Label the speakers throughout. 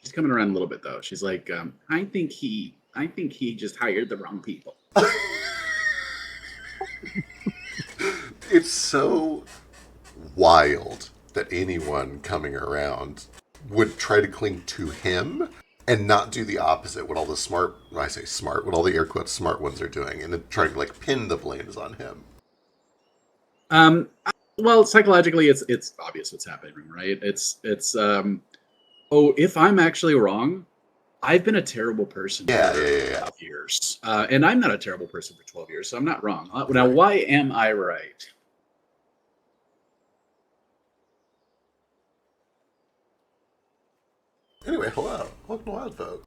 Speaker 1: She's coming around a little bit though. She's like, I think he just hired the wrong people.
Speaker 2: It's so wild that anyone coming around would try to cling to him and not do the opposite. What all the smart, when I say smart, what all the air quotes smart ones are doing, and then trying to like pin the blames on him.
Speaker 1: Well, psychologically, it's obvious what's happening, right? Oh, if I'm actually wrong, I've been a terrible person
Speaker 2: Yeah,
Speaker 1: for
Speaker 2: yeah.
Speaker 1: 12 years. And I'm not a terrible person for 12 years, so I'm not wrong. Now, why am I right?
Speaker 2: Anyway, hello. Welcome to Wild Folk.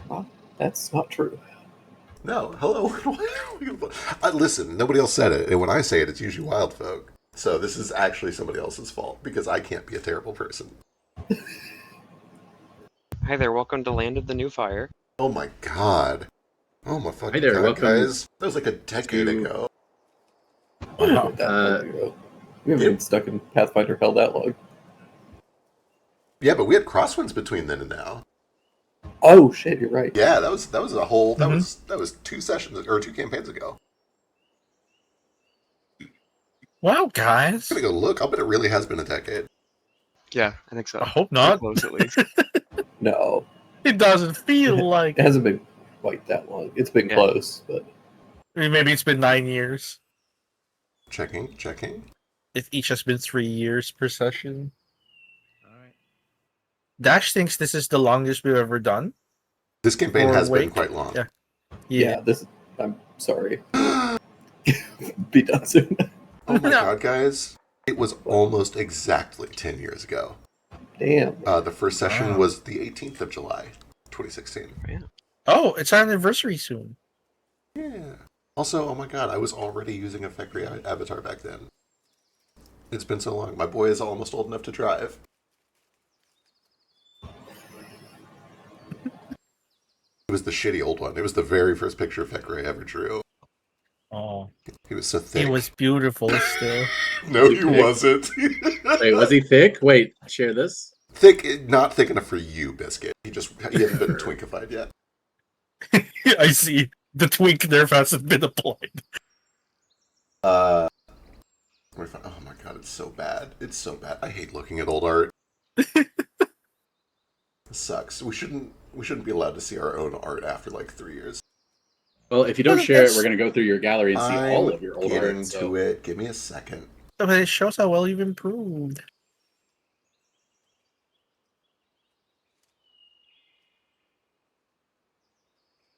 Speaker 3: Well, that's not true.
Speaker 2: No, hello. Listen, nobody else said it, and when I say it, it's usually Wild Folk. So this is actually somebody else's fault, because I can't be a terrible person.
Speaker 4: Hi there, welcome to Land of the New Fire.
Speaker 2: Oh my god. Oh my fucking
Speaker 1: Hi there,
Speaker 2: god,
Speaker 1: welcome
Speaker 2: guys. That was like a decade ago.
Speaker 3: Wow. We haven't been stuck in Pathfinder Hell that long.
Speaker 2: Yeah, but we had crosswinds between then and now.
Speaker 3: Oh shit, you're right.
Speaker 2: Yeah, that was a whole that was 2 sessions or 2 campaigns ago.
Speaker 5: Wow, guys.
Speaker 2: I'm gonna go look. I'll bet it really has been a decade.
Speaker 4: Yeah, I think so.
Speaker 5: I hope not.
Speaker 4: Pretty close, at least.
Speaker 3: No,
Speaker 5: It doesn't feel like.
Speaker 3: it hasn't been quite that long. It's been close, but
Speaker 5: I mean, maybe it's been 9 years.
Speaker 2: Checking.
Speaker 5: If each has been 3 years per session. Alright. Dash thinks this is the longest we've ever done.
Speaker 2: This campaign
Speaker 5: Or
Speaker 2: has been
Speaker 5: Wake.
Speaker 2: quite long.
Speaker 5: Yeah.
Speaker 3: yeah, this. I'm sorry. Be done soon.
Speaker 2: Oh my god, guys. It was almost exactly 10 years ago.
Speaker 3: Damn.
Speaker 2: The first session was the 18th of July, 2016.
Speaker 5: Oh, it's our anniversary soon.
Speaker 2: Yeah. Also, oh my god, I was already using a Fekri avatar back then. It's been so long. My boy is almost old enough to drive. It was the shitty old one. It was the very first picture Fekri ever drew.
Speaker 5: Oh.
Speaker 2: He was so thick.
Speaker 5: He was beautiful still.
Speaker 2: No, he wasn't.
Speaker 1: Wait, was he thick? Wait, share this.
Speaker 2: Thick, not thick enough for you, Biscuit. He hadn't been twinkified yet.
Speaker 5: I see. The twink nerf hasn't been applied.
Speaker 2: Oh my god, it's so bad. It's so bad. I hate looking at old art. It sucks. We shouldn't be allowed to see our own art after like 3 years.
Speaker 1: Well, if you don't share it, we're going to go through your gallery and see all of your old art.
Speaker 2: Get into it. Give me a second.
Speaker 5: But it shows how well you've improved.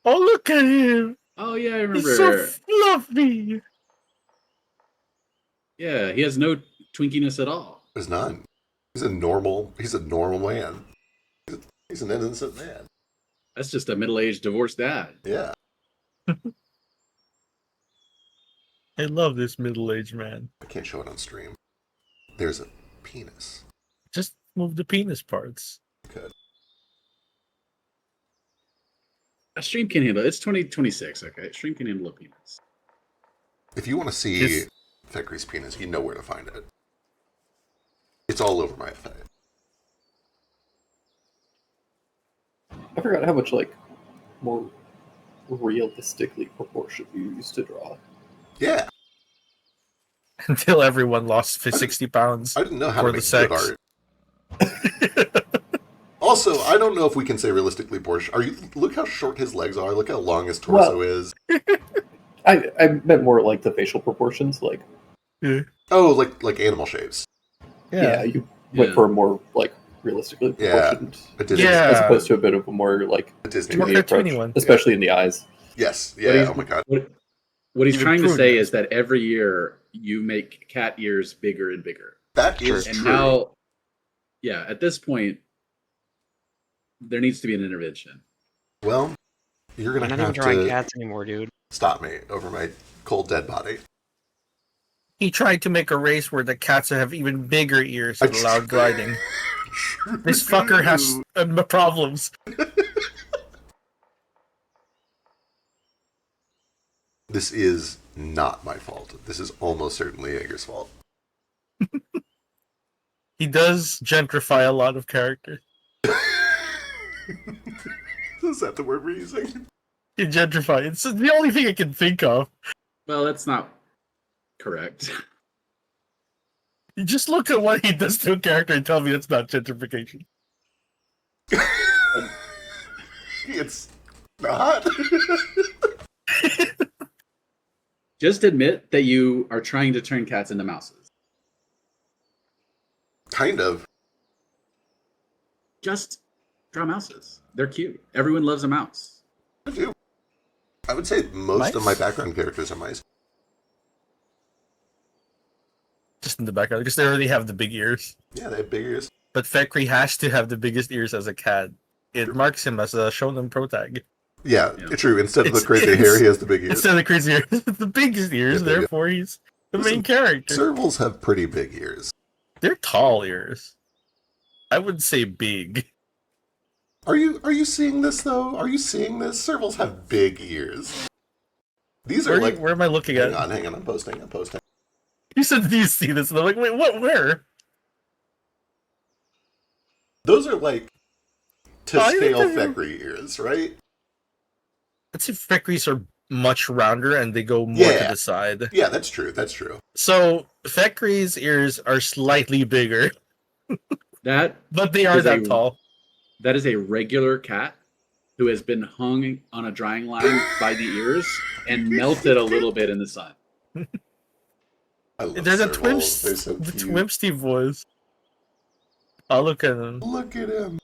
Speaker 5: Oh, look at him!
Speaker 1: Oh yeah, I remember.
Speaker 5: He's so fluffy!
Speaker 1: Yeah, he has no twinkiness at all.
Speaker 2: There's none. He's a normal man. He's an innocent man.
Speaker 1: That's just a middle-aged divorced dad.
Speaker 2: Yeah.
Speaker 5: I love this middle-aged man.
Speaker 2: I can't show it on stream. There's a penis.
Speaker 5: Just move the penis parts.
Speaker 2: Good.
Speaker 1: A stream can handle it. It's 2026, okay? Stream can handle a penis.
Speaker 2: If you want to see Fekri's penis, you know where to find it. It's all over my FA.
Speaker 3: I forgot how much more realistically proportioned you used to draw.
Speaker 2: Yeah.
Speaker 5: Until everyone lost 60 pounds.
Speaker 2: I didn't know how
Speaker 5: for
Speaker 2: to
Speaker 5: the
Speaker 2: make good
Speaker 5: sex.
Speaker 2: art. Also, I don't know if we can say realistically proportioned. Look how short his legs are. Look how long his torso is.
Speaker 3: I meant more like the facial proportions, like.
Speaker 2: Oh, like animal shapes.
Speaker 3: Yeah, you went for a more realistically proportioned, as opposed to a bit of a more
Speaker 2: a Disney
Speaker 3: approach,
Speaker 5: one,
Speaker 3: especially in the eyes.
Speaker 2: Yes, yeah. Oh my god.
Speaker 1: What he's trying to say is that every year you make cat ears bigger and bigger.
Speaker 2: That is
Speaker 1: and
Speaker 2: true.
Speaker 1: Now, at this point, there needs to be an intervention.
Speaker 2: Well, you're gonna
Speaker 4: I'm not
Speaker 2: have
Speaker 4: even drawing
Speaker 2: to
Speaker 4: cats anymore, dude.
Speaker 2: Stop me over my cold dead body.
Speaker 5: He tried to make a race where the cats have even bigger ears and allowed gliding. This fucker has problems.
Speaker 2: This is not my fault. This is almost certainly Ager's fault.
Speaker 5: He does gentrify a lot of character.
Speaker 2: Is that the word we're using?
Speaker 5: Gentrify. It's the only thing I can think of.
Speaker 1: Well, that's not correct.
Speaker 5: You just look at what he does to a character and tell me it's not gentrification.
Speaker 2: It's not.
Speaker 1: Just admit that you are trying to turn cats into mouses.
Speaker 2: Kind of.
Speaker 1: Just draw mouses. They're cute. Everyone loves a mouse.
Speaker 2: I do. I would say most of
Speaker 5: Mice?
Speaker 2: my background characters are mice.
Speaker 5: Just in the background, because they already have the big ears.
Speaker 2: Yeah, they have big ears.
Speaker 5: But Fekri has to have the biggest ears as a cat. It marks him as a shonen pro tag.
Speaker 2: Yeah,
Speaker 1: Yeah.
Speaker 2: true. Instead of the
Speaker 5: It's-
Speaker 2: crazy
Speaker 5: it's-
Speaker 2: hair, he has the big ears.
Speaker 5: Instead of the crazy ears, the biggest ears,
Speaker 2: Yeah, there you go.
Speaker 5: therefore he's the
Speaker 2: Listen,
Speaker 5: main character.
Speaker 2: Servals have pretty big ears.
Speaker 5: They're tall ears. I would say big.
Speaker 2: Are you seeing this though? Are you seeing this? Servals have big ears. These are
Speaker 5: Where am I looking at?
Speaker 2: hang on, I'm posting.
Speaker 5: You said, do you see this? And I'm like, wait, what? Where?
Speaker 2: Those are like to
Speaker 5: I think
Speaker 2: scale
Speaker 5: they're-
Speaker 2: Fekri ears, right?
Speaker 5: I'd say Fekris are much rounder and they go more to
Speaker 2: Yeah.
Speaker 5: the side.
Speaker 2: Yeah, that's true. That's true.
Speaker 5: So Fekri's ears are slightly bigger,
Speaker 1: That
Speaker 5: but they are
Speaker 1: Is
Speaker 5: that
Speaker 1: a-
Speaker 5: tall.
Speaker 1: that is a regular cat who has been hung on a drying line by the ears and melted a little bit in the sun.
Speaker 2: I love
Speaker 5: There's a
Speaker 2: servals. They're
Speaker 5: Twimp,
Speaker 2: so
Speaker 5: the
Speaker 2: cute.
Speaker 5: Twimpsty voice. Oh, look at him.
Speaker 2: Look at him.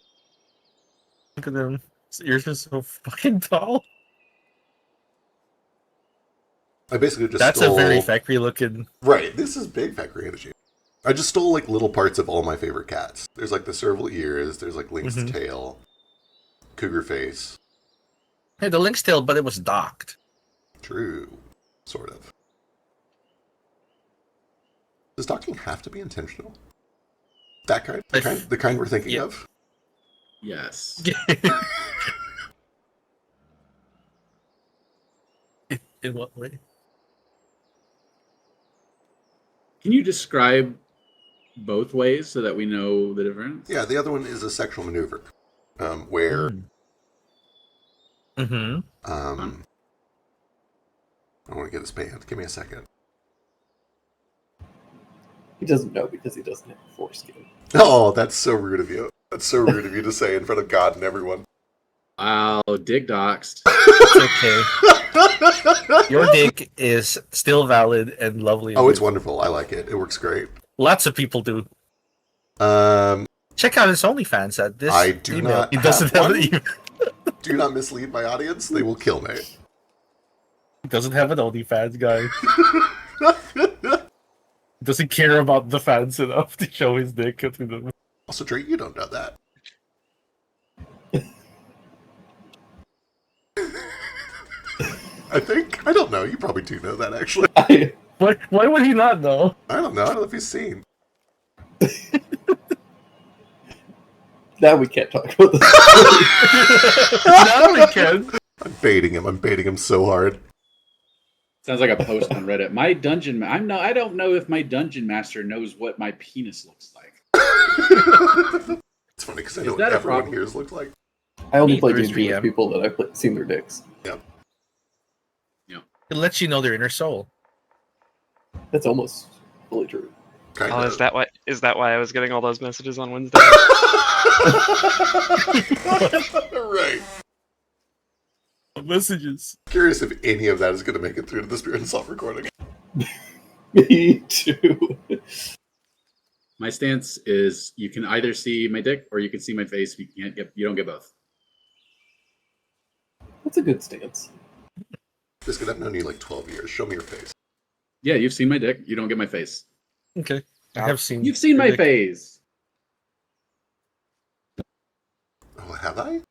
Speaker 5: Look at him. His ears are so fucking tall.
Speaker 2: I basically just
Speaker 5: That's
Speaker 2: stole...
Speaker 5: a very Fekri looking.
Speaker 2: Right, this is big Fekri energy. I just stole like little parts of all my favorite cats. There's like the serval ears, there's like Lynx
Speaker 5: Mhm.
Speaker 2: tail, cougar face.
Speaker 5: Hey, the Lynx tail, but it was docked.
Speaker 2: True. Sort of. Does docking have to be intentional? That kind? The kind we're thinking
Speaker 5: Yeah.
Speaker 2: of?
Speaker 1: Yes.
Speaker 5: In what way?
Speaker 1: Can you describe both ways so that we know the difference?
Speaker 2: Yeah, the other one is a sexual maneuver. Where
Speaker 5: Mm-hmm.
Speaker 2: I want to get this banned. Give me a second.
Speaker 3: He doesn't know because he doesn't have a foreskin.
Speaker 2: Oh, that's so rude of you. That's so rude of you to say in front of God and everyone.
Speaker 1: Wow, dick doxed.
Speaker 5: It's okay. Your dick is still valid and lovely.
Speaker 2: Oh, it's wonderful. I like it. It works great.
Speaker 5: Lots of people do.
Speaker 2: Um,
Speaker 5: Check out his OnlyFans at this
Speaker 2: I do
Speaker 5: email.
Speaker 2: not
Speaker 5: He doesn't
Speaker 2: have
Speaker 5: have
Speaker 2: one.
Speaker 5: an email.
Speaker 2: do not mislead my audience. They will kill me.
Speaker 5: He doesn't have an OnlyFans, guy. He doesn't care about the fans enough to show his dick to them.
Speaker 2: Also, Drake, you don't know that. I think. I don't know. You probably do know that, actually.
Speaker 5: Why would he not know?
Speaker 2: I don't know. I don't know if you've seen.
Speaker 3: Now we can't talk about this.
Speaker 5: Now we can.
Speaker 2: I'm baiting him. I'm baiting him so hard.
Speaker 1: Sounds like a post on Reddit. My dungeon. I don't know if my dungeon master knows what my penis looks like.
Speaker 2: It's funny because I
Speaker 1: Is
Speaker 2: know what
Speaker 1: that a
Speaker 2: everyone
Speaker 1: problem?
Speaker 2: here's looks like.
Speaker 3: I only
Speaker 5: Me
Speaker 3: play
Speaker 5: first
Speaker 3: D&D with
Speaker 5: VM.
Speaker 3: people that I've seen their dicks.
Speaker 5: It lets you know their inner soul.
Speaker 3: That's almost fully true.
Speaker 2: Kind
Speaker 4: Oh,
Speaker 2: of.
Speaker 4: is that why I was getting all those messages on Wednesday?
Speaker 2: Right.
Speaker 5: Messages.
Speaker 2: Curious if any of that is going to make it through to the Spirit and Salt recording.
Speaker 3: Me too.
Speaker 1: My stance is you can either see my dick or you can see my face. You don't get both.
Speaker 3: That's a good stance.
Speaker 2: Biscuit, I've known you like 12 years. Show me your face.
Speaker 1: Yeah, you've seen my dick. You don't get my face.
Speaker 5: Okay. I have seen.
Speaker 1: You've seen
Speaker 5: your
Speaker 1: my
Speaker 5: dick.
Speaker 1: face.
Speaker 2: Oh, have I?
Speaker 1: I'm.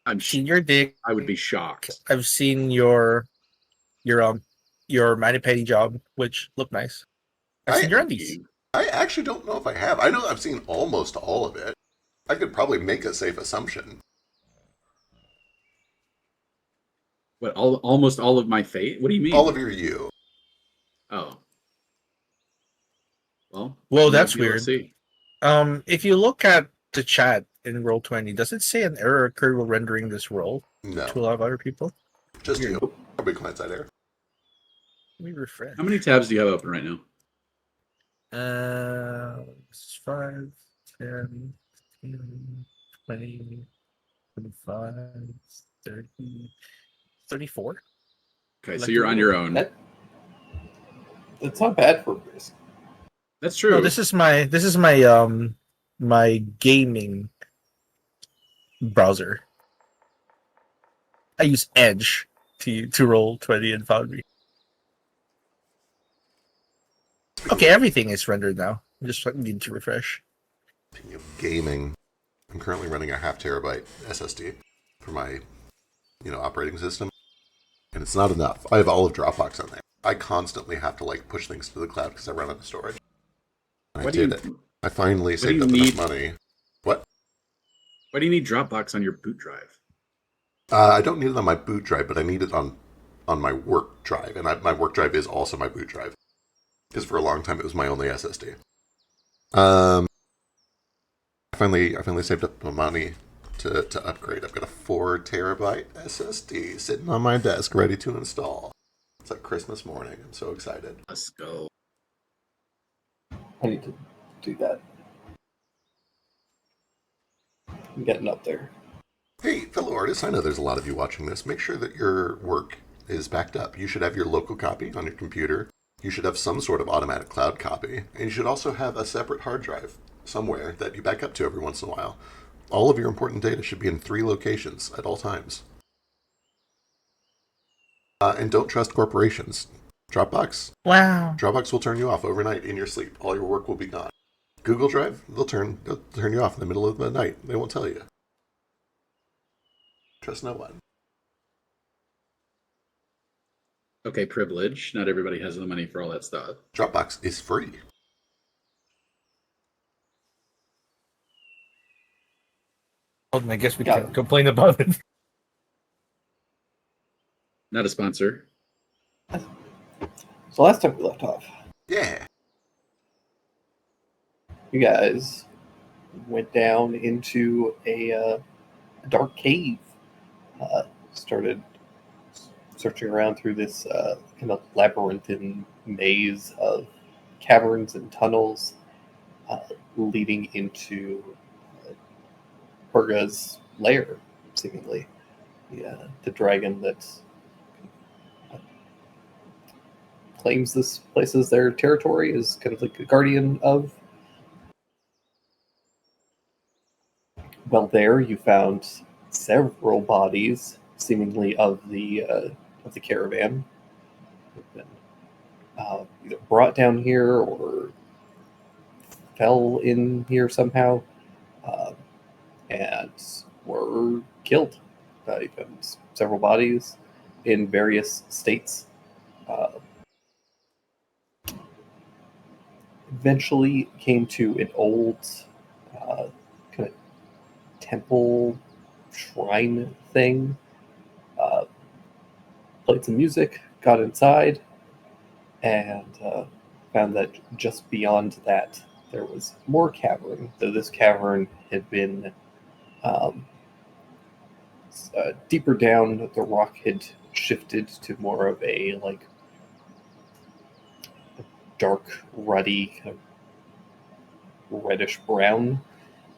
Speaker 5: I've seen your dick.
Speaker 1: I would be shocked.
Speaker 5: I've seen your mani-pedi job, which looked nice. I've seen your undies.
Speaker 2: I actually don't know if I have. I know I've seen almost all of it. I could probably make a safe assumption.
Speaker 1: What? Almost all of my face? What do you mean?
Speaker 2: All of your you.
Speaker 1: Oh. Well.
Speaker 5: Well,
Speaker 1: you
Speaker 5: that's
Speaker 1: might be able to
Speaker 5: weird.
Speaker 1: see.
Speaker 5: If you look at the chat in Roll20, does it say an error occurred while rendering this roll
Speaker 2: No,
Speaker 5: to a lot of other people?
Speaker 2: just
Speaker 5: Weird.
Speaker 2: you. A big client side error.
Speaker 5: Let me refresh.
Speaker 1: How many tabs do you have open right now?
Speaker 5: 5, 10, 15, 20, 25, 30, 34.
Speaker 1: Okay, so
Speaker 5: Like
Speaker 1: you're
Speaker 5: the
Speaker 1: on your own.
Speaker 3: That's not bad for risk.
Speaker 1: That's true.
Speaker 5: No, this is my my gaming browser. I use Edge to Roll20 and Foundry. Okay, everything is rendered now. I just need to refresh.
Speaker 2: Speaking of gaming, I'm currently running a 0.5 terabyte SSD for my, operating system, and it's not enough. I have all of Dropbox on there. I constantly have to push things to the cloud because I run out of storage. And
Speaker 1: Why
Speaker 2: I
Speaker 1: do you-
Speaker 2: did it. I finally
Speaker 1: do
Speaker 2: saved
Speaker 1: you
Speaker 2: up
Speaker 1: need-
Speaker 2: enough money. What?
Speaker 1: Why do you need Dropbox on your boot drive?
Speaker 2: I don't need it on my boot drive, but I need it on my work drive, and my work drive is also my boot drive. Because for a long time it was my only SSD. I finally saved up my money to upgrade. I've got a 4 terabyte SSD sitting on my desk, ready to install. It's like Christmas morning. I'm so excited.
Speaker 1: Let's go.
Speaker 3: I need to do that. I'm getting up there.
Speaker 2: Hey, fellow artists, I know there's a lot of you watching this. Make sure that your work is backed up. You should have your local copy on your computer. You should have some sort of automatic cloud copy. And you should also have a separate hard drive somewhere that you back up to every once in a while. All of your important data should be in 3 locations at all times. And don't trust corporations. Dropbox will turn you off overnight in your sleep. All your work will be gone. Google Drive, they'll turn you off in the middle of the night. They won't tell you. Trust no one.
Speaker 1: Okay, privilege. Not everybody has the money for all that stuff.
Speaker 2: Dropbox is free.
Speaker 5: Well, then I guess we
Speaker 3: Got
Speaker 5: can't
Speaker 3: it.
Speaker 5: complain about it.
Speaker 1: Not a sponsor.
Speaker 3: So last time we left off,
Speaker 2: Yeah.
Speaker 3: you guys went down into a dark cave. Started searching around through this kind of labyrinthine maze of caverns and tunnels leading into Purga's lair, seemingly. The dragon that claims this place as their territory is kind of like a guardian of. Well, there you found several bodies, seemingly of the caravan, who've been either brought down here or fell in here somehow, and were killed. You found several bodies in various states. Eventually came to an old kind of temple shrine thing. Played some music, got inside, and found that just beyond that there was more cavern. Though this cavern had been deeper down, the rock had shifted to more of a dark, ruddy, kind of reddish brown,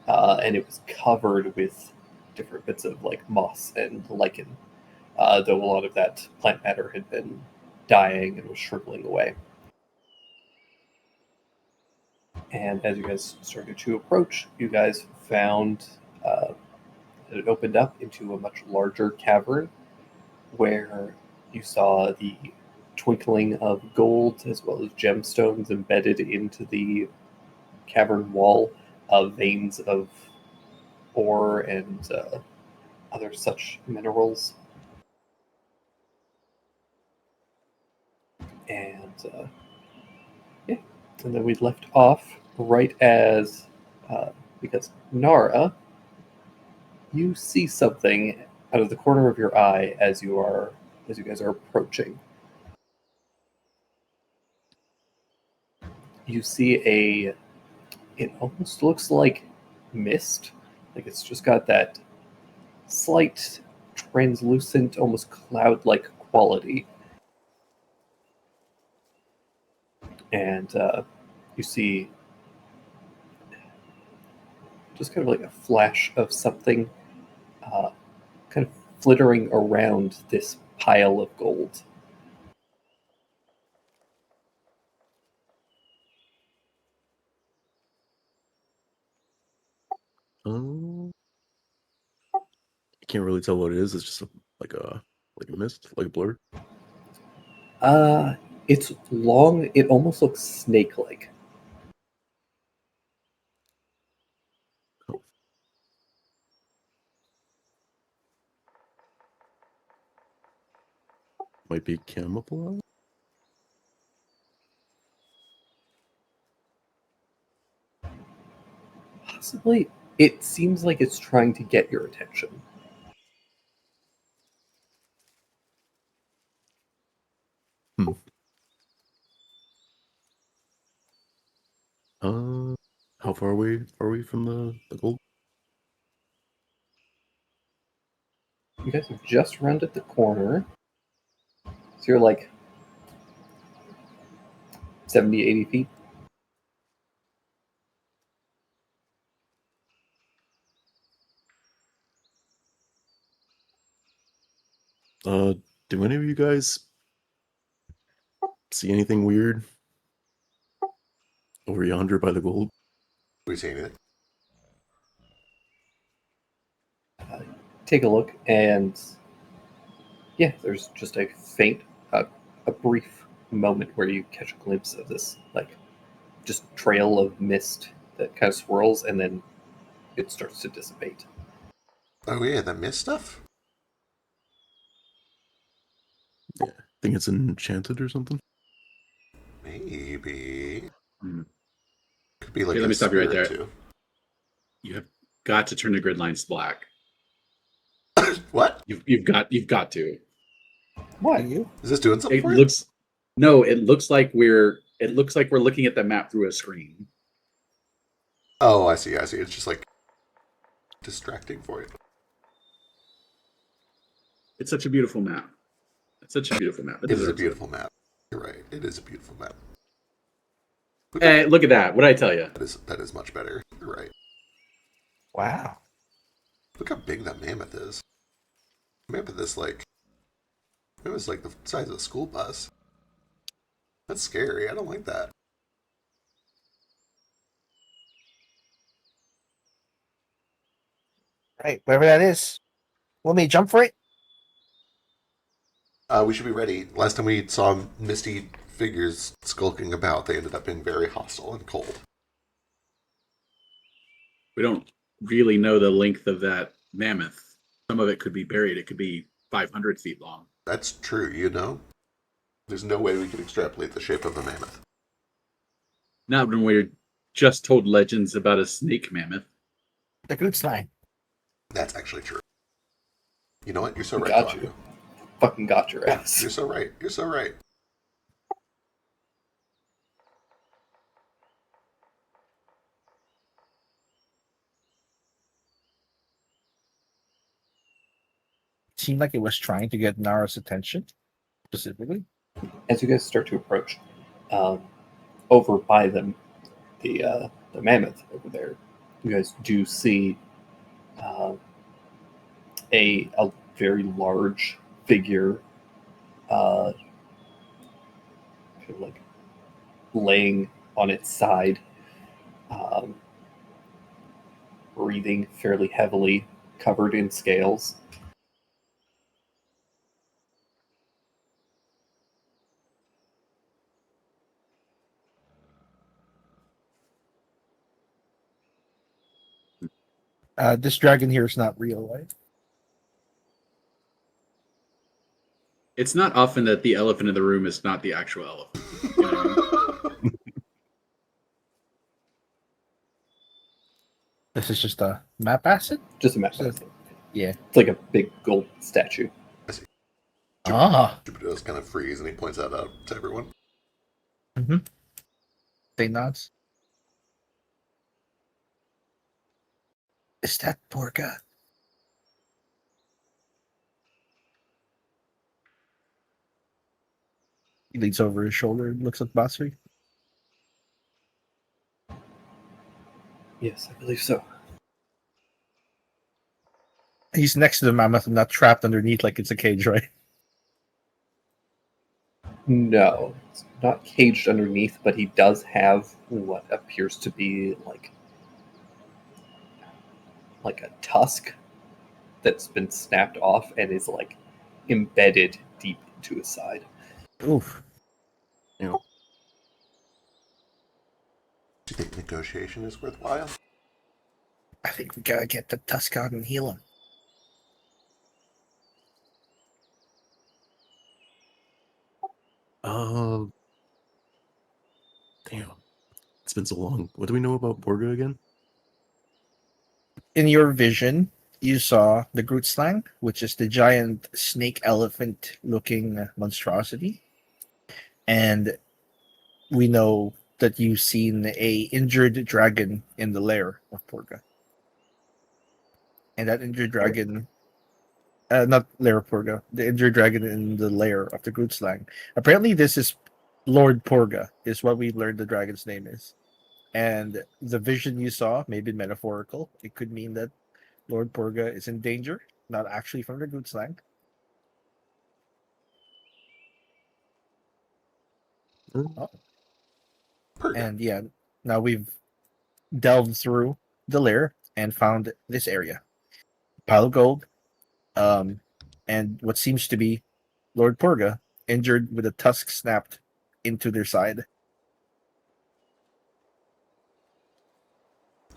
Speaker 3: and it was covered with different bits of moss and lichen, though a lot of that plant matter had been dying and was shriveling away. And as you guys started to approach, you guys found that it opened up into a much larger cavern where you saw the twinkling of gold as well as gemstones embedded into the cavern wall, veins of ore and other such minerals. And and then we left off right as because Nara, you see something out of the corner of your eye as you guys are approaching. You see it almost looks like mist, Like it's just got that slight, translucent, almost cloud-like quality. And you see just kind of like a flash of something kind of flittering around this pile of gold.
Speaker 6: I can't really tell what it is. It's just like a mist, like a blur.
Speaker 3: It's long. It almost looks snake-like.
Speaker 6: Might be camouflage.
Speaker 3: Possibly. It seems like it's trying to get your attention.
Speaker 6: How far away are we from the gold?
Speaker 3: You guys have just rounded the corner. So you're like 70, 80 feet.
Speaker 6: Do any of you guys see anything weird over yonder by the gold?
Speaker 2: We see anything?
Speaker 3: Take a look, and yeah, there's just a faint, a brief moment where you catch a glimpse of this, like, just trail of mist that kind of swirls, and then it starts to dissipate.
Speaker 2: Oh yeah, that mist stuff?
Speaker 6: Yeah, think it's enchanted or something.
Speaker 2: Maybe.
Speaker 1: Hmm.
Speaker 2: Could be like
Speaker 1: Okay, let
Speaker 2: a
Speaker 1: me stop you right
Speaker 2: spirit,
Speaker 1: there.
Speaker 2: too.
Speaker 1: You have got to turn the grid lines black.
Speaker 2: What?
Speaker 1: You've got to.
Speaker 3: What?
Speaker 2: Is this doing something
Speaker 1: It
Speaker 2: for you?
Speaker 1: looks it looks like we're looking at the map through a screen.
Speaker 2: Oh, I see. It's just like distracting for you.
Speaker 1: It's such a beautiful map. It's such a beautiful map.
Speaker 2: It is a
Speaker 1: deserves
Speaker 2: beautiful map. You're right. It is a beautiful map.
Speaker 1: Hey, look at that. What did I tell you?
Speaker 2: That is much better. You're right.
Speaker 5: Wow.
Speaker 2: Look how big that mammoth is. Mammoth is like, it was like the size of a school bus. That's scary. I don't like that.
Speaker 5: Right, wherever that is. Want me to jump for it?
Speaker 2: We should be ready. Last time we saw misty figures skulking about, they ended up being very hostile and cold.
Speaker 1: We don't really know the length of that mammoth. Some of it could be buried. It could be 500 feet long.
Speaker 2: That's true, you know? There's no way we could extrapolate the shape of a mammoth.
Speaker 1: Not when we're just told legends about a snake mammoth.
Speaker 5: The group's fine.
Speaker 2: That's actually true. You know what? You're so right.
Speaker 3: Got
Speaker 2: Fabio.
Speaker 3: you. Fucking got your ass.
Speaker 2: You're so right. You're so right.
Speaker 5: Seemed like it was trying to get Nara's attention, specifically.
Speaker 3: As you guys start to approach, over by the mammoth over there, you guys do see a very large figure, kind of like laying on its side, breathing fairly heavily, covered in scales.
Speaker 5: This dragon here is not real, right?
Speaker 1: It's not often that the elephant in the room is not the actual elephant. You know?
Speaker 5: This is just a map asset?
Speaker 3: Just a map.
Speaker 5: Yeah.
Speaker 3: It's like a big gold statue.
Speaker 5: Ah.
Speaker 2: Jupiter does kind of freeze and he points that out to everyone.
Speaker 5: Mm-hmm. They nods. Is that Porga? He leans over his shoulder and looks at Basri.
Speaker 3: Yes, I believe so.
Speaker 5: He's next to the mammoth and not trapped underneath like it's a cage, right?
Speaker 3: No, it's not caged underneath, but he does have what appears to be like a tusk that's been snapped off and is like embedded deep into his side.
Speaker 5: Oof.
Speaker 6: You know,
Speaker 2: Do you think negotiation is worthwhile?
Speaker 5: I think we gotta get the tusk out and heal him.
Speaker 6: uh, damn, it's been so long. What do we know about Borga again?
Speaker 5: In your vision, you saw the Grootslang, which is the giant snake elephant looking monstrosity. And we know that you've seen a injured dragon in the lair of Porga. And that injured dragon, not lair of Porga, the injured dragon in the lair of the Grootslang. Apparently, this is Lord Porga, is what we learned the dragon's name is. And the vision you saw may be metaphorical. It could mean that Lord Porga is in danger, not actually from the Grootslang.
Speaker 2: Perga.
Speaker 5: And yeah, now we've delved through the lair and found this area. Pile of gold, and what seems to be Lord Porga, injured with a tusk snapped into their side.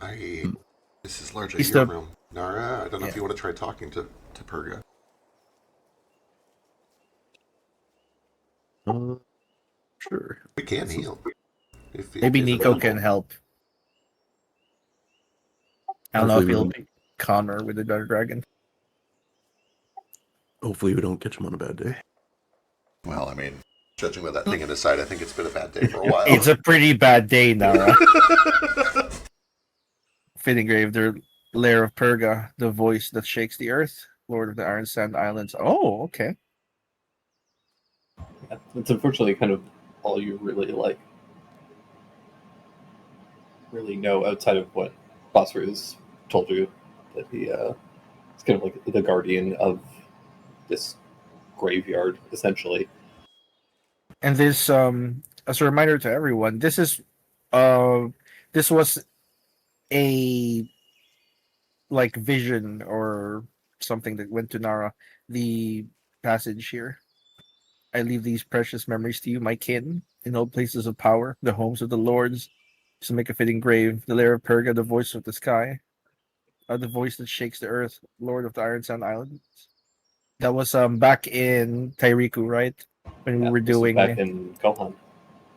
Speaker 2: This is largely
Speaker 5: He's
Speaker 2: your
Speaker 5: the-
Speaker 2: room. Nara, I don't know if
Speaker 5: Yeah.
Speaker 2: you want to try talking to Perga.
Speaker 6: Sure.
Speaker 2: We can heal.
Speaker 5: Maybe
Speaker 2: if
Speaker 5: Nico
Speaker 2: available.
Speaker 5: can help. I don't know
Speaker 6: Hopefully
Speaker 5: if
Speaker 6: we
Speaker 5: he'll
Speaker 6: don't-
Speaker 5: be Connor with the Dark Dragon.
Speaker 6: Hopefully, we don't catch him on a bad day.
Speaker 2: Well, I mean, judging by that thing in his side, I think it's been a bad day for a while.
Speaker 5: It's a pretty bad day, Nara. Fitting grave, their lair of Perga, the voice that shakes the earth, Lord of the Iron Sand Islands. Oh, okay.
Speaker 3: Yeah, it's unfortunately kind of all you really really know outside of what Basra has told you, that he is kind of like the guardian of this graveyard, essentially.
Speaker 5: And this, as a reminder to everyone, this was a like vision or something that went to Nara. The passage here. I leave these precious memories to you, my kin, in old places of power, the homes of the lords, to make a fitting grave, the lair of Perga, the voice of the sky, the voice that shakes the earth, Lord of the Iron Sand Islands. That was back in Tairiku, right? When we
Speaker 3: Yeah,
Speaker 5: were
Speaker 3: this is
Speaker 5: doing
Speaker 3: back in Gohan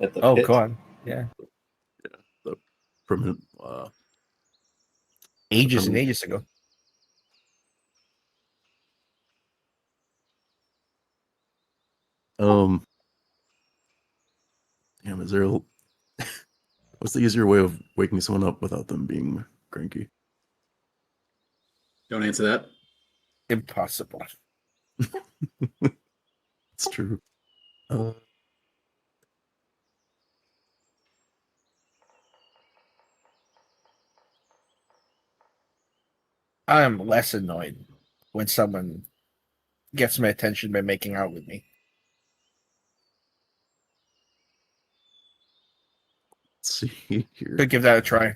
Speaker 3: at the
Speaker 5: Oh
Speaker 3: pit.
Speaker 5: god. Yeah.
Speaker 6: The permanent.
Speaker 5: Ages and ages ago.
Speaker 6: Damn, is there a, what's the easier way of waking someone up without them being cranky?
Speaker 1: Don't answer that.
Speaker 5: Impossible.
Speaker 6: It's true.
Speaker 5: I'm less annoyed when someone gets my attention by making out with me.
Speaker 6: Let's see here.
Speaker 5: Could give that a try.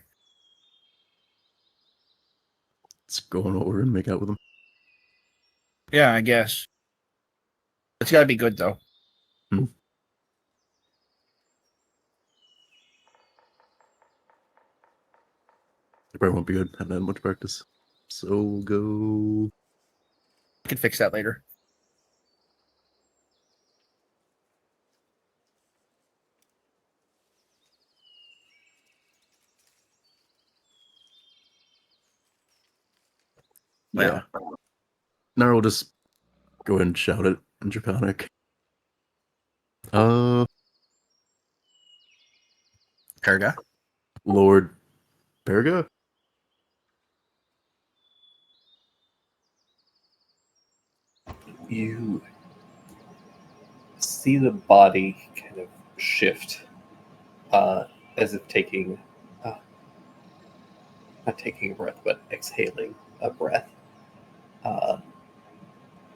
Speaker 6: Let's go on over and make out with them.
Speaker 5: Yeah, I guess. It's gotta be good though.
Speaker 6: It probably won't be good. Haven't had much practice. So we'll go.
Speaker 5: I can fix that later.
Speaker 6: Yeah. Nara will just go ahead and shout it in Japanic.
Speaker 5: Perga?
Speaker 6: Lord Perga?
Speaker 3: You see the body kind of shift, as if taking, not taking a breath, but exhaling a breath.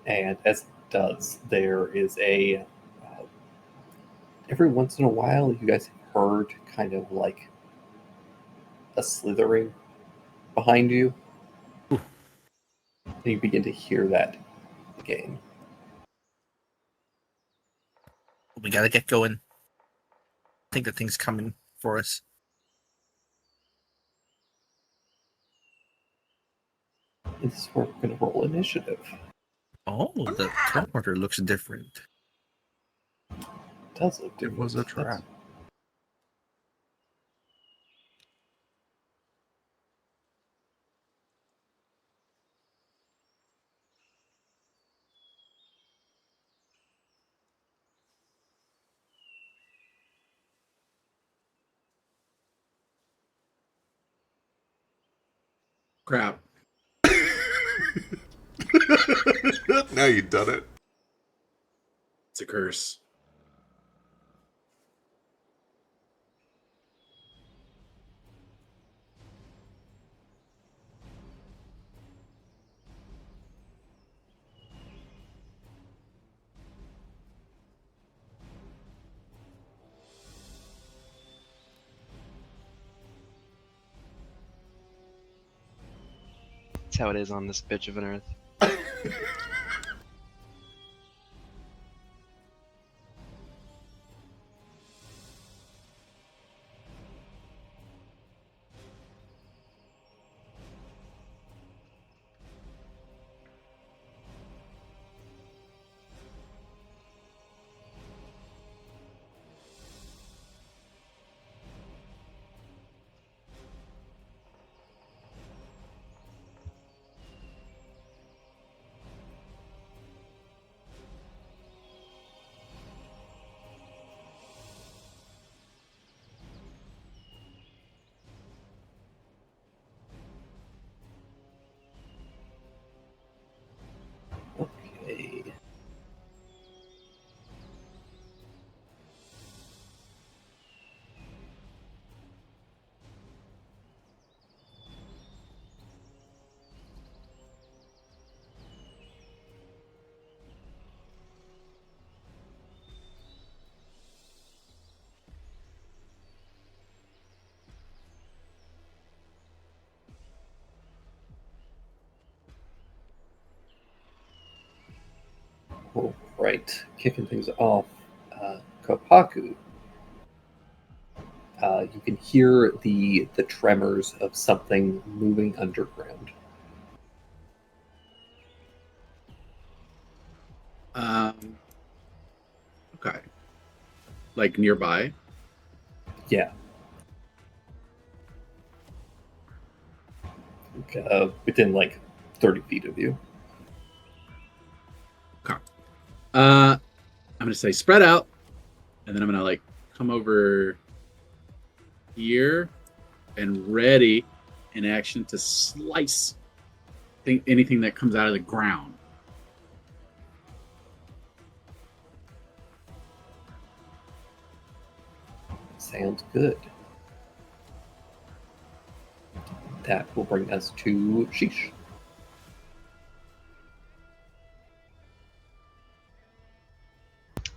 Speaker 3: And as it does, there is every once in a while, you guys have heard kind of like a slithering behind you. And you begin to hear that again.
Speaker 5: We gotta get going. I think the thing's coming for us.
Speaker 3: This is where we're going to roll initiative.
Speaker 5: Oh, the teleporter looks different.
Speaker 3: It does look
Speaker 6: It
Speaker 3: different.
Speaker 6: was a
Speaker 3: That's-
Speaker 6: trap.
Speaker 1: Crap.
Speaker 2: Now you've done it.
Speaker 1: It's a curse.
Speaker 4: That's how it is on this bitch of an earth.
Speaker 3: Okay. All right. Kicking things off, Kopaku. You can hear the tremors of something moving underground.
Speaker 1: Okay. Like nearby.
Speaker 3: Yeah. Within like 30 feet of you.
Speaker 1: I'm gonna say spread out, and then I'm gonna like come over here and ready in action to slice anything that comes out of the ground.
Speaker 3: Sounds good. That will bring us to Sheesh.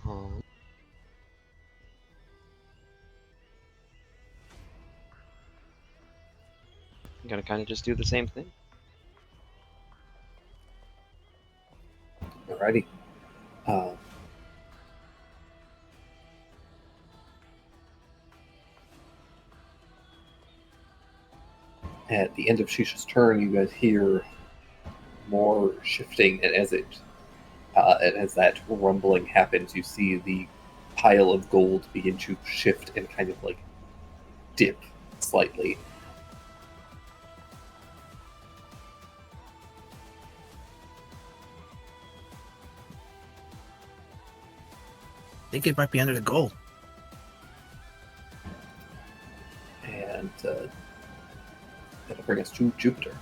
Speaker 4: Oh. I'm gonna kind of just do the same thing.
Speaker 3: Alrighty. At the end of Shisha's turn, you guys hear more shifting, and as that rumbling happens, you see the pile of gold begin to shift and kind of like dip slightly.
Speaker 5: I think it might be under the goal.
Speaker 3: And that'll bring us to Jupiter.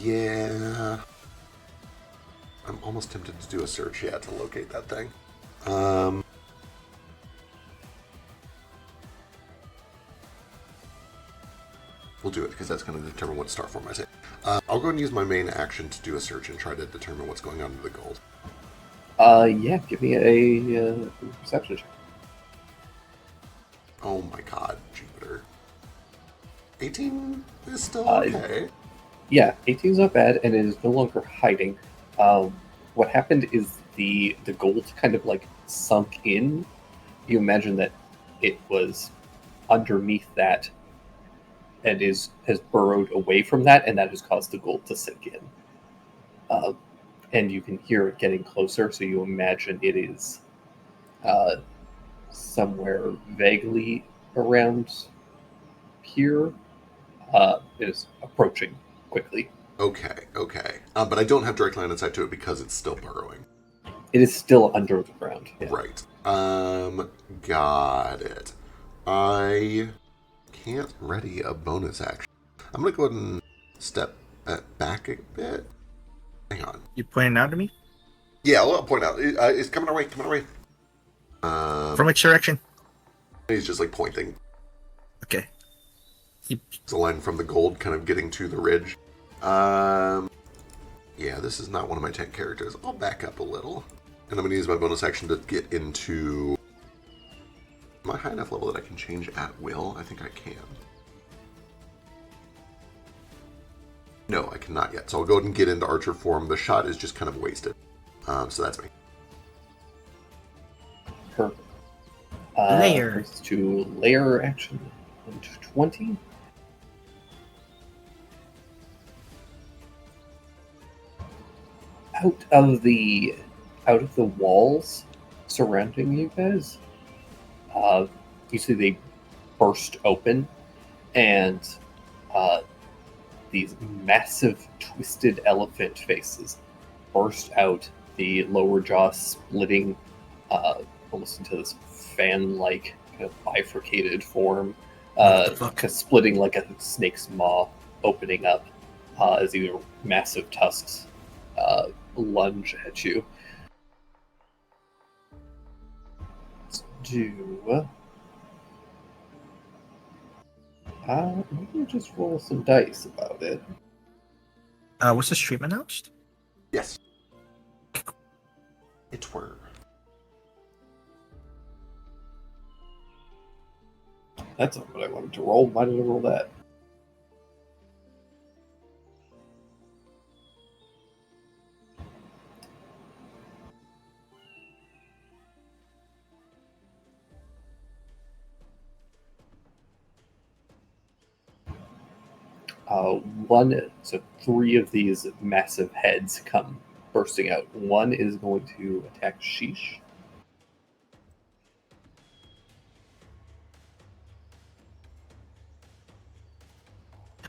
Speaker 2: Yeah. I'm almost tempted to do a search, to locate that thing. We'll do it, because that's going to determine what star form I say. I'll go ahead and use my main action to do a search and try to determine what's going on with the gold.
Speaker 3: Yeah, give me a perception check.
Speaker 2: Oh my god, Jupiter. 18 is still
Speaker 3: Uh,
Speaker 2: okay.
Speaker 3: Yeah, 18 is not bad, and it is no longer hiding. What happened is the gold kind of like sunk in. You imagine that it was underneath that and has burrowed away from that, and that has caused the gold to sink in. And you can hear it getting closer, so you imagine it is somewhere vaguely around here. It is approaching quickly.
Speaker 2: Okay. But I don't have direct line of sight to it because it's still burrowing.
Speaker 3: It is still under the ground. Yeah.
Speaker 2: Right. Got it. I can't ready a bonus action. I'm going to go ahead and step back a bit. Hang on.
Speaker 5: You pointing out to me?
Speaker 2: Yeah, I'll point out. It's coming our way.
Speaker 5: From which direction?
Speaker 2: He's just like pointing.
Speaker 5: Okay.
Speaker 2: It's a line from the gold kind of getting to the ridge. Yeah, this is not one of my 10 characters. I'll back up a little. And I'm going to use my bonus action to get into... Am I high enough level that I can change at will? I think I can. No, I cannot yet. So I'll go ahead and get into archer form. The shot is just kind of wasted. So that's me.
Speaker 3: Perfect.
Speaker 5: Layer.
Speaker 3: Brings to layer action 120. Out of the walls surrounding you guys, you see they burst open, and these massive twisted elephant faces burst out, the lower jaw splitting almost into this fan-like kind of bifurcated form,
Speaker 5: What the fuck?
Speaker 3: kind of splitting like a snake's maw, opening up as these massive tusks lunge at you. Let's do. Maybe just roll some dice about it.
Speaker 5: Was the stream announced?
Speaker 2: Yes. It were.
Speaker 3: That's not what I wanted to roll. Why did I roll that? So 3 of these massive heads come bursting out. One is going to attack Sheesh.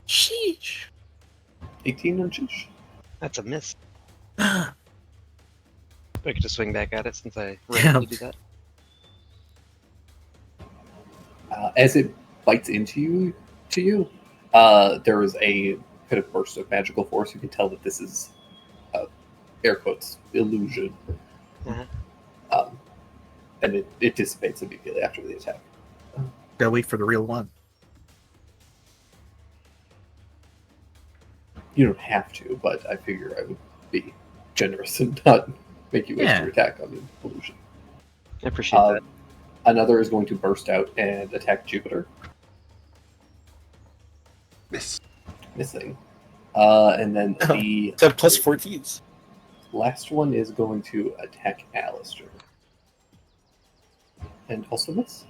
Speaker 5: Sheesh.
Speaker 3: 18 on Sheesh.
Speaker 4: That's a miss. I could just swing back at it since I
Speaker 5: Yeah.
Speaker 4: randomly do that.
Speaker 3: As it bites into you, there is a kind of burst of magical force. You can tell that this is, air quotes, illusion.
Speaker 4: Uh-huh.
Speaker 3: And it dissipates immediately after the attack.
Speaker 5: Gotta wait for the real one.
Speaker 3: You don't have to, but I figure I would be generous and not make you waste
Speaker 5: Yeah.
Speaker 3: your attack on the illusion.
Speaker 4: I appreciate that.
Speaker 3: Another is going to burst out and attack Jupiter,
Speaker 2: Miss.
Speaker 3: missing. And then the
Speaker 5: It's a plus 14s.
Speaker 3: last one is going to attack Alistair. And also miss.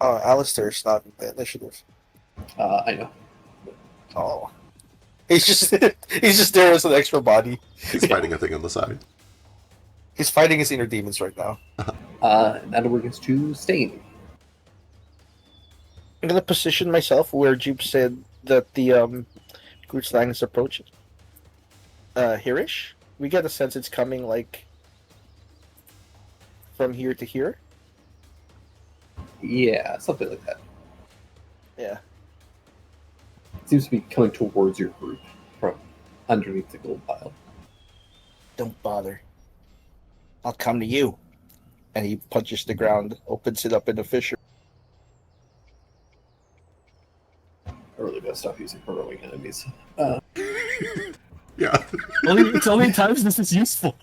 Speaker 5: Alistair's not in the initiative.
Speaker 3: I know.
Speaker 5: Oh. He's just there as an extra body.
Speaker 2: He's fighting a thing on the side.
Speaker 5: He's fighting his inner demons right now.
Speaker 3: That brings to Stain.
Speaker 5: I'm gonna position myself where Jupe said that the Groot's Lang is approaching. Here-ish. We get a sense it's coming like from here to here.
Speaker 3: Yeah, something like that.
Speaker 5: Yeah.
Speaker 3: It seems to be coming towards your group from underneath the gold pile.
Speaker 5: Don't bother. I'll come to you. And he punches the ground, opens it up in a fissure.
Speaker 3: I really gotta stop using burrowing enemies.
Speaker 2: Yeah.
Speaker 5: It's only times this is useful.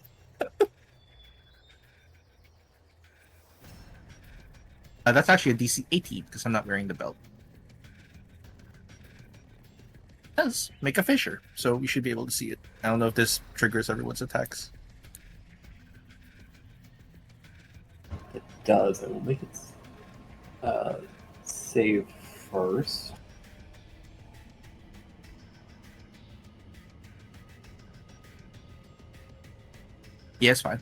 Speaker 5: That's actually a DC 18 because I'm not wearing the belt. It does make a fissure, so we should be able to see it. I don't know if this triggers everyone's attacks.
Speaker 3: It does. I will make it save first.
Speaker 5: Yeah, it's fine.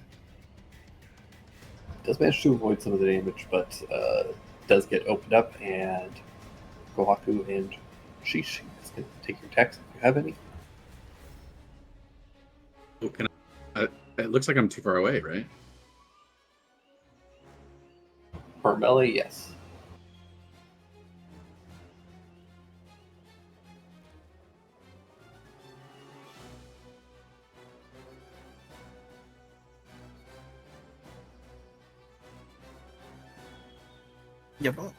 Speaker 3: Does manage to avoid some of the damage, but does get opened up, and Gohaku and Sheesh can take your attacks if you have any.
Speaker 1: Oh, can I, it looks like I'm too far away, right?
Speaker 3: For melee, yes.
Speaker 5: Yeah, but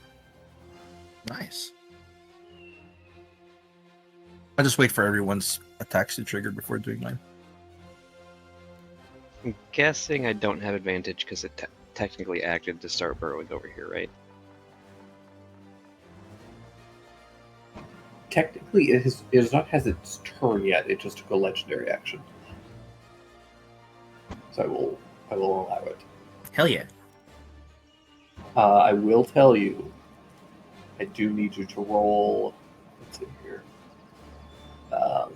Speaker 5: nice. I'll just wait for everyone's attacks to trigger before doing mine.
Speaker 4: I'm guessing I don't have advantage because it technically acted to start burrowing over here, right?
Speaker 3: Technically, it has not has its turn yet. It just took a legendary action, so I will allow it.
Speaker 5: Hell yeah.
Speaker 3: I will tell you, I do need you to roll. Let's see here. I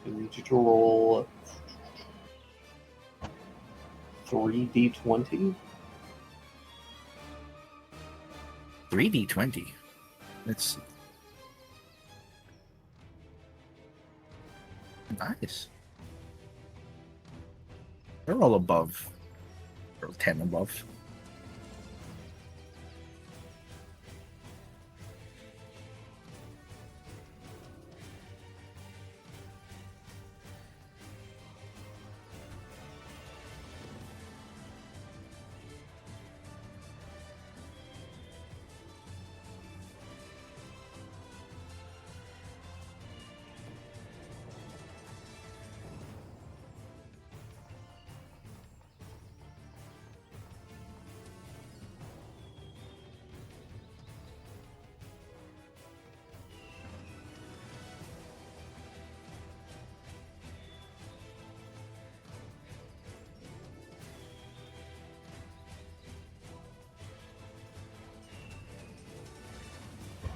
Speaker 3: need you to roll 3d20.
Speaker 5: 3d20. Let's see. Nice. They're all above. Or 10 above.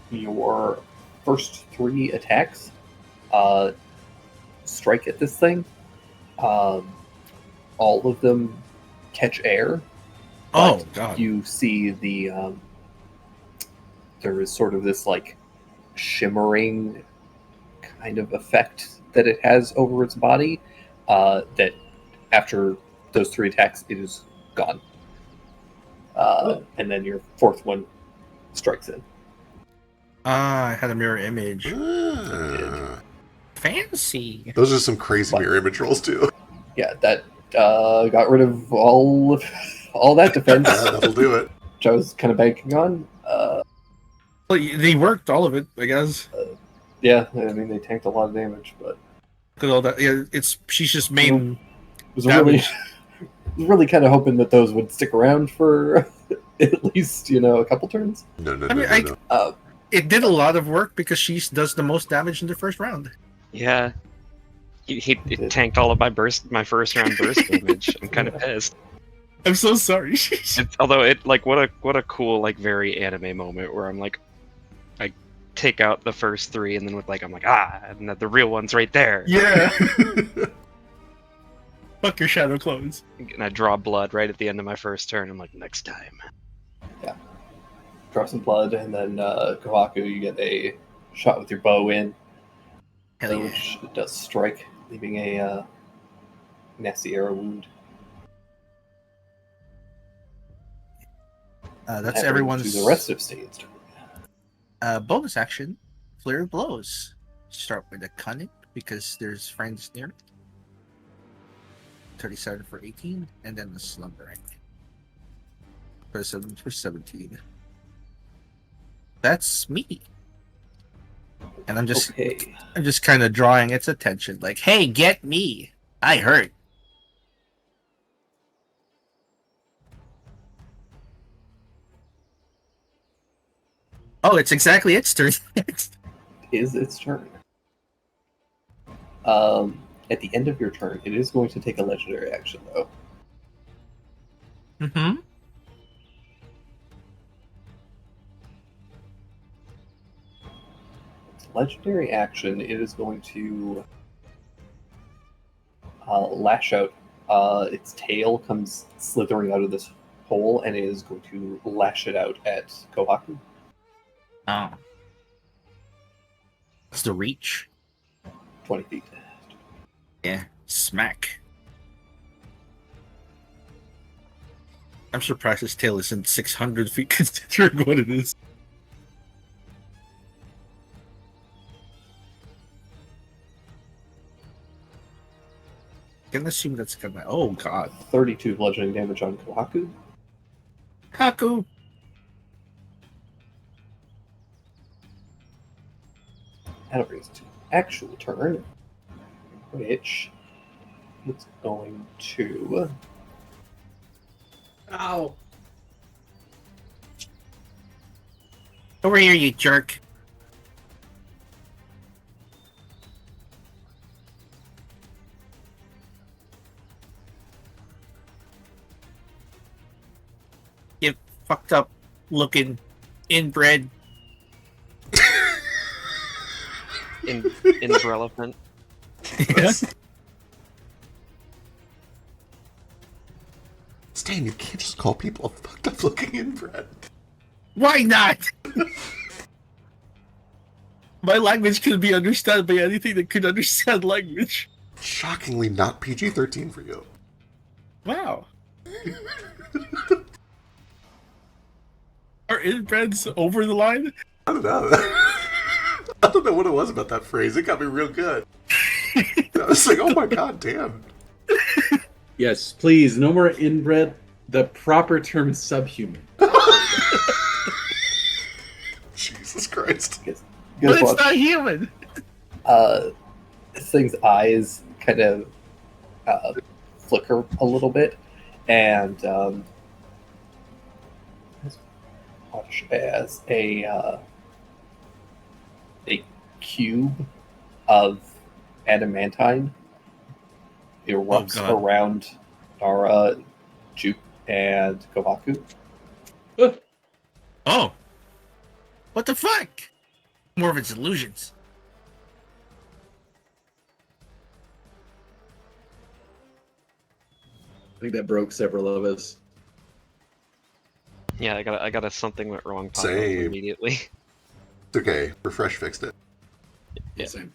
Speaker 3: Your first 3 attacks strike at this thing. All of them catch air.
Speaker 5: Oh,
Speaker 3: but
Speaker 5: God.
Speaker 3: You see the there is sort of this like shimmering kind of effect that it has over its body. That after those 3 attacks, it is gone. And then your 4th one strikes in.
Speaker 5: Ah, I had a mirror image.
Speaker 2: Ah.
Speaker 5: Fancy.
Speaker 2: Those are some crazy
Speaker 3: What?
Speaker 2: mirror image rolls too.
Speaker 3: Yeah, that got rid of all that defense,
Speaker 2: Yeah, that'll do it.
Speaker 3: which I was kind of banking on.
Speaker 5: Well, they worked, all of it, I guess.
Speaker 3: Yeah, I mean they tanked a lot of damage, but
Speaker 5: Because all that, yeah, she's just made.
Speaker 3: it was really, really kind of hoping that those would stick around for at least a couple turns.
Speaker 2: No,
Speaker 5: I mean,
Speaker 2: no.
Speaker 5: It did a lot of work because she does the most damage in the first round.
Speaker 4: Yeah. He
Speaker 3: did.
Speaker 4: tanked all of my first round burst damage. I'm kind of pissed.
Speaker 5: I'm so sorry.
Speaker 4: Although what a cool very anime moment where I'm like, I take out the first 3 and then I'm like and the real one's right there.
Speaker 5: Yeah. Fuck your shadow clones.
Speaker 4: And I draw blood right at the end of my first turn. I'm like, next time.
Speaker 3: Draw some blood, and then Kohaku, you get a shot with your bow in,
Speaker 5: Hell yeah.
Speaker 3: which does strike, leaving a nasty arrow wound.
Speaker 5: That's
Speaker 3: That
Speaker 5: everyone's
Speaker 3: brings you the rest of Stade's turn.
Speaker 5: bonus action. Flare of blows. Start with a cunning because there's friends near me. 37 for 18, and then the slumbering for 17. That's me. And I'm just kind of drawing its attention, like, hey, get me. I hurt. Oh, it's exactly its turn next.
Speaker 3: Is its turn. At the end of your turn, it is going to take a legendary action, though.
Speaker 5: Mm-hmm.
Speaker 3: Legendary action, it is going to lash out. Its tail comes slithering out of this hole, and it is going to lash it out at Kohaku.
Speaker 5: Oh. What's the reach?
Speaker 3: 20 feet.
Speaker 5: Yeah, smack. I'm surprised his tail isn't 600 feet considering what it is. Can assume that's gonna. Oh god.
Speaker 3: 32 bludgeoning damage on Kohaku.
Speaker 5: Haku!
Speaker 3: That brings to actual turn, which it's going to.
Speaker 1: Ow!
Speaker 5: Over here, you jerk. You fucked up looking inbred.
Speaker 4: Irrelevant.
Speaker 5: Yeah.
Speaker 2: Stan, you can't just call people fucked up looking inbred.
Speaker 5: Why not? My language could be understood by anything that could understand language.
Speaker 2: Shockingly not PG-13 for you.
Speaker 5: Wow. Are inbreds over the line?
Speaker 2: I don't know. I don't know what it was about that phrase. It got me real good. I was like, oh my god, damn.
Speaker 1: Yes, please, no more inbred. The proper term is subhuman.
Speaker 2: Jesus Christ.
Speaker 3: You
Speaker 5: But
Speaker 3: guys
Speaker 5: it's
Speaker 3: watch,
Speaker 5: not human.
Speaker 3: this thing's eyes kind of flicker a little bit, and watch as a cube of adamantine erupts
Speaker 5: God.
Speaker 3: around Nara, Juke, and Kohaku.
Speaker 5: Oh. What the fuck? More of its illusions.
Speaker 1: I think that broke several of us.
Speaker 4: Yeah, I got a something went wrong pop up
Speaker 2: Same.
Speaker 4: immediately.
Speaker 2: It's okay. Refresh fixed it.
Speaker 4: Yeah.
Speaker 1: Same.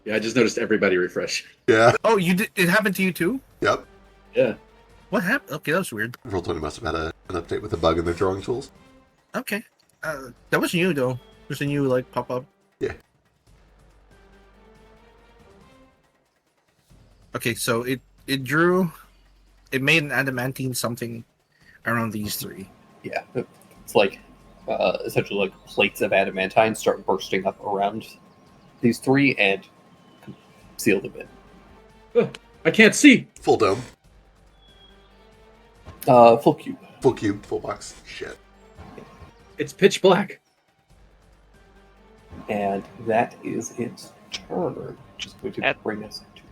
Speaker 1: Yeah, I just noticed everybody refresh.
Speaker 2: Yeah.
Speaker 5: Oh, you did? It happened to you too?
Speaker 2: Yep.
Speaker 1: Yeah.
Speaker 5: What happened? Okay, that was weird.
Speaker 2: Roll20 must have had an update with a bug in their drawing tools.
Speaker 5: Okay. That was new though. There's a new like pop up.
Speaker 2: Yeah.
Speaker 5: Okay, so it made an adamantine something around these three.
Speaker 3: Yeah, it's like essentially like plates of adamantine start bursting up around these three and seal them in.
Speaker 1: I can't see.
Speaker 2: Full dome.
Speaker 3: Full cube.
Speaker 2: Full cube. Full box. Shit.
Speaker 1: It's pitch black.
Speaker 3: And that is its turn, which is going to bring us to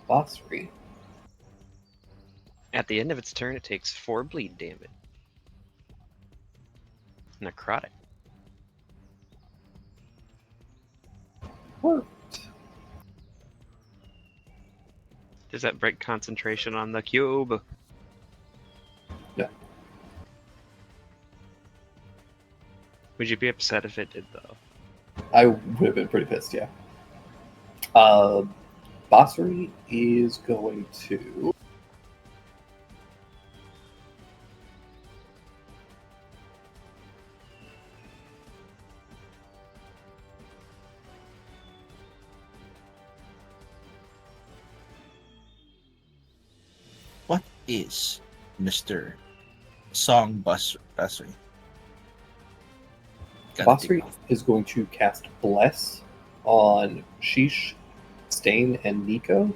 Speaker 3: Bossry.
Speaker 4: At the end of its turn, it takes 4 bleed damage. Necrotic.
Speaker 3: Worked.
Speaker 4: Does that break concentration on the cube?
Speaker 3: Yeah.
Speaker 4: Would you be upset if it did, though?
Speaker 3: I would have been pretty pissed, yeah. Bossry is going to...
Speaker 5: is Mr. Song Basri.
Speaker 3: Basri is going to cast Bless on Sheesh, Stain, and Nico.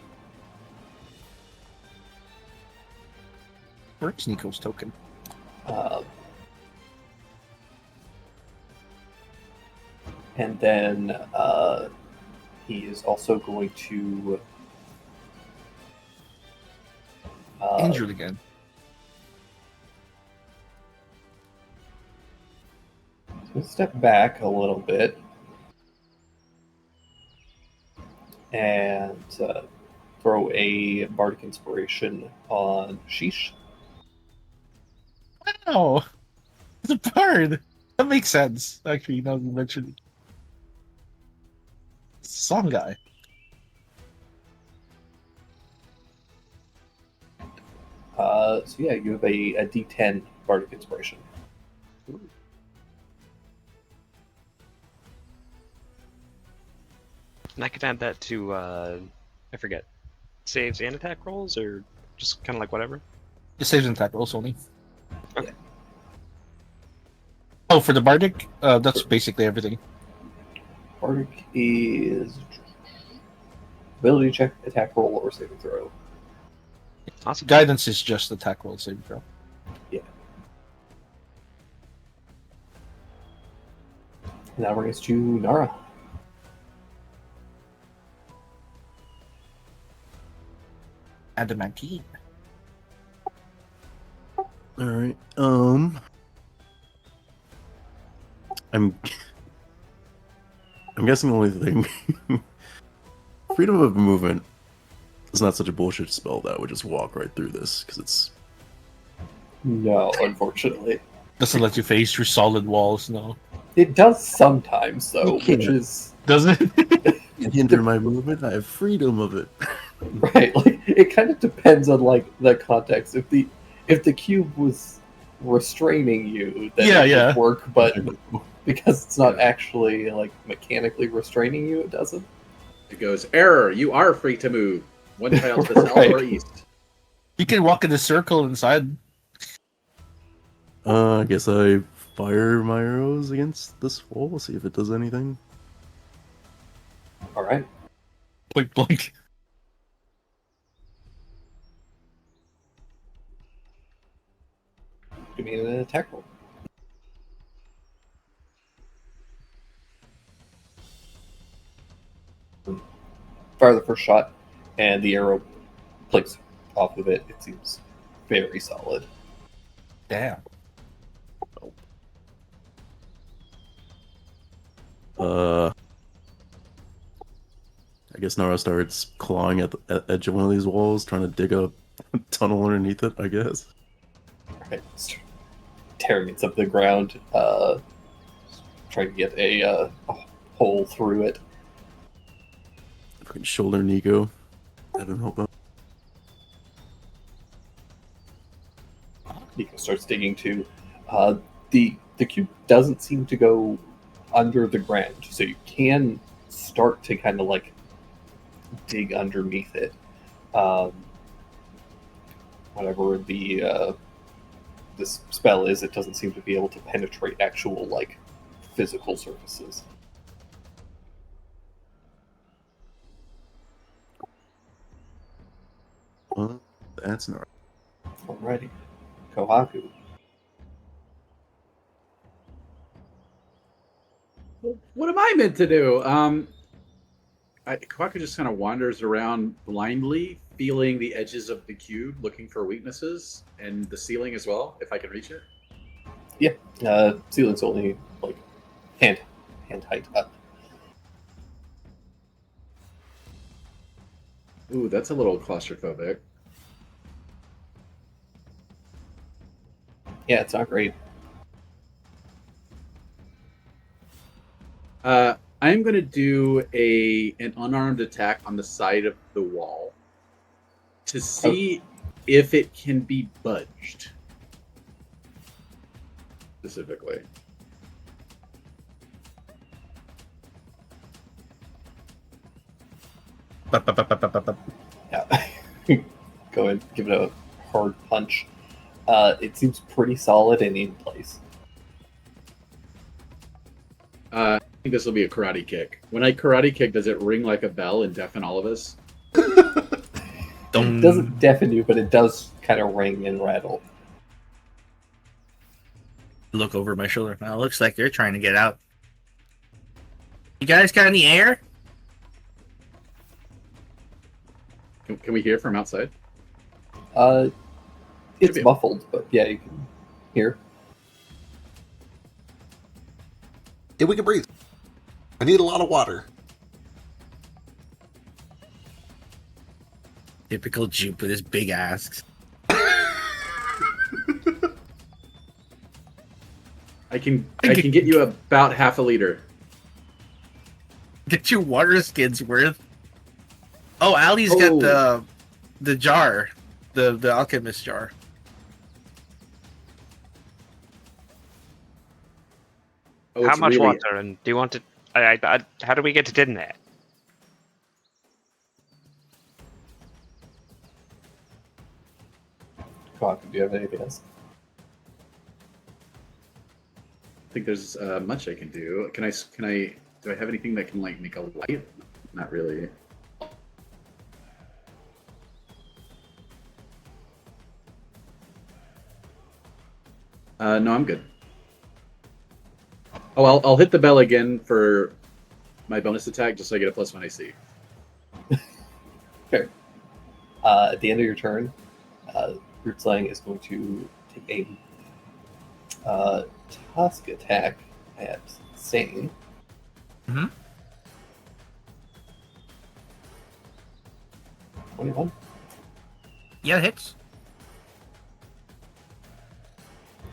Speaker 5: Where's Nico's token?
Speaker 3: And then he is also going to
Speaker 5: Injured again.
Speaker 3: step back a little bit and throw a Bardic Inspiration on Sheesh.
Speaker 5: Wow, it's a bird. That makes sense. Actually, now you mentioned it. It's a song guy.
Speaker 3: So yeah, you have a D10 Bardic Inspiration.
Speaker 4: And I could add that to I forget, saves and attack rolls, or just kind of like whatever.
Speaker 5: It saves and attack rolls only.
Speaker 4: Okay.
Speaker 5: Oh, for the bardic, that's basically everything.
Speaker 3: Bardic is ability check, attack roll, or saving throw.
Speaker 4: Awesome.
Speaker 5: Guidance is just attack roll saving throw.
Speaker 3: And that brings us to Nara.
Speaker 5: Adamantine.
Speaker 6: All right. I'm guessing the only thing freedom of movement is not such a bullshit spell that would just walk right through this because it's
Speaker 3: No, unfortunately.
Speaker 5: Doesn't let you phase through solid walls, no.
Speaker 3: It does sometimes, though,
Speaker 6: Okay.
Speaker 3: which is
Speaker 5: Does it?
Speaker 6: it hinder my movement. I have freedom of it.
Speaker 3: right. Like it kind of depends on like the context. If the cube was restraining you, then
Speaker 5: Yeah,
Speaker 3: it
Speaker 5: yeah.
Speaker 3: would work. But because it's not actually like mechanically restraining you, it doesn't.
Speaker 1: It goes, error, you are free to move. One tile to the south
Speaker 3: Right.
Speaker 1: or east.
Speaker 5: You can walk in a circle inside.
Speaker 6: I guess I fire my arrows against this wall. See if it does anything.
Speaker 3: All right.
Speaker 5: Blink, blink.
Speaker 3: Give me an attack roll. Fire the first shot, and the arrow clicks off of it. It seems very solid.
Speaker 5: Damn.
Speaker 6: I guess Nara starts clawing at the edge of one of these walls, trying to dig a tunnel underneath it. I guess.
Speaker 3: All right. Start tearing it up the ground, trying to get a hole through it.
Speaker 6: If I can shoulder Nico, that would help out.
Speaker 3: Nico starts digging too. The cube doesn't seem to go under the ground, so you can start to kind of like dig underneath it. Whatever the this spell is, it doesn't seem to be able to penetrate actual like physical surfaces.
Speaker 6: Well, that's Nara.
Speaker 3: Alrighty, Kohaku.
Speaker 1: What am I meant to do? Kawaku just kind of wanders around blindly, feeling the edges of the cube, looking for weaknesses, and the ceiling as well, if I can reach it.
Speaker 3: Ceiling's only like hand height up.
Speaker 1: Ooh, that's a little claustrophobic.
Speaker 3: Yeah, it's not great.
Speaker 1: I'm going to do an unarmed attack on the side of the wall to see if it can be budged. Specifically.
Speaker 5: Bup, bup, bup, bup, bup, bup.
Speaker 3: Yeah. Go ahead, give it a hard punch. It seems pretty solid and in place.
Speaker 1: I think this will be a karate kick. When I karate kick, does it ring like a bell and deafen all of us?
Speaker 3: It doesn't deafen you, but it does kind of ring and rattle.
Speaker 5: Look over my shoulder. Well, it looks like they're trying to get out. You guys got any air?
Speaker 1: Can we hear from outside?
Speaker 3: It's
Speaker 1: be-
Speaker 3: muffled, but yeah, you can hear.
Speaker 2: Yeah, we can breathe. I need a lot of water.
Speaker 5: Typical Jupe with his big ass.
Speaker 1: I can get you about half a liter.
Speaker 5: Get your water skins worth. Oh, Ali's
Speaker 1: Oh.
Speaker 5: got the jar, the alchemist jar.
Speaker 1: Oh,
Speaker 4: How
Speaker 1: it's
Speaker 4: much
Speaker 1: really-
Speaker 4: water? And do you want to? How do we get it in there?
Speaker 3: Quack, do you have anything else?
Speaker 1: I think there's much I can do. Can I? Do I have anything that can like make a light? Not really. No, I'm good. Oh, I'll hit the bell again for my bonus attack, just so I get a +1 AC.
Speaker 3: At the end of your turn, Root Slang is going to take a tusk attack at Sane.
Speaker 5: Mhm.
Speaker 3: 21.
Speaker 5: Yeah, it hits.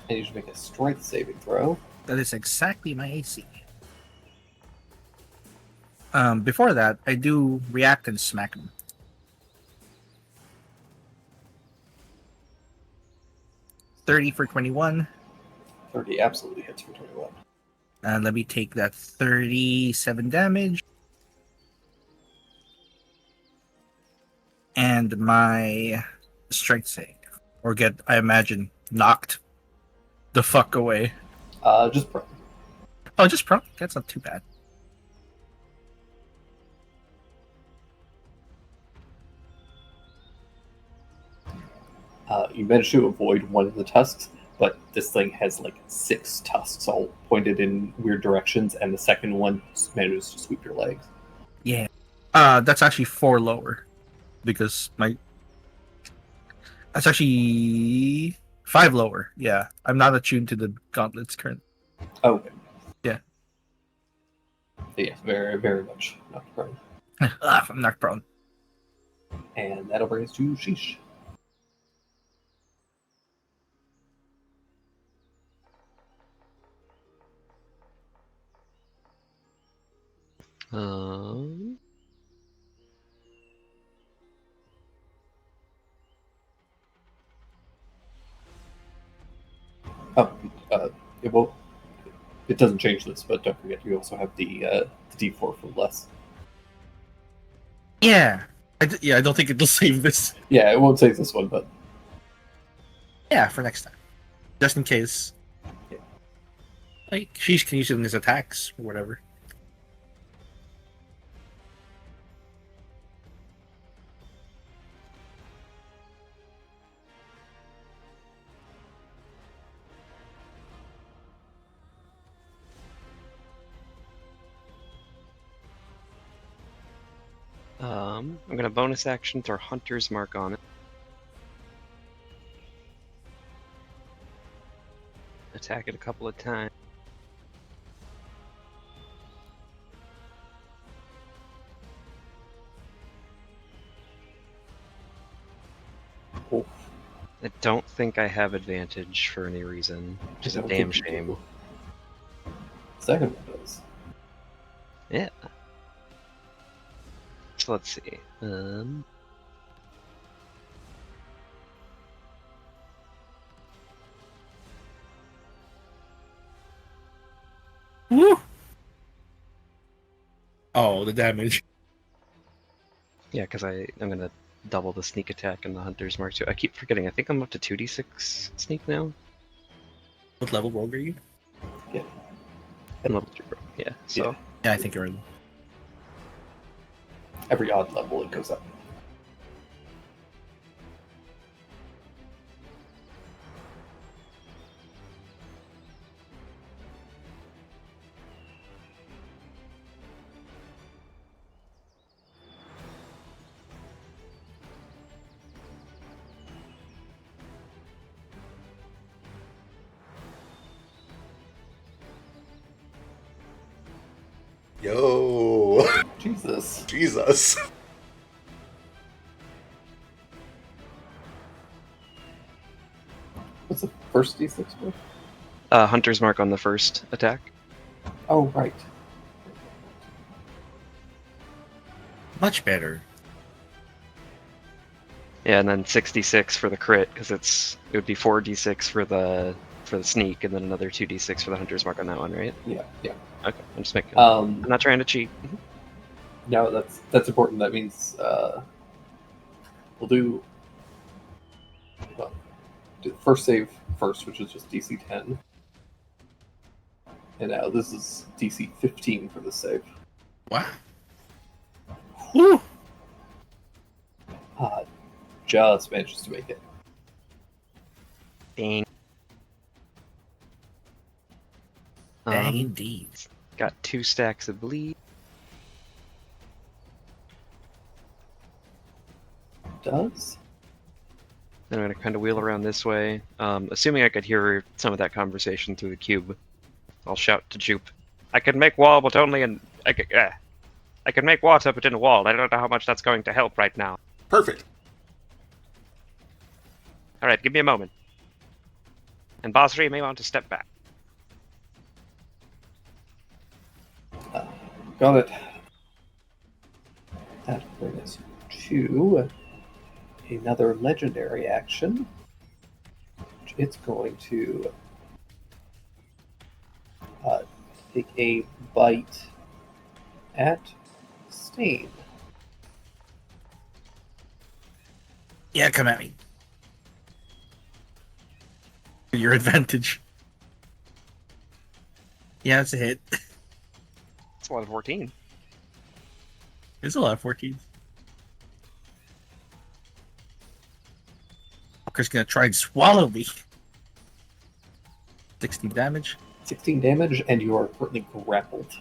Speaker 3: And you should make a strength saving throw.
Speaker 5: That is exactly my AC. Before that, I do react and smack him. $30 for 21.
Speaker 3: 30 absolutely hits for 21.
Speaker 5: And let me take that 37 damage. And my strength save. Or get, I imagine, knocked the fuck away.
Speaker 3: Just prone.
Speaker 5: Oh, just prone? That's not too bad.
Speaker 3: You managed to avoid one of the tusks, but this thing has like 6 tusks all pointed in weird directions, and the second one manages to sweep your legs.
Speaker 5: Yeah. That's actually 4 lower. Because my... That's actually 5 lower. Yeah. I'm not attuned to the gauntlets currently.
Speaker 3: Oh, okay.
Speaker 5: Yeah.
Speaker 3: Yes, very, very much not prone.
Speaker 5: I'm not prone.
Speaker 3: And that'll bring us to Sheesh.
Speaker 4: Um,
Speaker 3: Oh, it won't. It doesn't change this, but don't forget you also have the D4 for less.
Speaker 5: Yeah. I don't think it'll save this.
Speaker 3: Yeah, it won't save this one, but
Speaker 5: Yeah, for next time. Just in case.
Speaker 3: Yeah.
Speaker 5: Like, Sheesh can use it in his attacks or whatever.
Speaker 4: I'm gonna bonus action throw Hunter's Mark on it. Attack it a couple of times.
Speaker 3: oh,
Speaker 4: I don't think I have advantage for any reason, which is a
Speaker 3: I don't
Speaker 4: damn
Speaker 3: think you
Speaker 4: shame.
Speaker 3: do. Second one does.
Speaker 4: Yeah. So let's see.
Speaker 5: Woo! Oh, the damage.
Speaker 4: Yeah, because I'm gonna double the sneak attack and the Hunter's Mark too. I keep forgetting. I think I'm up to 2d6 sneak now.
Speaker 5: What level rogue are you?
Speaker 4: I'm level 2 rogue. Yeah. So
Speaker 5: Yeah, I think you're in.
Speaker 3: Every odd level it goes up.
Speaker 2: Yo,
Speaker 3: Jesus.
Speaker 2: Jesus.
Speaker 3: What's the first D6 for?
Speaker 4: Hunter's Mark on the first attack.
Speaker 3: Oh, right.
Speaker 5: Much better.
Speaker 4: Yeah, and then 66 for the crit because it would be 4d6 for the sneak, and then another 2d6 for the Hunter's Mark on that one, right?
Speaker 3: Yeah.
Speaker 4: Okay, I'm just making. I'm
Speaker 3: Um,
Speaker 4: not trying to cheat.
Speaker 3: no, that's important. That means we'll do the first save first, which is just DC 10. And now this is DC 15 for the save.
Speaker 5: Wow. Woo!
Speaker 3: Just manages to make it.
Speaker 4: Dang.
Speaker 5: Dang indeed.
Speaker 4: Got 2 stacks of bleed.
Speaker 3: Does?
Speaker 4: Then I'm gonna kind of wheel around this way. Assuming I could hear some of that conversation through the cube, I'll shout to Jupe. I can make wall, but only in I can make water, but in a wall. I don't know how much that's going to help right now.
Speaker 2: Perfect.
Speaker 4: All right, give me a moment. And Basri may want to step back.
Speaker 3: Got it. That brings us to another legendary action. It's going to take a bite at Stain.
Speaker 5: Yeah, come at me. Your advantage. Yeah, it's a hit.
Speaker 4: It's a lot of 14.
Speaker 5: It's a lot of 14s. Fucker's gonna try and swallow me. 16 damage.
Speaker 3: 16 damage, and you are currently grappled.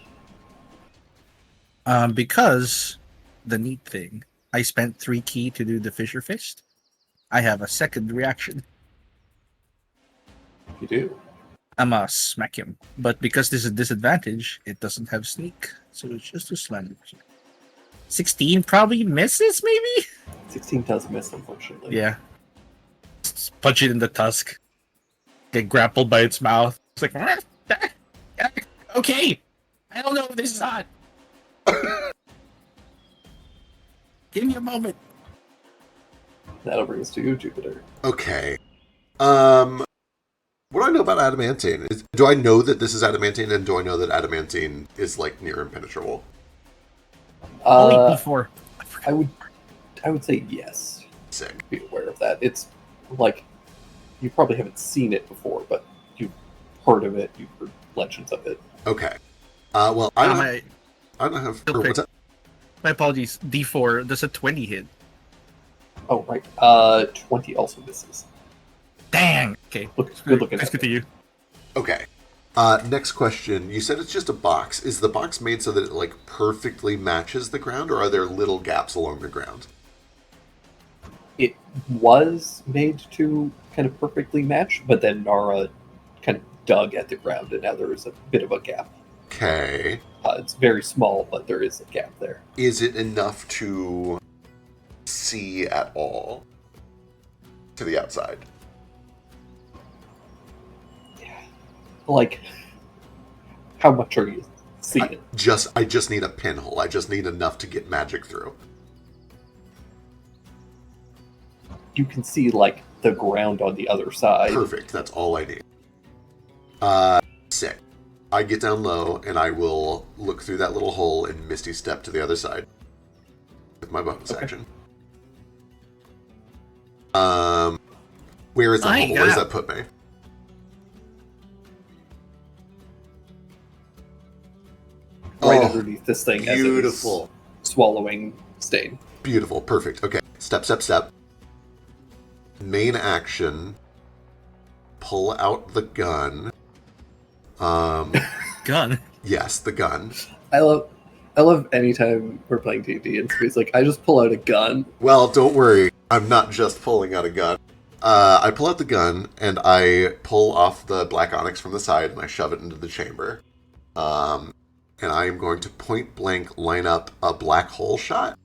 Speaker 5: Because the neat thing, I spent 3 key to do the Fisher Fist. I have a second reaction.
Speaker 3: You do.
Speaker 5: I'm gonna smack him. But because this is a disadvantage, it doesn't have sneak. So it's just a slam. 16 probably misses, maybe?
Speaker 3: 16 does miss, unfortunately.
Speaker 5: Yeah. Just punch it in the tusk. Get grappled by its mouth. It's like, okay. I don't know if this is hot. Give me a moment.
Speaker 3: That'll bring us to you, Jupiter.
Speaker 2: Okay. What do I know about adamantine? Do I know that this is adamantine, and do I know that adamantine is like near impenetrable?
Speaker 5: Only before.
Speaker 3: I would say yes.
Speaker 2: Sick.
Speaker 3: Be aware of that. It's like you probably haven't seen it before, but you've heard of it. You've heard legends of it.
Speaker 2: Okay. Well, I don't have.
Speaker 5: real
Speaker 2: Or
Speaker 5: quick.
Speaker 2: what's that?
Speaker 5: My apologies. D4 does a 20 hit.
Speaker 3: Oh right. 20 also misses.
Speaker 5: Dang. Okay.
Speaker 3: Good looking.
Speaker 5: Let's
Speaker 3: at it.
Speaker 5: continue.
Speaker 2: Okay. Next question. You said it's just a box. Is the box made so that it like perfectly matches the ground, or are there little gaps along the ground?
Speaker 3: It was made to kind of perfectly match, but then Nara kind of dug at the ground, and now there is a bit of a gap.
Speaker 2: Okay.
Speaker 3: It's very small, but there is a gap there.
Speaker 2: Is it enough to see at all to the outside?
Speaker 3: Like, how much are you seeing?
Speaker 2: I just need a pinhole. I just need enough to get magic through.
Speaker 3: You can see like the ground on the other side.
Speaker 2: Perfect. That's all I need. Sick. I get down low and I will look through that little hole and misty step to the other side with my bonus
Speaker 3: Okay.
Speaker 2: action. Where is that
Speaker 5: My
Speaker 2: hole? Where does
Speaker 5: God.
Speaker 2: that put me?
Speaker 3: Right
Speaker 2: Oh,
Speaker 3: underneath this thing as
Speaker 2: beautiful.
Speaker 3: it was swallowing Stain.
Speaker 2: Beautiful. Perfect. Okay. Step, step, step. Main action. Pull out the gun.
Speaker 5: Gun.
Speaker 2: Yes, the gun.
Speaker 3: I love anytime we're playing D&D and somebody's like, I just pull out a gun.
Speaker 2: Well, don't worry. I'm not just pulling out a gun. I pull out the gun and I pull off the black onyx from the side and I shove it into the chamber. And I am going to point blank line up a black hole shot,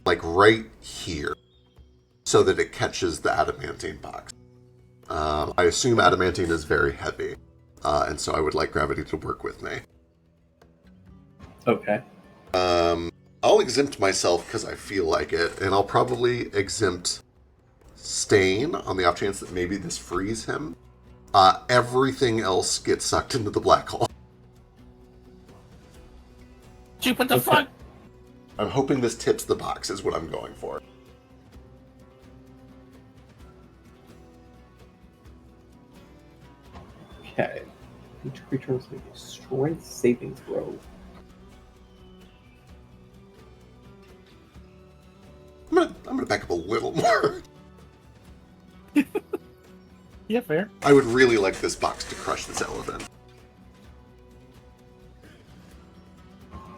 Speaker 2: like right here, so that it catches the adamantine box. I assume adamantine is very heavy, and so I would like gravity to work with me.
Speaker 3: Okay.
Speaker 2: I'll exempt myself because I feel like it, and I'll probably exempt Stain on the off chance that maybe this frees him. Everything else gets sucked into the black hole.
Speaker 5: What the
Speaker 3: Okay.
Speaker 5: fuck?
Speaker 2: I'm hoping this tips the box is what I'm going for.
Speaker 3: Okay. Each creature must make a strength saving throw.
Speaker 2: I'm gonna back up a little more.
Speaker 5: Yeah, fair.
Speaker 2: I would really like this box to crush this elephant.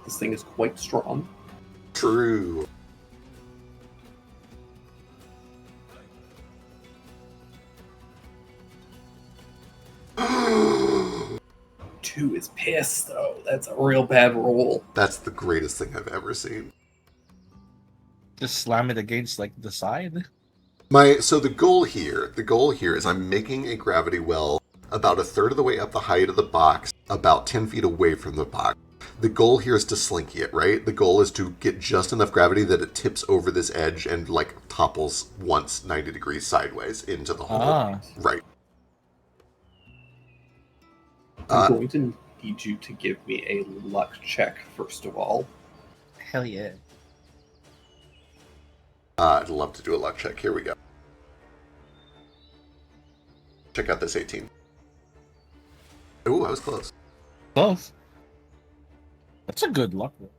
Speaker 3: This thing is quite strong.
Speaker 2: True.
Speaker 3: Two is pissed, though. That's a real bad roll.
Speaker 2: That's the greatest thing I've ever seen.
Speaker 5: Just slam it against like the side.
Speaker 2: So the goal here is I'm making a gravity well about a third of the way up the height of the box, about 10 feet away from the box. The goal here is to slinky it, right? The goal is to get just enough gravity that it tips over this edge and like topples once 90 degrees sideways into the hole.
Speaker 5: Ah.
Speaker 2: Right.
Speaker 3: I'm going to need you to give me a luck check, first of all.
Speaker 5: Hell yeah.
Speaker 2: I'd love to do a luck check. Here we go. Check out this 18. Ooh, I was close.
Speaker 5: Close. That's a good luck roll.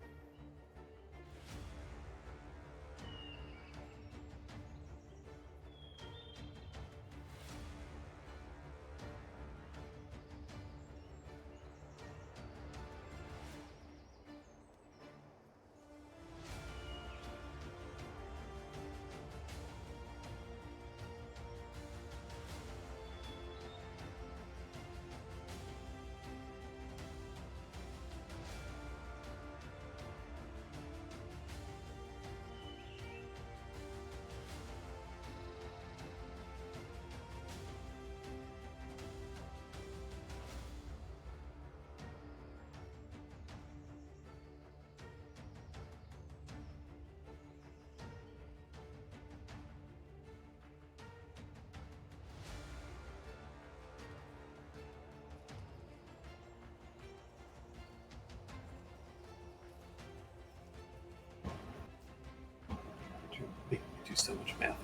Speaker 3: You make me do so much math.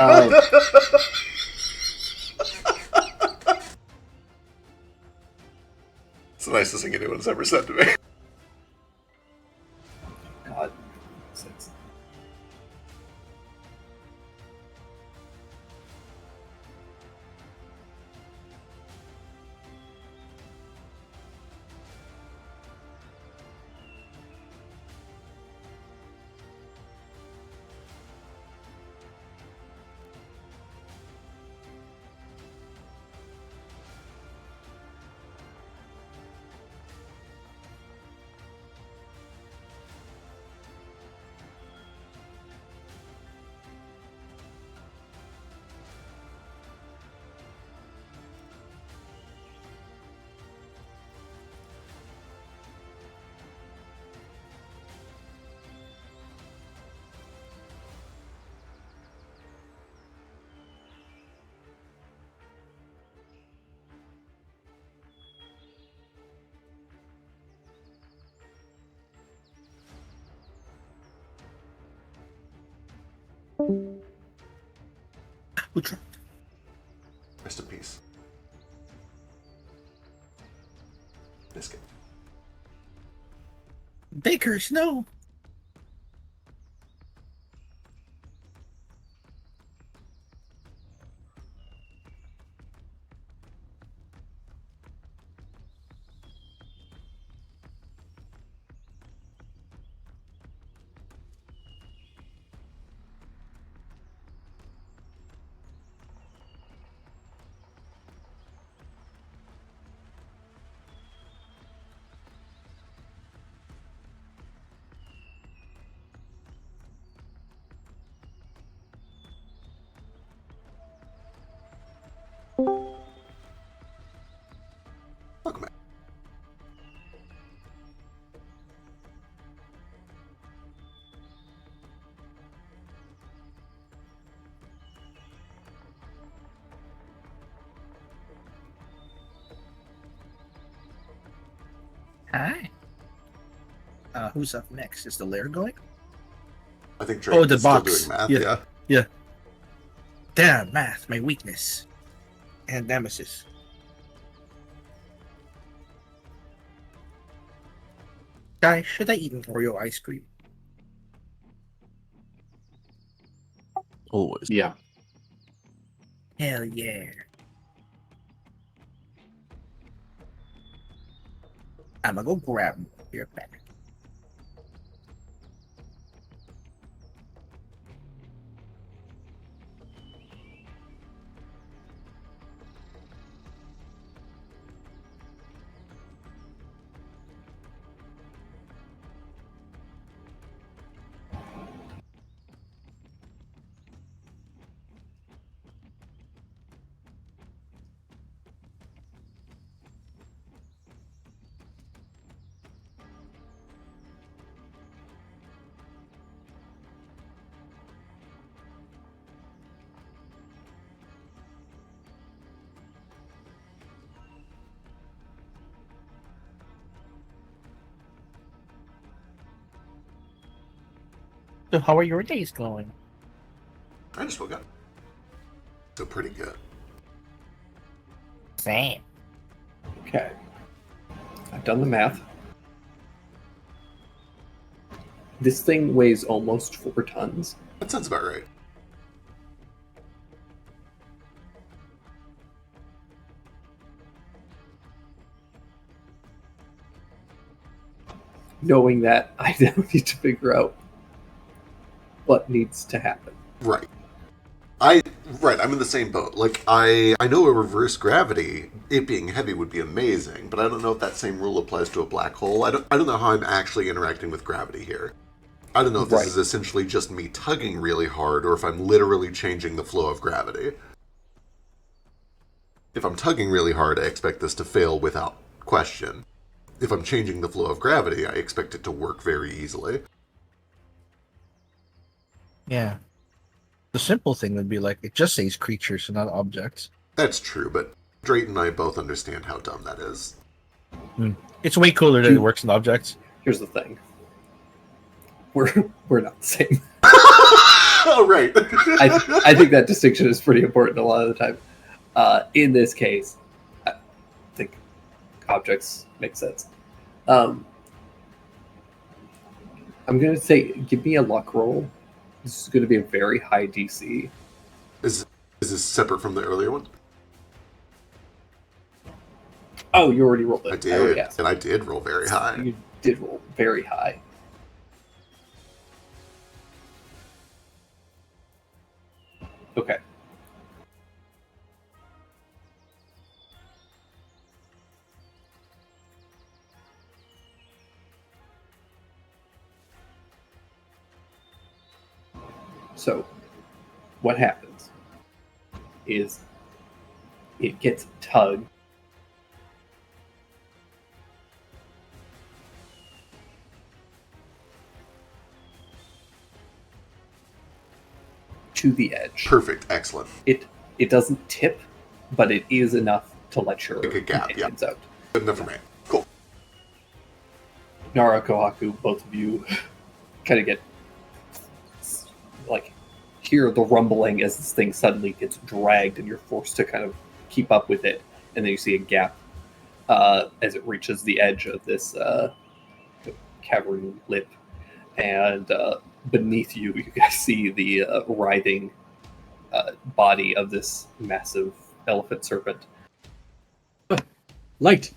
Speaker 3: Um,
Speaker 2: It's the nicest thing anyone's ever said to me.
Speaker 3: God. 6.
Speaker 5: Utra.
Speaker 2: Rest in peace. Biscuit.
Speaker 5: Bakers, no.
Speaker 2: Welcome back.
Speaker 5: Hi. Who's up next? Is the lair going?
Speaker 2: I think Drake
Speaker 5: the
Speaker 2: is still
Speaker 5: box.
Speaker 2: doing math.
Speaker 5: Yeah.
Speaker 2: Yeah.
Speaker 5: Damn, math, my weakness. And nemesis. Guys, should I eat an Oreo ice cream?
Speaker 6: Always.
Speaker 1: Yeah.
Speaker 5: Hell yeah. I'ma go grab your back. So how are your days going?
Speaker 2: I just woke up. So pretty good.
Speaker 5: Same.
Speaker 3: Okay. I've done the math. This thing weighs almost 4 tons.
Speaker 2: That sounds about right.
Speaker 3: Knowing that, I now need to figure out what needs to happen.
Speaker 2: Right. I'm in the same boat. Like I know a reverse gravity, it being heavy would be amazing, but I don't know if that same rule applies to a black hole. I don't know how I'm actually interacting with gravity here. I don't know if this
Speaker 3: Right.
Speaker 2: is essentially just me tugging really hard or if I'm literally changing the flow of gravity. If I'm tugging really hard, I expect this to fail without question. If I'm changing the flow of gravity, I expect it to work very easily.
Speaker 5: Yeah. The simple thing would be like, it just says creatures and not objects.
Speaker 2: That's true, but Drayton and I both understand how dumb that is.
Speaker 5: It's way cooler that it works in objects.
Speaker 3: Here's the thing. We're not the same.
Speaker 2: Oh, right.
Speaker 3: I think that distinction is pretty important a lot of the time. In this case, I think objects make sense. I'm going to say, give me a luck roll. This is going to be a very high DC.
Speaker 2: Is this separate from the earlier one?
Speaker 3: Oh, you already rolled it.
Speaker 2: I did,
Speaker 3: already asked.
Speaker 2: and I did roll very high.
Speaker 3: You did roll very high. Okay. So, what happens is it gets tugged to the edge.
Speaker 2: Perfect, excellent.
Speaker 3: It doesn't tip, but it is enough to let your
Speaker 2: Like a gap, yeah.
Speaker 3: companions out.
Speaker 2: Good enough for me. Cool.
Speaker 3: Nara, Kohaku, both of you kind of get like hear the rumbling as this thing suddenly gets dragged, and you're forced to kind of keep up with it. And then you see a gap as it reaches the edge of this cavern lip, and beneath you, you guys see the writhing body of this massive elephant serpent.
Speaker 1: Light.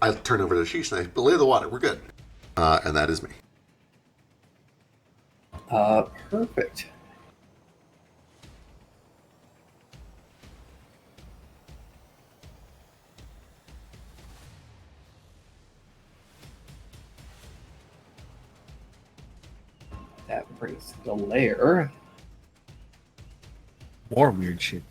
Speaker 2: I turn over to Sheesh and I belay the water. We're good. And that is me.
Speaker 3: Perfect. That brings the lair.
Speaker 5: More weird shit.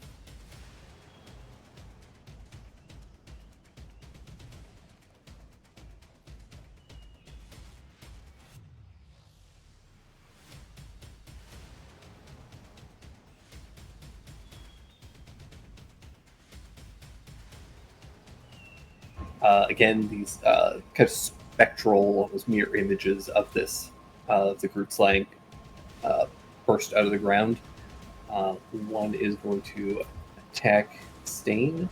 Speaker 3: Again, these kind of spectral, almost mirror images of this, the Groot slang, burst out of the ground. One is going to attack Stain.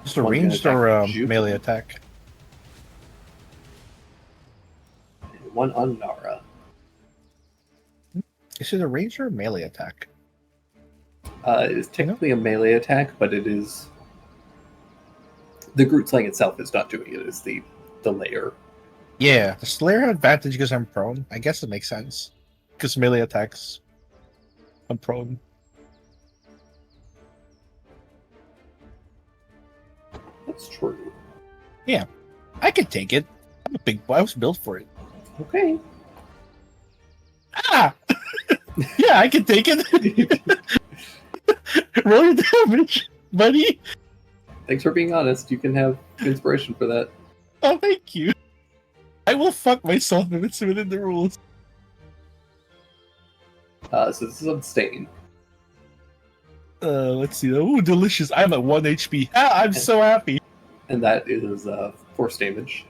Speaker 5: Is it a
Speaker 3: One's gonna
Speaker 5: ranged or
Speaker 3: attack Jupe.
Speaker 5: melee attack?
Speaker 3: And one on Nara.
Speaker 5: Is it a ranged or melee attack?
Speaker 3: It is technically a melee attack, but it is... The Groot slang itself is not doing it, it's the layer.
Speaker 5: Yeah, the Slayer have advantage because I'm prone. I guess it makes sense. Because melee attacks, I'm prone.
Speaker 3: That's true.
Speaker 5: I can take it. I'm a big boy. I was built for it.
Speaker 3: Okay.
Speaker 5: Ah! Yeah, I can take it. Roll your damage, buddy.
Speaker 3: Thanks for being honest. You can have inspiration for that.
Speaker 5: Oh, thank you. I will fuck myself if it's within the rules.
Speaker 3: So this is on Stain.
Speaker 5: Let's see. Ooh, delicious. I'm at 1 HP. Ah, I'm so happy.
Speaker 3: And that is force damage.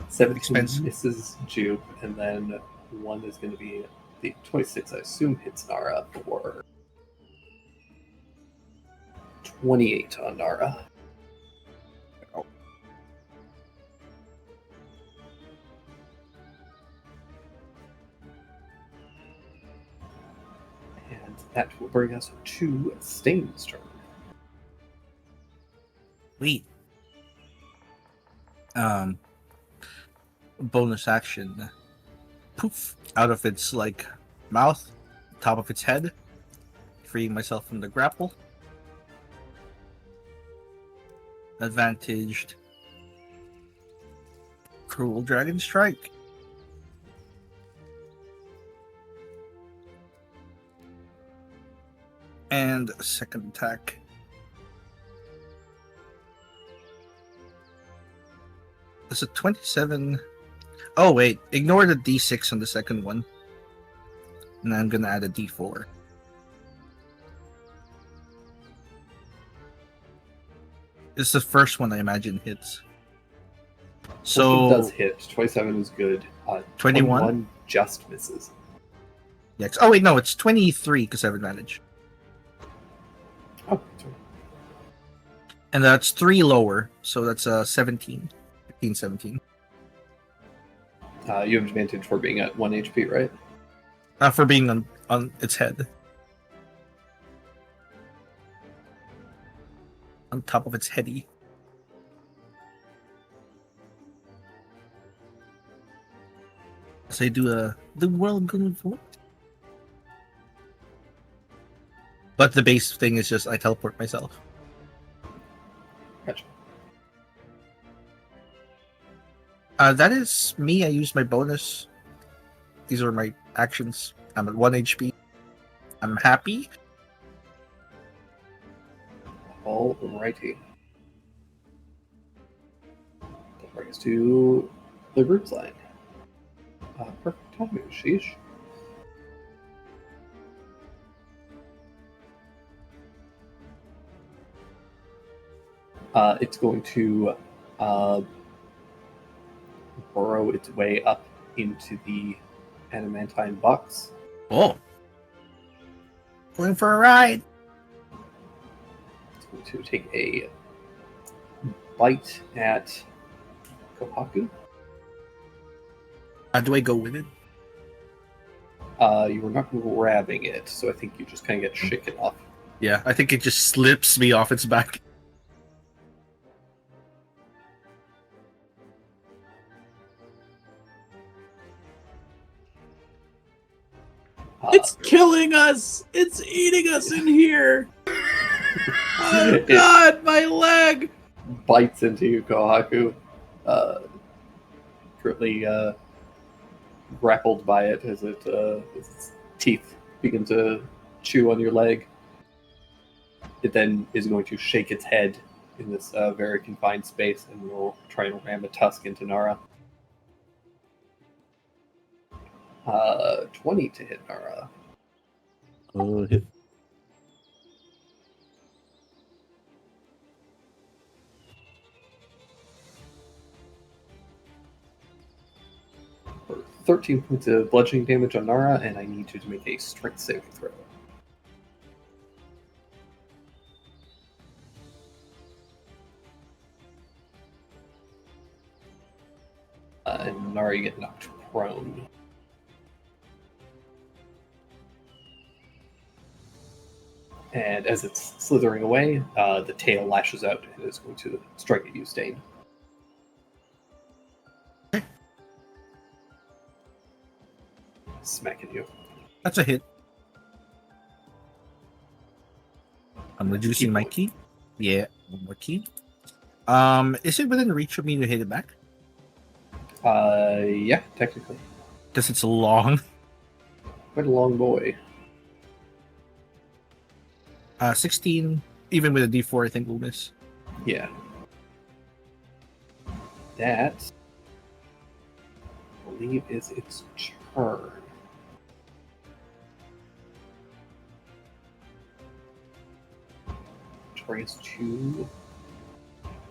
Speaker 3: 17
Speaker 5: Expensive.
Speaker 3: misses Jupe, and then one is going to be the 26, I assume, hits Nara for 28 on Nara. And that will bring us to Stain's turn.
Speaker 5: Wait. Bonus action. Poof. Out of its mouth, top of its head, freeing myself from the grapple. Advantaged. Cruel Dragon Strike. And a second attack. It's a 27. Oh, wait. Ignore the d6 on the second one. And I'm going to add a d4. It's the first one I imagine hits. So,
Speaker 3: It does hit. 27 is good.
Speaker 5: 21?
Speaker 3: Just misses.
Speaker 5: Yes. Oh, wait, no. It's 23 because I have advantage.
Speaker 3: Oh, sorry.
Speaker 5: And that's 3 lower. So that's 17. 15, 17.
Speaker 3: You have advantage for being at 1 HP, right?
Speaker 5: For being on its head. On top of its heady. So I do the world going for. But the base thing is just I teleport myself.
Speaker 3: Gotcha.
Speaker 5: That is me. I use my bonus. These are my actions. I'm at 1 HP. I'm happy.
Speaker 3: Alrighty. That brings us to the Groot's line. Perfect timing, sheesh. It's going to burrow its way up into the adamantine box.
Speaker 5: Oh. Going for a ride.
Speaker 3: It's going to take a bite at Kohaku.
Speaker 5: How do I go with it?
Speaker 3: You were not grabbing it, so I think you just kind of get shaken off.
Speaker 5: Yeah, I think it just slips me off its back.
Speaker 1: It's killing us! It's eating us in here! Oh
Speaker 3: It
Speaker 1: god, my leg!
Speaker 3: bites into you, Kohaku. Currently grappled by it as its teeth begin to chew on your leg. It then is going to shake its head in this very confined space and will try and ram a tusk into Nara. 20 to hit Nara.
Speaker 6: Hit.
Speaker 3: For 13 points of bludgeoning damage on Nara, and I need you to make a strength saving throw. And Nara, you get knocked prone. And as it's slithering away, the tail lashes out and is going to strike at you, Stain. Smacking you.
Speaker 5: That's a hit. I'm reducing my key. Yeah, one more key. Is it within reach of me to hit it back?
Speaker 3: Yeah, technically.
Speaker 5: Because it's long.
Speaker 3: Quite a long boy.
Speaker 5: 16, even with a D4, I think we'll miss.
Speaker 3: Yeah. That, I believe, is its turn. Which brings to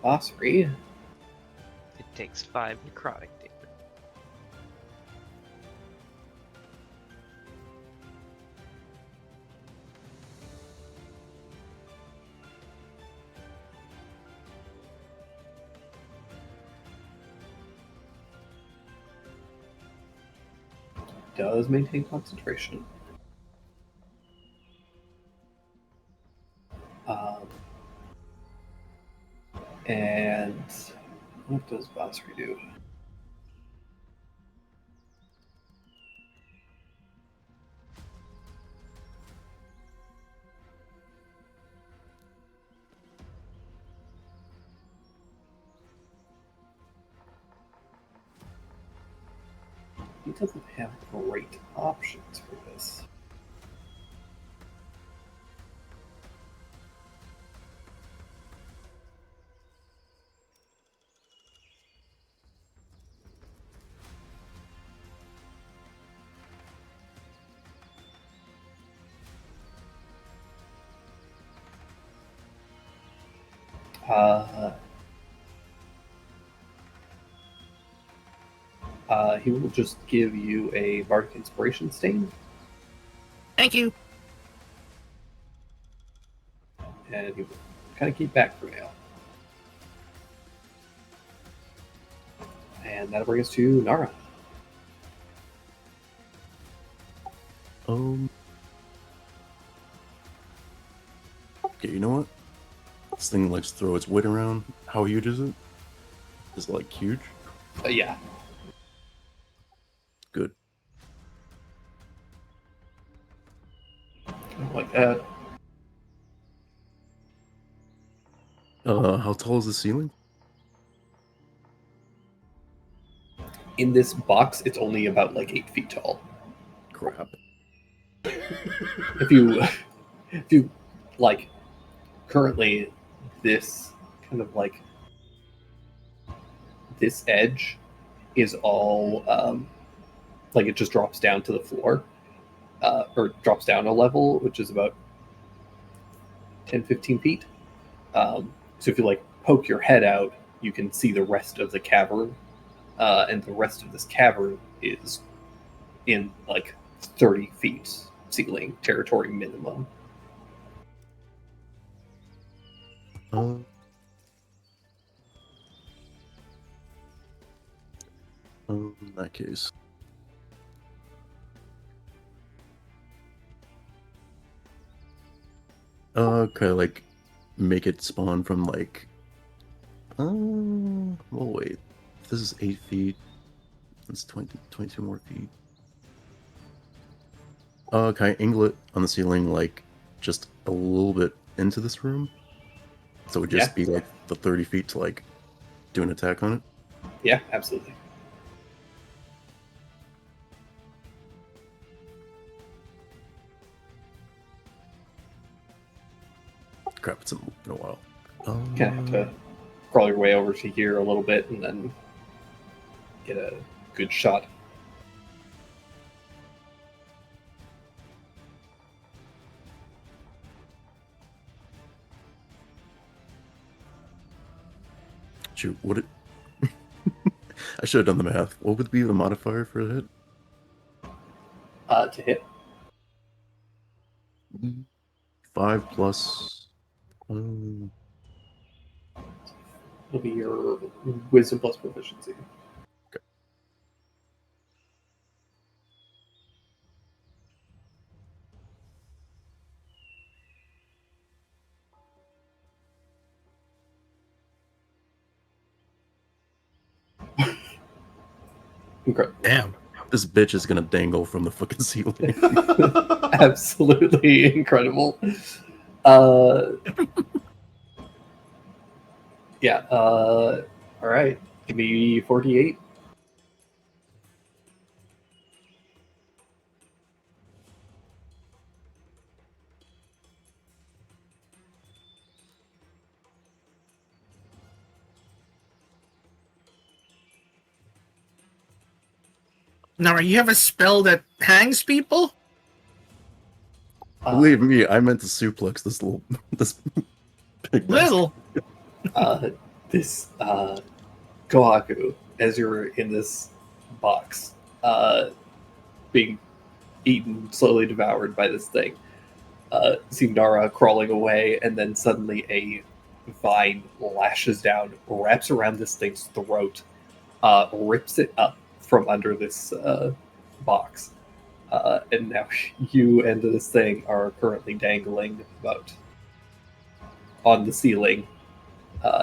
Speaker 3: Osri.
Speaker 4: It takes 5 necrotic damage.
Speaker 3: Does maintain concentration. And what does Basri do? He doesn't have great options for this. He will just give you a Bardic Inspiration Stain,
Speaker 5: Thank you.
Speaker 3: and he will kind of keep back for now. And that'll bring us to Nara.
Speaker 6: Okay, you know what? This thing likes to throw its weight around. How huge is it? Is it like huge?
Speaker 3: Yeah.
Speaker 6: Good.
Speaker 3: Like that.
Speaker 6: How tall is the ceiling?
Speaker 3: In this box, it's only about like 8 feet tall.
Speaker 6: Crap.
Speaker 3: If you like, currently, this kind of like this edge is all like it just drops down to the floor, or drops down a level, which is about 10-15 feet. So if you like poke your head out, you can see the rest of the cavern and the rest of this cavern is in like 30 feet ceiling territory minimum.
Speaker 6: Uh, in that case. Okay, like make it spawn from like. Well, wait. This is 8 feet. That's 22 more feet. Can I angle it on the ceiling like just a little bit into this room? So it would just
Speaker 3: Yeah.
Speaker 6: be like the 30 feet to like do an attack on it?
Speaker 3: Yeah, absolutely.
Speaker 6: Crap, it's been a while.
Speaker 3: Gonna have to crawl your way over to here a little bit and then get a good shot.
Speaker 6: Shoot, would it? I should have done the math. What would be the modifier for that?
Speaker 3: To hit.
Speaker 6: 5 plus. Um,
Speaker 3: It'll be your wisdom plus proficiency. Incredible.
Speaker 5: Damn.
Speaker 6: this bitch is gonna dangle from the fucking ceiling.
Speaker 3: Absolutely incredible. Yeah. All right. Give me 48.
Speaker 5: Now, you have a spell that hangs people?
Speaker 6: Believe me, I meant to suplex this little this big bastard.
Speaker 5: Little.
Speaker 3: This Gohaku, as you're in this box, being eaten, slowly devoured by this thing, see Nara crawling away, and then suddenly a vine lashes down, wraps around this thing's throat, rips it up from under this box. And now you and this thing are currently dangling about on the ceiling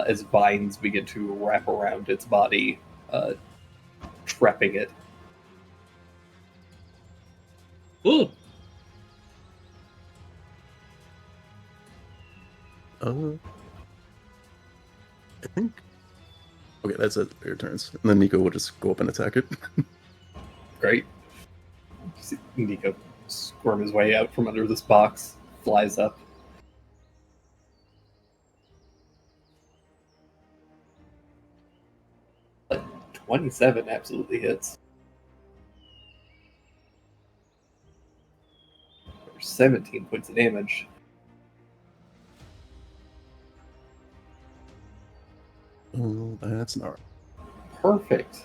Speaker 3: as vines begin to wrap around its body, trapping it.
Speaker 1: Ooh,
Speaker 6: I think. Okay, that's it. Your turns, and then Nico will just go up and attack it.
Speaker 3: Great. You see Nico squirm his way out from under this box, flies up. But 27 absolutely hits. For 17 points of damage.
Speaker 6: Oh, that's not.
Speaker 3: Perfect.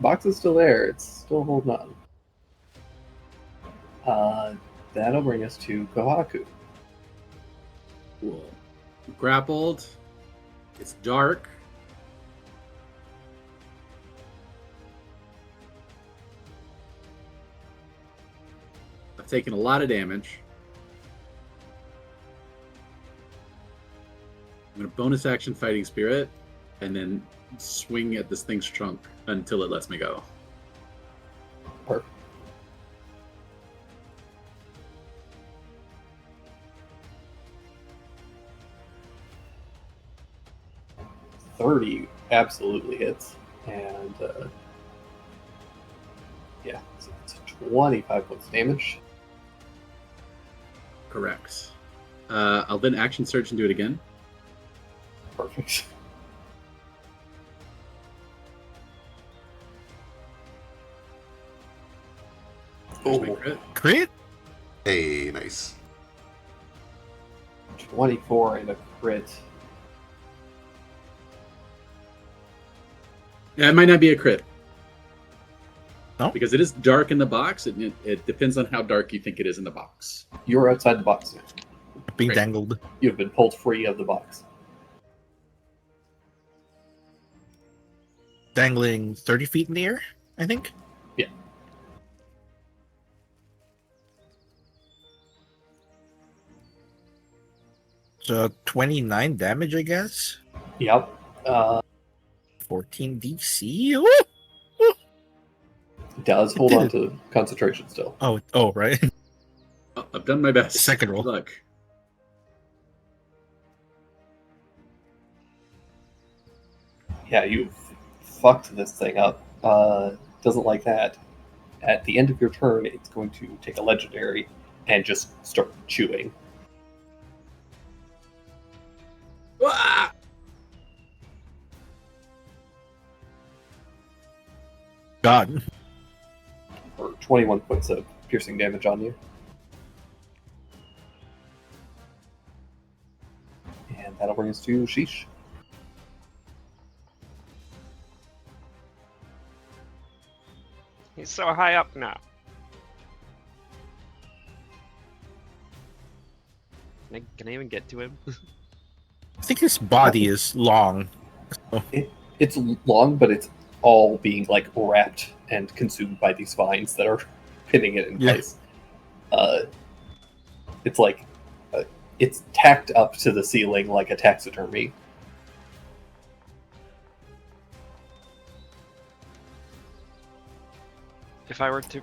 Speaker 3: Box is still there. It's still holding on. That'll bring us to Kohaku.
Speaker 1: cool. Grappled. It's dark. I've taken a lot of damage. I'm going to bonus action Fighting Spirit and then swing at this thing's trunk until it lets me go.
Speaker 3: Perfect. Absolutely hits, and yeah, so it's 25 points of damage.
Speaker 1: Correct. I'll then action search and do it again.
Speaker 3: Perfect.
Speaker 1: There's my
Speaker 3: Oh.
Speaker 1: crit.
Speaker 5: Crit?
Speaker 2: Hey, nice.
Speaker 3: 24 and a crit.
Speaker 1: Yeah, it might not be a crit.
Speaker 5: No?
Speaker 1: Because it is dark in the box. It depends on how dark you think it is in the box.
Speaker 3: You're outside the box.
Speaker 5: Being
Speaker 1: Great.
Speaker 5: dangled.
Speaker 3: You've been pulled free of the box.
Speaker 5: Dangling 30 feet in the air, I think.
Speaker 3: Yeah.
Speaker 5: So 29 damage, I guess.
Speaker 3: Yep.
Speaker 5: 14 DC. Ooh!
Speaker 3: Does hold on to concentration still.
Speaker 5: Oh, right.
Speaker 1: Oh, I've done my best.
Speaker 5: Second roll.
Speaker 1: Good luck.
Speaker 3: Yeah, you've fucked this thing up. Doesn't like that. At the end of your turn, it's going to take a legendary and just start chewing.
Speaker 1: Ah!
Speaker 5: God.
Speaker 3: For 21 points of piercing damage on you. And that'll bring us to Sheesh.
Speaker 4: He's so high up now. Can I even get to him?
Speaker 5: I think his body is long.
Speaker 3: It's long, but it's all being like wrapped and consumed by these vines that are pinning it in
Speaker 5: Yeah.
Speaker 3: place. It's like it's tacked up to the ceiling like a taxidermy.
Speaker 4: If I were to,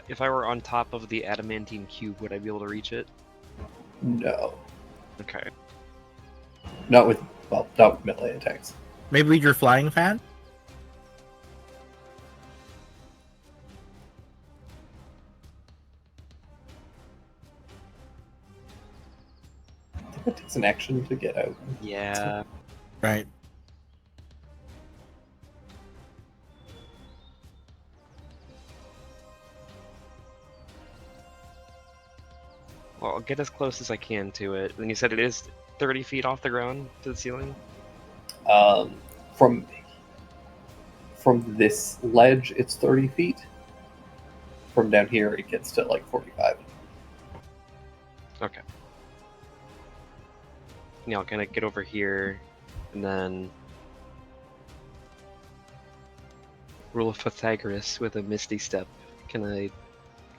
Speaker 4: if I were on top of the adamantine cube, would I be able to reach it?
Speaker 3: No,
Speaker 4: Okay.
Speaker 3: not with melee attacks.
Speaker 5: Maybe your flying fan?
Speaker 3: I think it takes an action to get out.
Speaker 4: Yeah.
Speaker 5: Right.
Speaker 4: Well, I'll get as close as I can to it. And you said it is 30 feet off the ground to the ceiling?
Speaker 3: From this ledge, it's 30 feet. From down here, it gets to like 45.
Speaker 4: Okay. Yeah, I'll kind of get over here, and then rule of Pythagoras with a Misty Step. Can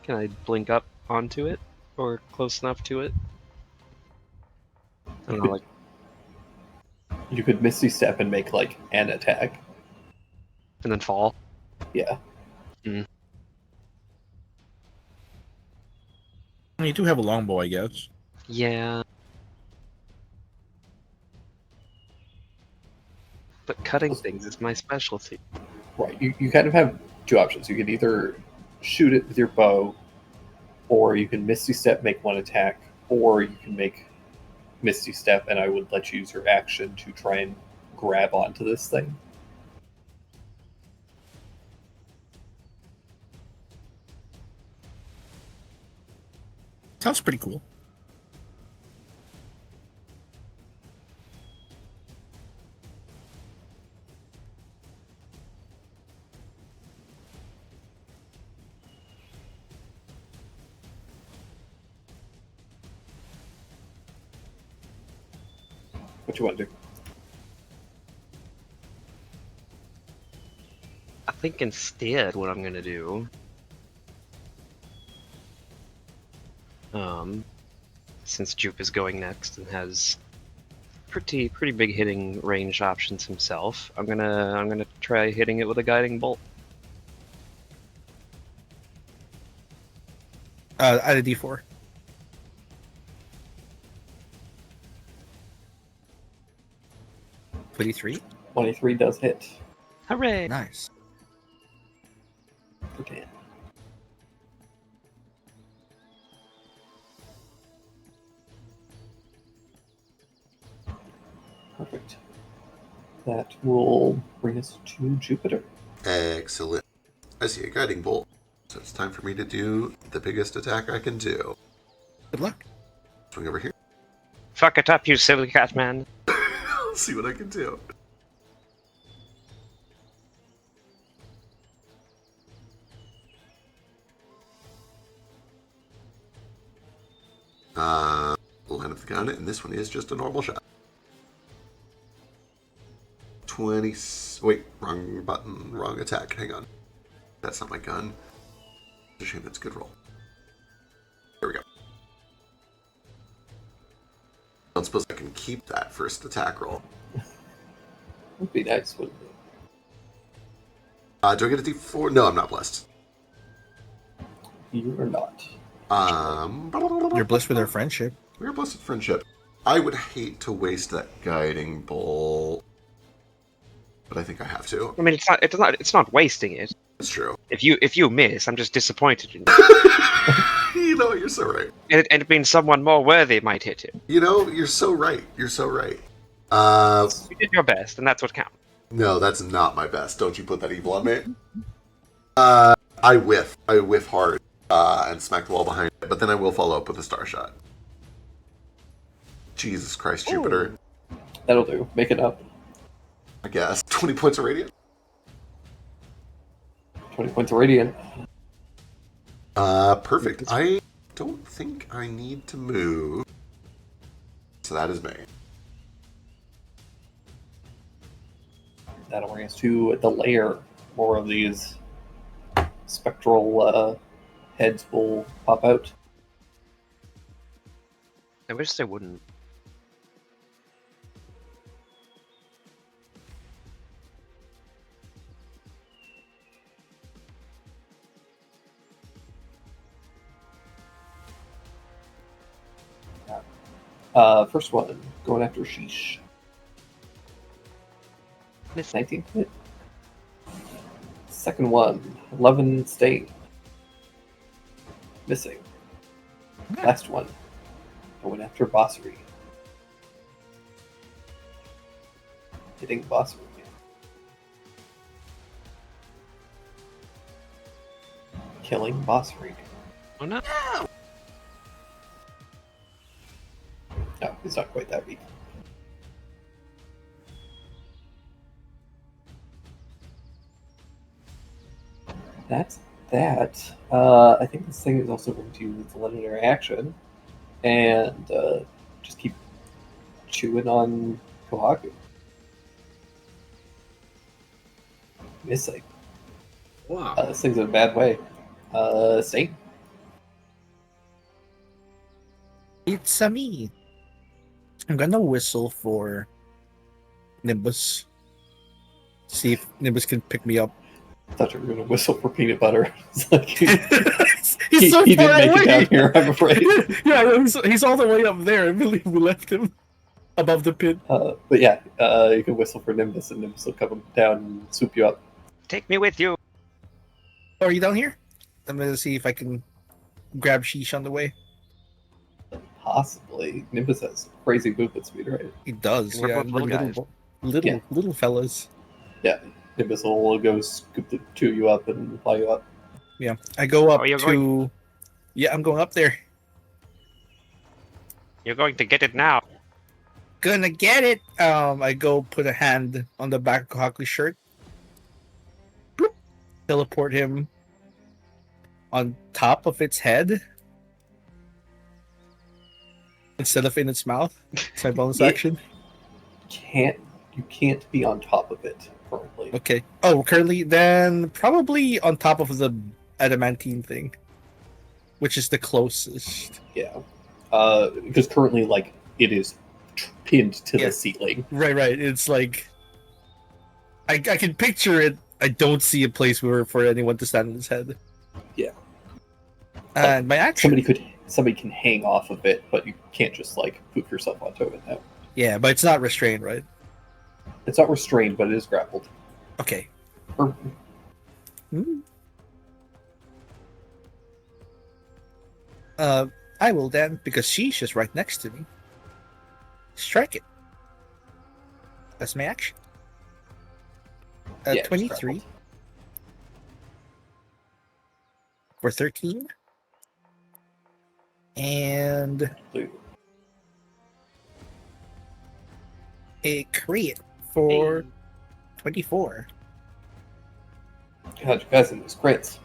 Speaker 4: I blink up onto it, or close enough to it? I don't know, like
Speaker 3: You could Misty Step and make like an attack.
Speaker 4: and then fall.
Speaker 3: Yeah.
Speaker 5: You do have a longbow, I guess.
Speaker 4: Yeah. But cutting things is my specialty.
Speaker 3: Right. You kind of have two options. You can either shoot it with your bow, or you can Misty Step, make one attack, or you can make Misty Step, and I would let you use your action to try and grab onto this thing.
Speaker 5: Sounds pretty cool.
Speaker 3: What you want to do?
Speaker 4: I think instead what I'm gonna do, since Jupe is going next and has pretty big hitting range options himself, I'm gonna try hitting it with a guiding bolt.
Speaker 5: Add a d4. $23.
Speaker 3: 23 does hit
Speaker 4: Hooray!
Speaker 5: Nice.
Speaker 3: for 10. Perfect. That will bring us to Jupiter.
Speaker 2: Excellent. I see a guiding bolt. So it's time for me to do the biggest attack I can do.
Speaker 5: Good luck.
Speaker 2: Swing over here.
Speaker 4: Fuck it up, you silly cat man.
Speaker 2: I'll see what I can do. Line up the gun, and this one is just a normal shot. 20. Wait, wrong button, wrong attack. Hang on. That's not my gun. It's a shame, that's a good roll. There we go. I don't suppose I can keep that first attack roll.
Speaker 3: Would be nice, wouldn't it?
Speaker 2: Do I get a D4? No, I'm not blessed.
Speaker 3: You are not.
Speaker 5: You're blessed with our friendship.
Speaker 2: We're blessed with friendship. I would hate to waste that guiding bolt, but I think I have to.
Speaker 4: I mean, it's not wasting it.
Speaker 2: That's true.
Speaker 4: If you miss, I'm just disappointed in you.
Speaker 2: You know, you're so right.
Speaker 4: And it means someone more worthy might hit you.
Speaker 2: You know, you're so right. You're so right.
Speaker 4: You did your best, and that's what counts.
Speaker 2: No, that's not my best. Don't you put that evil on me. I whiff. I whiff hard and smack the wall behind it, but then I will follow up with a star shot. Jesus Christ, Jupiter.
Speaker 3: That'll do. Make it up.
Speaker 2: I guess. 20 points of radiant.
Speaker 3: 20 points of radiant.
Speaker 2: Perfect. I don't think I need to move. So that is me.
Speaker 3: That'll bring us to the lair. More of these spectral heads will pop out.
Speaker 4: I wish they wouldn't.
Speaker 3: First one, going after Sheesh.
Speaker 4: Miss.
Speaker 3: 19 hit. Second one, 11 stain. Missing. Last one, going after Bossery. Hitting Bossery. Killing Bossery.
Speaker 4: Oh no!
Speaker 3: No, he's not quite that weak. That's that. I think this thing is also going to use the legendary action and just keep chewing on Kohaku. Missing.
Speaker 1: Wow.
Speaker 3: This thing's in a bad way. Stain.
Speaker 5: It's me. I'm gonna whistle for Nimbus. See if Nimbus can pick me up.
Speaker 3: I thought you were going to whistle for peanut butter. It's like,
Speaker 5: He's so
Speaker 3: he
Speaker 5: far
Speaker 3: didn't make it
Speaker 5: away.
Speaker 3: down here, I'm afraid.
Speaker 5: Yeah, he's all the way up there. I believe we left him above the pit.
Speaker 3: But yeah, you can whistle for Nimbus, and Nimbus will come down and swoop you up.
Speaker 4: Take me with you.
Speaker 5: Oh, are you down here? I'm gonna see if I can grab Sheesh on the way.
Speaker 3: Possibly. Nimbus has crazy movement speed, right?
Speaker 5: He does.
Speaker 4: And we're
Speaker 5: Yeah,
Speaker 4: both little guys.
Speaker 5: little fellas.
Speaker 3: Yeah. Nimbus will go scoop the two of you up and fly you up.
Speaker 5: Yeah, I go up
Speaker 4: Oh, you're
Speaker 5: to.
Speaker 4: going-
Speaker 5: Yeah, I'm going up there.
Speaker 4: You're going to get it now.
Speaker 5: Gonna get it. I go put a hand on the back of Kohaku's shirt. Bloop. Teleport him on top of its head instead of in its mouth. It's my bonus
Speaker 3: Yeah.
Speaker 5: action.
Speaker 3: You can't be on top of it currently.
Speaker 5: Okay. Oh, currently, then probably on top of the adamantine thing, which is the closest.
Speaker 3: Yeah. Because currently, like, it is pinned to
Speaker 5: Yeah.
Speaker 3: the ceiling.
Speaker 5: Right. It's like I can picture it. I don't see a place where for anyone to stand on his head.
Speaker 3: Yeah.
Speaker 5: And my action.
Speaker 3: Somebody can hang off of it, but you can't just like poof yourself onto it now.
Speaker 5: Yeah, but it's not restrained, right?
Speaker 3: It's not restrained, but it is grappled.
Speaker 5: Okay.
Speaker 3: Or,
Speaker 5: I will then, because she's just right next to me, strike it. That's my action.
Speaker 3: yeah, it's
Speaker 5: 23.
Speaker 3: grappled.
Speaker 5: for 13. And
Speaker 3: Blue.
Speaker 5: a crit for 24.
Speaker 3: How'd you guys in those crits?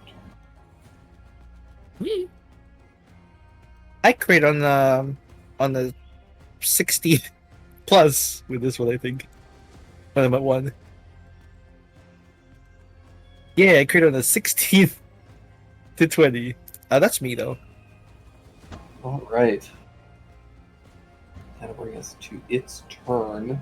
Speaker 5: I crit on the 60 plus with this one, I think. When I'm at 1. Yeah, I crit on the 16 to 20. That's me though.
Speaker 3: All right. That'll bring us to its turn.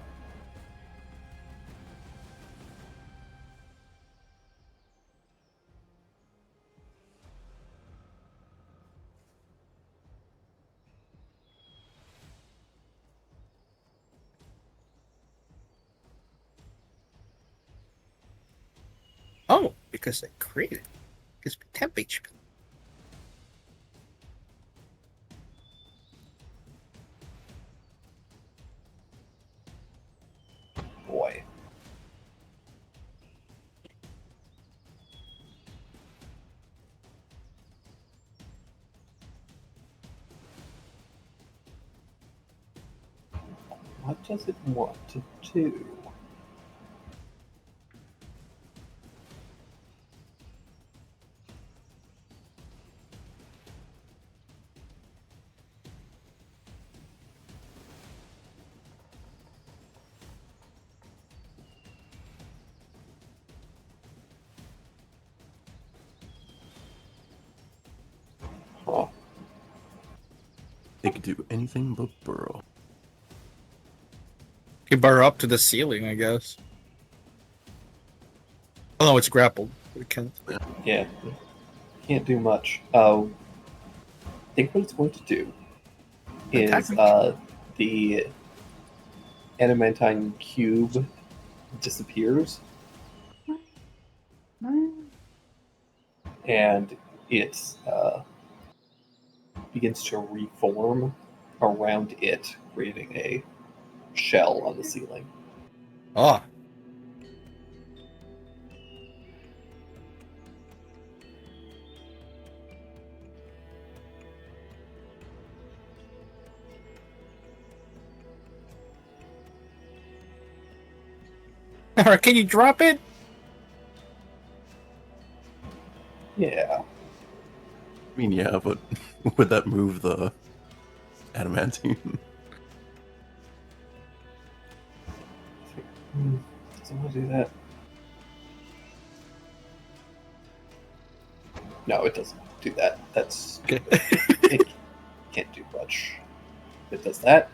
Speaker 5: Oh, because I crit. Gives me temp HP.
Speaker 3: Boy. What does it want to do? Huh.
Speaker 6: They could do anything but burrow.
Speaker 5: You burrow up to the ceiling, I guess. Oh no, it's grappled. It can't.
Speaker 3: Yeah. Can't do much. I think what it's going to do is
Speaker 5: Attack
Speaker 3: the adamantine cube disappears, and it begins to reform around it, creating a shell on the ceiling.
Speaker 5: Oh. Alright, can you drop it?
Speaker 3: Yeah.
Speaker 6: I mean, yeah, but would that move the adamantine?
Speaker 3: Doesn't want to do that. No, it doesn't do that. That's
Speaker 5: Okay.
Speaker 3: it can't do much. It does that.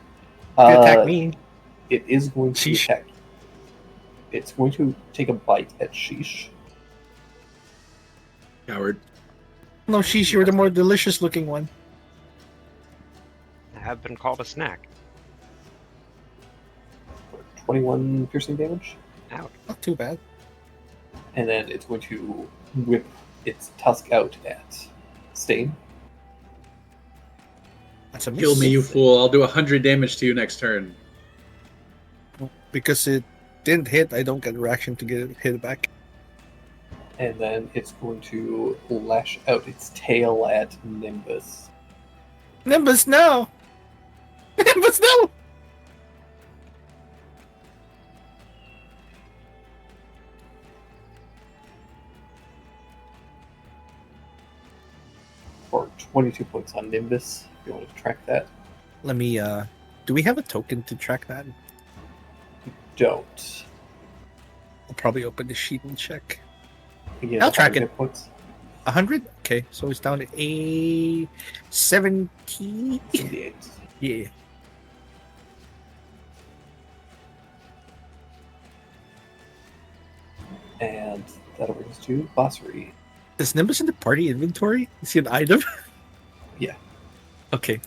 Speaker 5: Attack me.
Speaker 3: It is going to
Speaker 5: Sheesh.
Speaker 3: attack. It's going to take a bite at Sheesh.
Speaker 1: Coward.
Speaker 5: No, sheesh, you're the more delicious looking one.
Speaker 4: I have been called a snack.
Speaker 3: For 21 piercing damage.
Speaker 4: Ouch.
Speaker 5: Not too bad.
Speaker 3: And then it's going to whip its tusk out at Stain.
Speaker 5: That's a miss.
Speaker 1: Kill me, you fool. I'll do 100 damage to you next turn.
Speaker 5: Because it didn't hit, I don't get a reaction to get it hit back.
Speaker 3: And then it's going to lash out its tail at Nimbus.
Speaker 5: Nimbus, no! Nimbus, no!
Speaker 3: For 22 points on Nimbus, if you want to track that.
Speaker 5: Let me, do we have a token to track that?
Speaker 3: Don't.
Speaker 5: I'll probably open the sheet and check.
Speaker 3: Again,
Speaker 5: I'll track
Speaker 3: 100
Speaker 5: it.
Speaker 3: Points.
Speaker 5: 100? Okay, so it's down to a 70.
Speaker 3: 78.
Speaker 5: Yeah.
Speaker 3: And that'll bring us to Bossery.
Speaker 5: Is Nimbus in the party inventory? Is he an item?
Speaker 3: Yeah.
Speaker 5: Okay.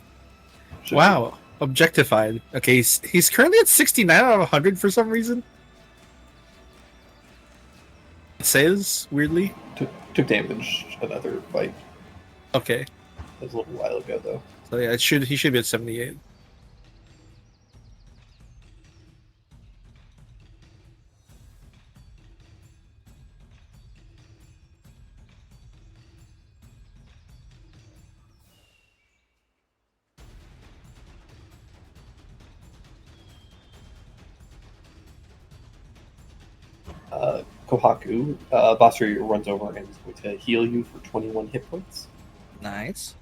Speaker 3: Should
Speaker 5: Wow. Objectified. Okay, he's currently at 69 out of 100 for some reason. It says, weirdly.
Speaker 3: Took damage another fight.
Speaker 5: Okay.
Speaker 3: That was a little while ago, though.
Speaker 5: So yeah, he should be at 78.
Speaker 3: Kohaku, Basri runs over and is going to heal you for 21 hit points.
Speaker 5: Nice.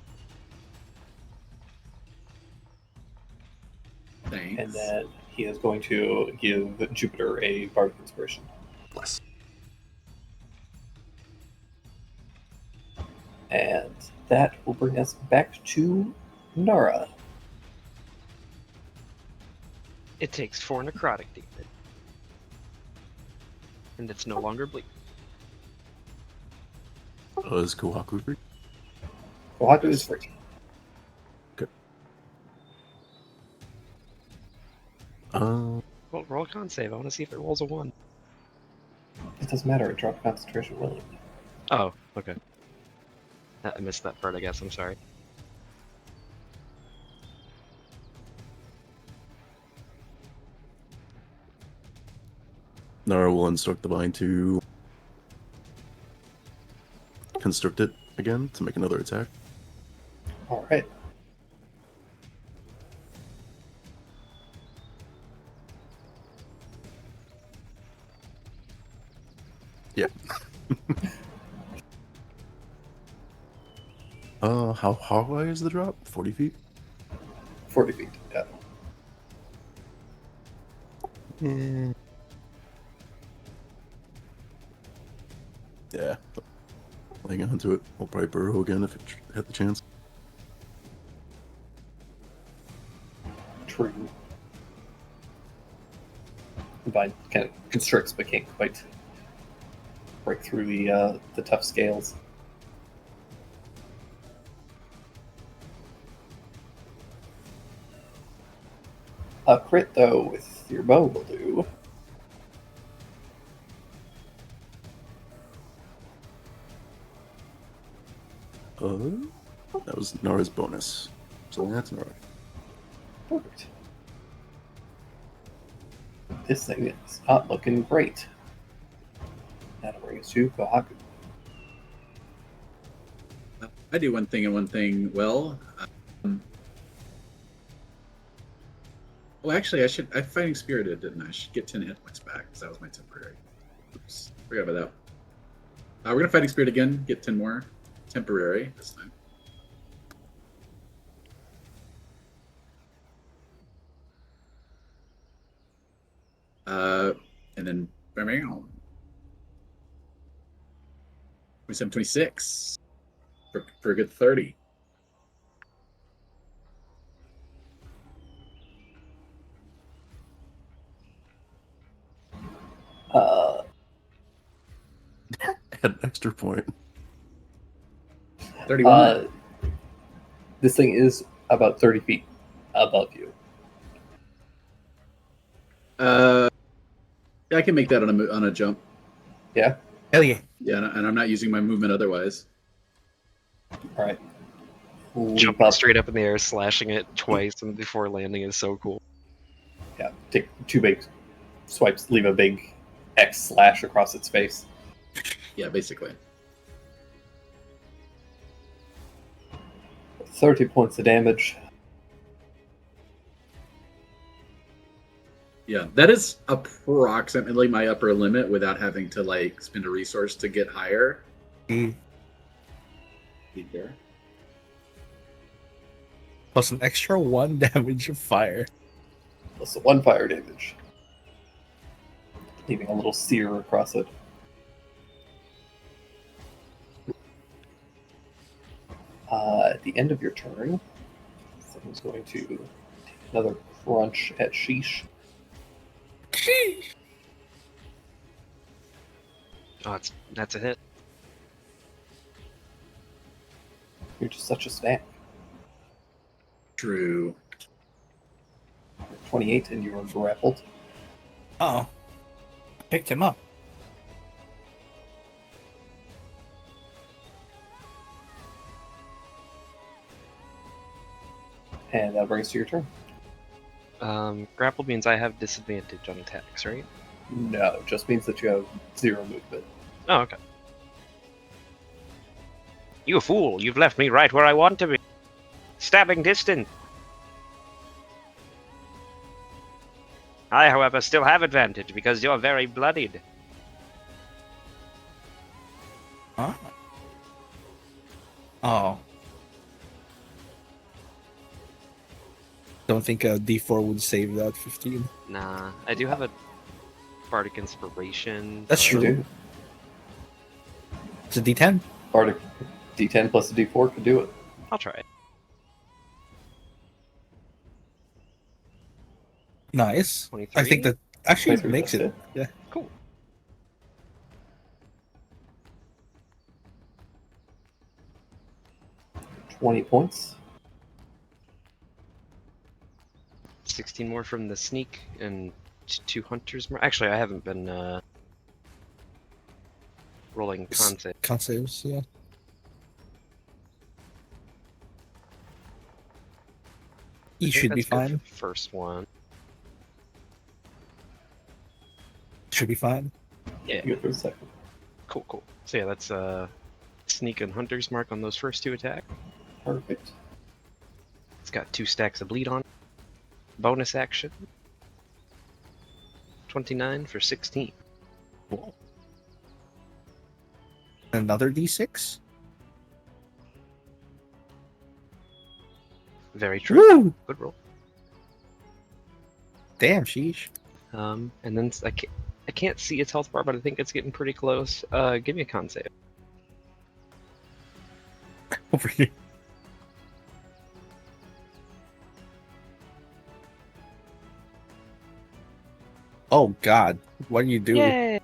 Speaker 1: Thanks.
Speaker 3: And then he is going to give Jupiter a bardic inspiration.
Speaker 2: Bless.
Speaker 3: And that will bring us back to Nara.
Speaker 4: It takes 4 necrotic damage. And it's no longer bleeding.
Speaker 6: Is Kohaku free?
Speaker 3: Kohaku is free.
Speaker 6: Uh,
Speaker 4: Well, roll a con save. I want to see if it rolls a 1.
Speaker 3: It doesn't matter, it dropped concentration willingly.
Speaker 4: Oh, okay. I missed that part, I guess. I'm sorry.
Speaker 6: Nara will instruct the vine to constrict it again to make another attack.
Speaker 3: Alright.
Speaker 6: Yeah. How high is the drop? 40 feet?
Speaker 3: 40 feet. Yeah.
Speaker 6: Yeah. Hang on to it. I'll probably burrow again if it had the chance.
Speaker 3: True. The vine kind of constricts but can't quite break through the tough scales. A crit, though, with your bow will do.
Speaker 6: That was Nara's bonus. So that's Nara.
Speaker 3: Perfect. This thing is not looking great. That'll bring us to Kohaku.
Speaker 1: I do one thing and one thing well. Well, actually, I fighting spirited, didn't I? I should get 10 hit points back because that was my temporary. Oops, forgot about that. We're gonna fighting spirit again. Get 10 more temporary this time. And then 27, 26 for a good 30.
Speaker 6: Had an extra point.
Speaker 1: 31.
Speaker 3: This thing is about 30 feet above you.
Speaker 1: Yeah, I can make that on a jump.
Speaker 3: Yeah?
Speaker 5: Hell yeah.
Speaker 1: Yeah, and I'm not using my movement otherwise.
Speaker 3: Alright.
Speaker 4: Jumping straight up in the air, slashing it twice and before landing is so cool.
Speaker 3: Yeah, take 2 big swipes, leave a big X slash across its face.
Speaker 1: Yeah, basically.
Speaker 3: 30 points of damage.
Speaker 1: Yeah, that is approximately my upper limit without having to like spend a resource to get higher.
Speaker 5: Mm.
Speaker 1: There.
Speaker 5: Plus an extra 1 damage of fire.
Speaker 3: Plus the 1 fire damage. Leaving a little sear across it. At the end of your turn, someone's going to take another crunch at Sheesh.
Speaker 4: Oh, that's a hit.
Speaker 3: You're just such a snack.
Speaker 1: True.
Speaker 3: 28 and you are grappled.
Speaker 5: Oh. Picked him up.
Speaker 3: And that brings to your turn.
Speaker 4: Grappled means I have disadvantage on attacks, right?
Speaker 3: No, it just means that you have 0 movement.
Speaker 4: Oh, okay. You fool! You've left me right where I want to be. Stabbing distance. I, however, still have advantage because you're very bloodied.
Speaker 5: Oh. Don't think a D4 would save that 15.
Speaker 4: Nah, I do have a bardic inspiration.
Speaker 5: That's
Speaker 3: You
Speaker 5: true.
Speaker 3: do.
Speaker 5: It's a D10.
Speaker 3: Bardic D10 plus a D4 could do it.
Speaker 4: I'll try it.
Speaker 5: Nice.
Speaker 4: 23.
Speaker 5: I think that actually
Speaker 3: 23
Speaker 5: makes
Speaker 3: plus
Speaker 5: it. Yeah.
Speaker 4: Cool.
Speaker 3: $20 points.
Speaker 4: 16 more from the sneak and 2 hunters more. Actually, I haven't been rolling con save.
Speaker 5: Con saves, yeah.
Speaker 4: I
Speaker 5: You
Speaker 4: think
Speaker 5: should be
Speaker 4: that's good for
Speaker 5: fine.
Speaker 4: the first one.
Speaker 5: Should be fine.
Speaker 4: Yeah.
Speaker 3: You go for the second.
Speaker 4: Cool, cool. So yeah, that's sneak and hunter's mark on those first 2 attacks.
Speaker 3: Perfect.
Speaker 4: It's got 2 stacks of bleed on it. Bonus action. 29 for 16.
Speaker 5: Another D6.
Speaker 4: Very true.
Speaker 5: Woo!
Speaker 4: Good roll.
Speaker 5: Damn, sheesh.
Speaker 4: And then I can't see its health bar, but I think it's getting pretty close. Give me a con save.
Speaker 5: Over here. Oh God, what do you do?
Speaker 4: Yay!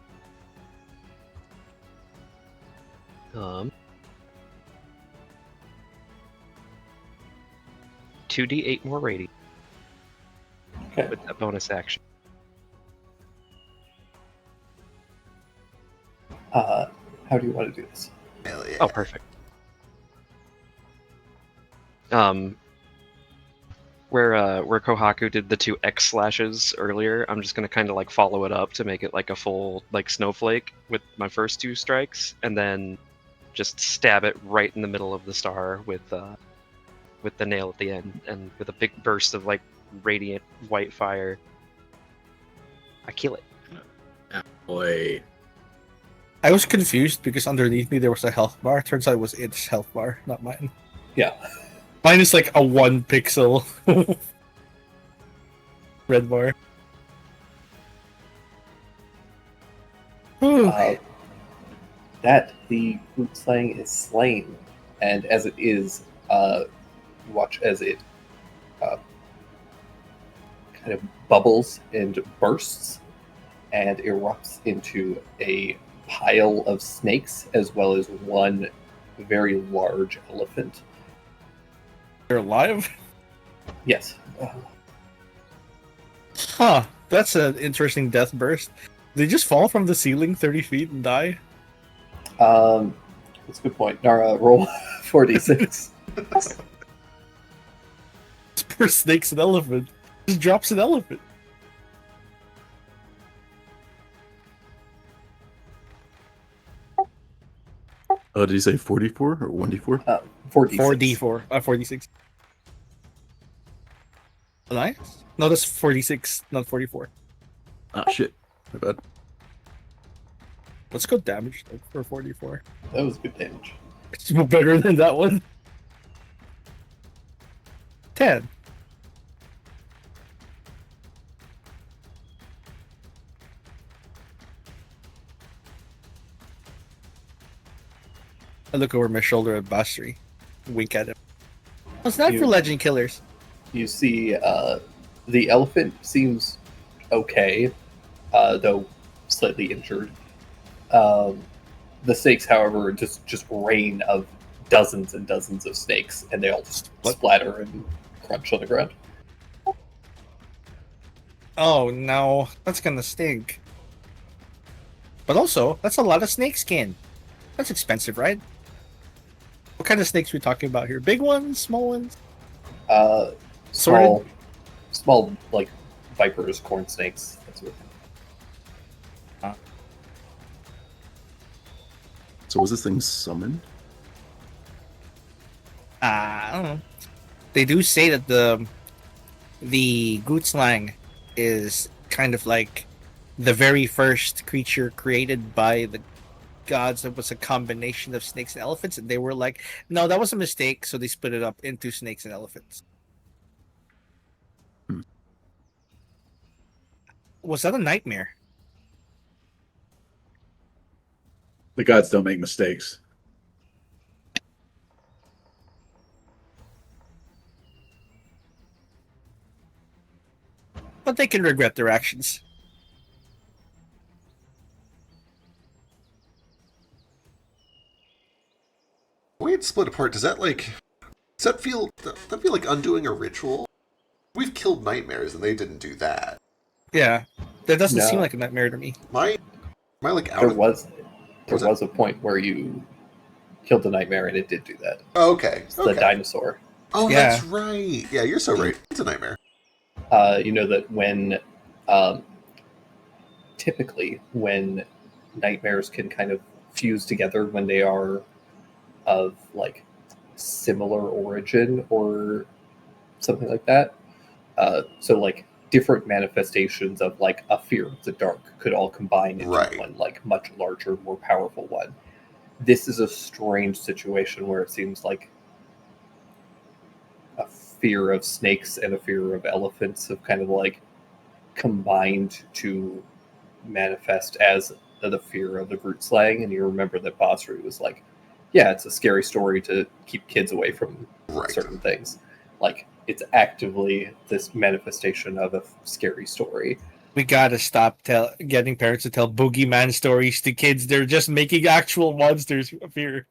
Speaker 4: 2d8 more radiant
Speaker 3: Okay.
Speaker 4: with that bonus action.
Speaker 3: How do you want to do this?
Speaker 2: Hell yeah.
Speaker 4: Oh, perfect. Where Kohaku did the 2 X slashes earlier, I'm just gonna kind of like follow it up to make it like a full like snowflake with my first 2 strikes, and then just stab it right in the middle of the star with the nail at the end, and with a big burst of like radiant white fire, I kill it.
Speaker 1: Boy.
Speaker 5: I was confused because underneath me there was a health bar. Turns out it was its health bar, not mine.
Speaker 3: Yeah.
Speaker 5: Mine is like a 1 pixel red bar. Whew.
Speaker 3: That the Groot Slang is slain, and as it is, you watch as it kind of bubbles and bursts and erupts into a pile of snakes, as well as one very large elephant.
Speaker 5: They're alive?
Speaker 3: Yes.
Speaker 5: Huh. That's an interesting death burst. They just fall from the ceiling 30 feet and die?
Speaker 3: That's a good point. Nara, roll 4d6.
Speaker 5: Per snake's an elephant. Just drops an elephant.
Speaker 6: Did you say 44 or 1d4?
Speaker 3: 4d6.
Speaker 5: 4d4. 4d6. Nice? No, that's 46, not 44.
Speaker 6: Ah, shit. My bad.
Speaker 5: Let's go damage like, for 44.
Speaker 3: That was good damage.
Speaker 5: It's better than that one. 10. I look over my shoulder at Basri. Wink at him. What's that for
Speaker 3: You-
Speaker 5: legend killers?
Speaker 3: You see, the elephant seems okay, though slightly injured. The snakes, however, just rain of dozens and dozens of snakes, and they all just splatter and crunch on the ground.
Speaker 5: Oh no, that's gonna stink. But also, that's a lot of snake skin. That's expensive, right? What kind of snakes are we talking about here? Big ones, small ones?
Speaker 3: Small like vipers, corn snakes, that sort of thing.
Speaker 6: So was this thing summoned?
Speaker 5: I don't know. They do say that the Gootslang is kind of like the very first creature created by the gods it was a combination of snakes and elephants, and they were like, no, that was a mistake, so they split it up into snakes and elephants.
Speaker 6: Hmm.
Speaker 5: Was that a nightmare?
Speaker 1: The gods don't make mistakes.
Speaker 5: But they can regret their actions.
Speaker 2: The way it's split apart, does that feel like undoing a ritual? We've killed nightmares and they didn't do that.
Speaker 5: Yeah, that doesn't
Speaker 3: No.
Speaker 5: seem like a nightmare to me.
Speaker 2: Am I like out
Speaker 3: There
Speaker 2: of
Speaker 3: was
Speaker 2: Was it-
Speaker 3: a point where you killed the nightmare and it did do that.
Speaker 2: Oh, okay.
Speaker 3: It's the
Speaker 2: Okay.
Speaker 3: dinosaur.
Speaker 2: Oh,
Speaker 5: Yeah.
Speaker 2: that's right. Yeah, you're so right. It's a nightmare.
Speaker 3: You know that when typically when nightmares can kind of fuse together when they are of like similar origin or something like that. So like different manifestations of like a fear of the dark could all combine into
Speaker 2: Right.
Speaker 3: one like much larger, more powerful one. This is a strange situation where it seems like a fear of snakes and a fear of elephants have kind of like combined to manifest as the fear of the Groot slaying. And you remember that Basri was like, yeah, it's a scary story to keep kids away from
Speaker 2: Right.
Speaker 3: certain things. Like, it's actively this manifestation of a scary story.
Speaker 5: We gotta stop getting parents to tell boogeyman stories to kids. They're just making actual monsters appear.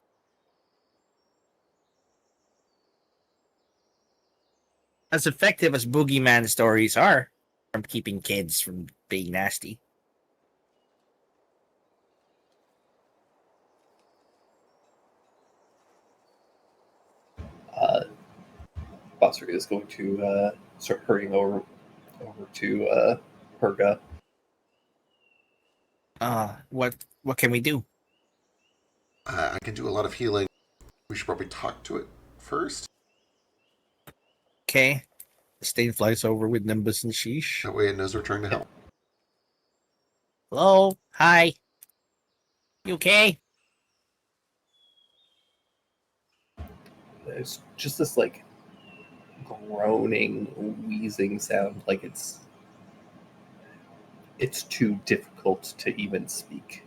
Speaker 5: As effective as boogeyman stories are from keeping kids from being nasty.
Speaker 3: Basri is going to start hurrying over to Perga.
Speaker 5: What can we do?
Speaker 2: I can do a lot of healing. We should probably talk to it first.
Speaker 5: Okay. Stain flies over with Nimbus and Sheesh.
Speaker 2: That way it knows we're trying to help.
Speaker 5: Hello? Hi. You okay?
Speaker 3: There's just this like groaning, wheezing sound, like it's too difficult to even speak.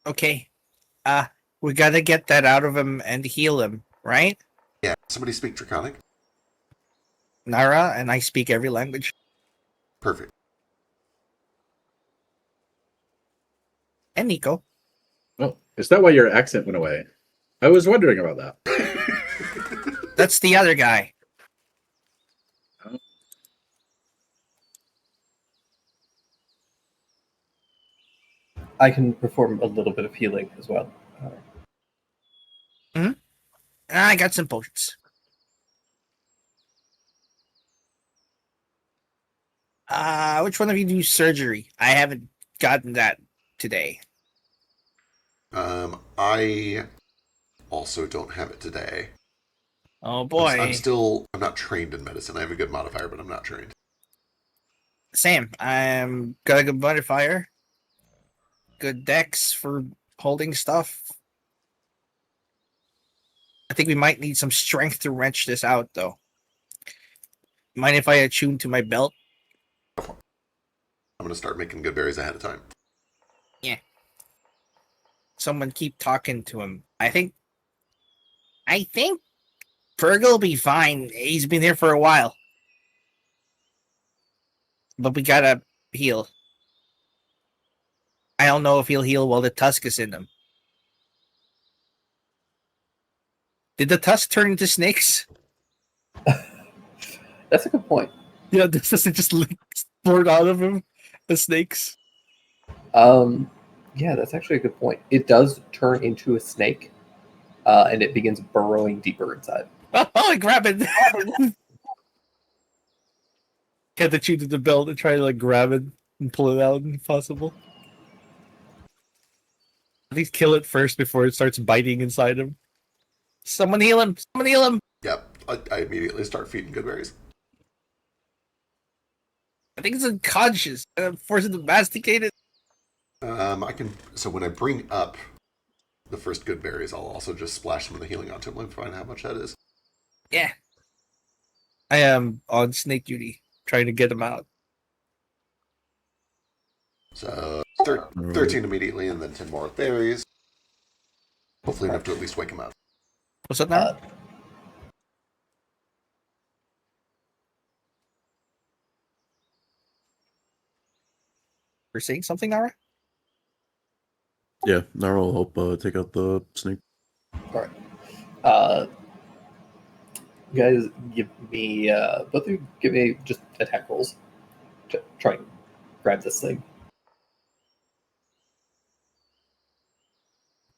Speaker 5: Okay. We gotta get that out of him and heal him, right?
Speaker 2: Yeah. Somebody speak Draconic?
Speaker 5: Nara and I speak every language.
Speaker 2: Perfect.
Speaker 5: And Nico.
Speaker 1: Oh, is that why your accent went away? I was wondering about that.
Speaker 5: That's the other guy.
Speaker 3: I can perform a little bit of healing as well.
Speaker 5: I got some potions. Which one of you do surgery? I haven't gotten that today.
Speaker 2: I also don't have it today.
Speaker 5: Oh boy.
Speaker 2: I'm not trained in medicine. I have a good modifier, but I'm not trained.
Speaker 5: Sam, I'm got a good modifier. Good dex for holding stuff. I think we might need some strength to wrench this out, though. Mind if I attune to my belt?
Speaker 2: I'm gonna start making good berries ahead of time.
Speaker 5: Someone keep talking to him. I think Fergal will be fine. He's been here for a while. But we gotta heal. I don't know if he'll heal while the tusk is in him. Did the tusk turn into snakes?
Speaker 3: That's a good point.
Speaker 5: Yeah, this doesn't just sport out of him the snakes.
Speaker 3: Yeah, that's actually a good point. It does turn into a snake, and it begins burrowing deeper inside.
Speaker 5: Oh, grab it! Had to chew to the belt and try to like grab it and pull it out if possible. At least kill it first before it starts biting inside him. Someone heal him! Someone heal him!
Speaker 2: Yep. I immediately start feeding good berries.
Speaker 5: I think it's unconscious. I'm forcing to masticate it.
Speaker 2: I can. So when I bring up the first good berries, I'll also just splash some of the healing onto him. Let me find how much that is.
Speaker 5: Yeah. I am on snake duty, trying to get him out.
Speaker 2: So 13 immediately, and then 10 more berries. Hopefully enough to at least wake him up.
Speaker 5: What's up now? We're seeing something, Nara?
Speaker 6: Yeah, Nara will help take out the snake.
Speaker 3: All right. You guys give me both of you give me just attack rolls to try and grab this thing.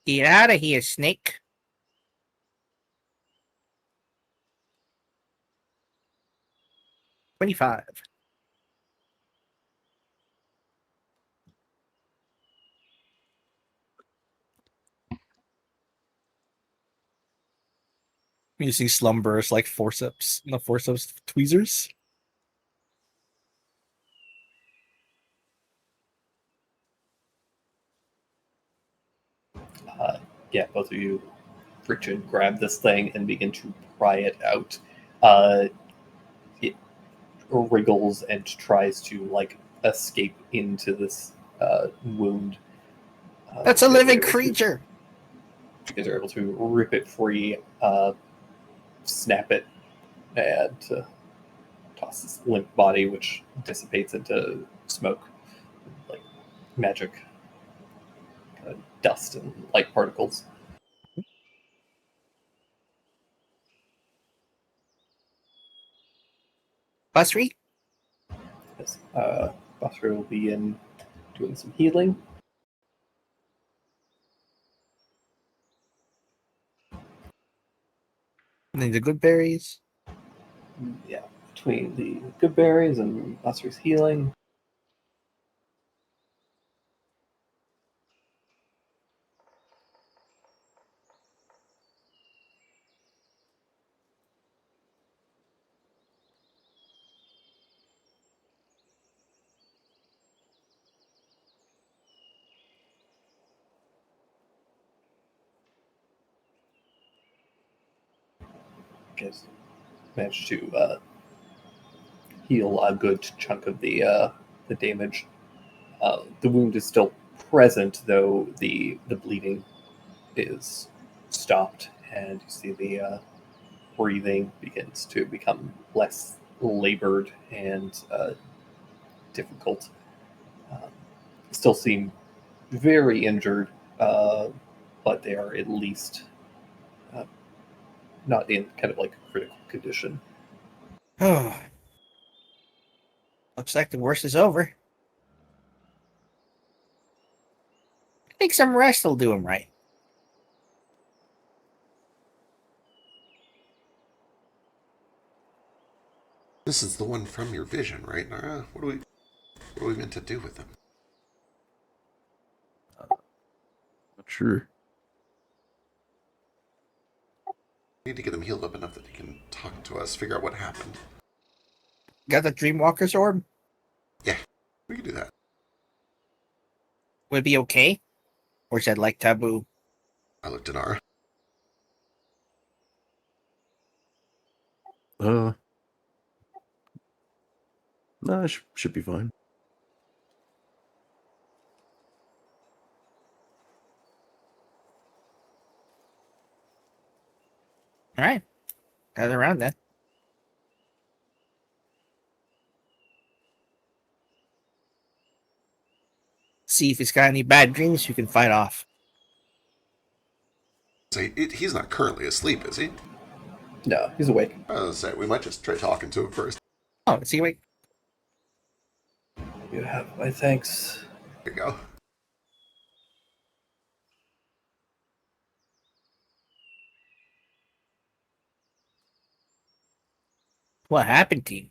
Speaker 5: Get out of here, snake. $25. I'm using slumbers like forceps, no forceps tweezers.
Speaker 3: Yeah, both of you reach and grab this thing and begin to pry it out. It wriggles and tries to like escape into this wound.
Speaker 5: That's a
Speaker 3: you guys are
Speaker 5: living
Speaker 3: able to-
Speaker 5: creature.
Speaker 3: You guys are able to rip it free, snap it, and toss this limp body, which dissipates into smoke, like magic dust and light particles.
Speaker 5: Basri?
Speaker 3: Yes. Buster will be in doing some healing.
Speaker 5: And then the good berries.
Speaker 3: Yeah, between the good berries and Buster's healing. Guys managed to heal a good chunk of the damage. The wound is still present, though the bleeding is stopped, and you see the breathing begins to become less labored and difficult. Still seem very injured, but they are at least not in kind of like critical condition.
Speaker 5: Oh. Looks like the worst is over. I think some rest will do him right.
Speaker 2: This is the one from your vision, right, Nara? What are we meant to do with him?
Speaker 6: Not sure.
Speaker 2: We need to get him healed up enough that he can talk to us, figure out what happened.
Speaker 5: Got the Dreamwalker's orb?
Speaker 2: Yeah, we can do that.
Speaker 5: Would it be okay? Or is that like taboo?
Speaker 2: I looked at Nara.
Speaker 6: Nah, should be fine.
Speaker 5: Alright. Gather around then. See if he's got any bad dreams you can fight off.
Speaker 2: So he's not currently asleep, is he?
Speaker 3: No, he's awake.
Speaker 2: I was gonna say, we might just try talking to him first.
Speaker 5: Oh, is he awake?
Speaker 3: You have my thanks.
Speaker 2: There you go.
Speaker 5: What happened to you?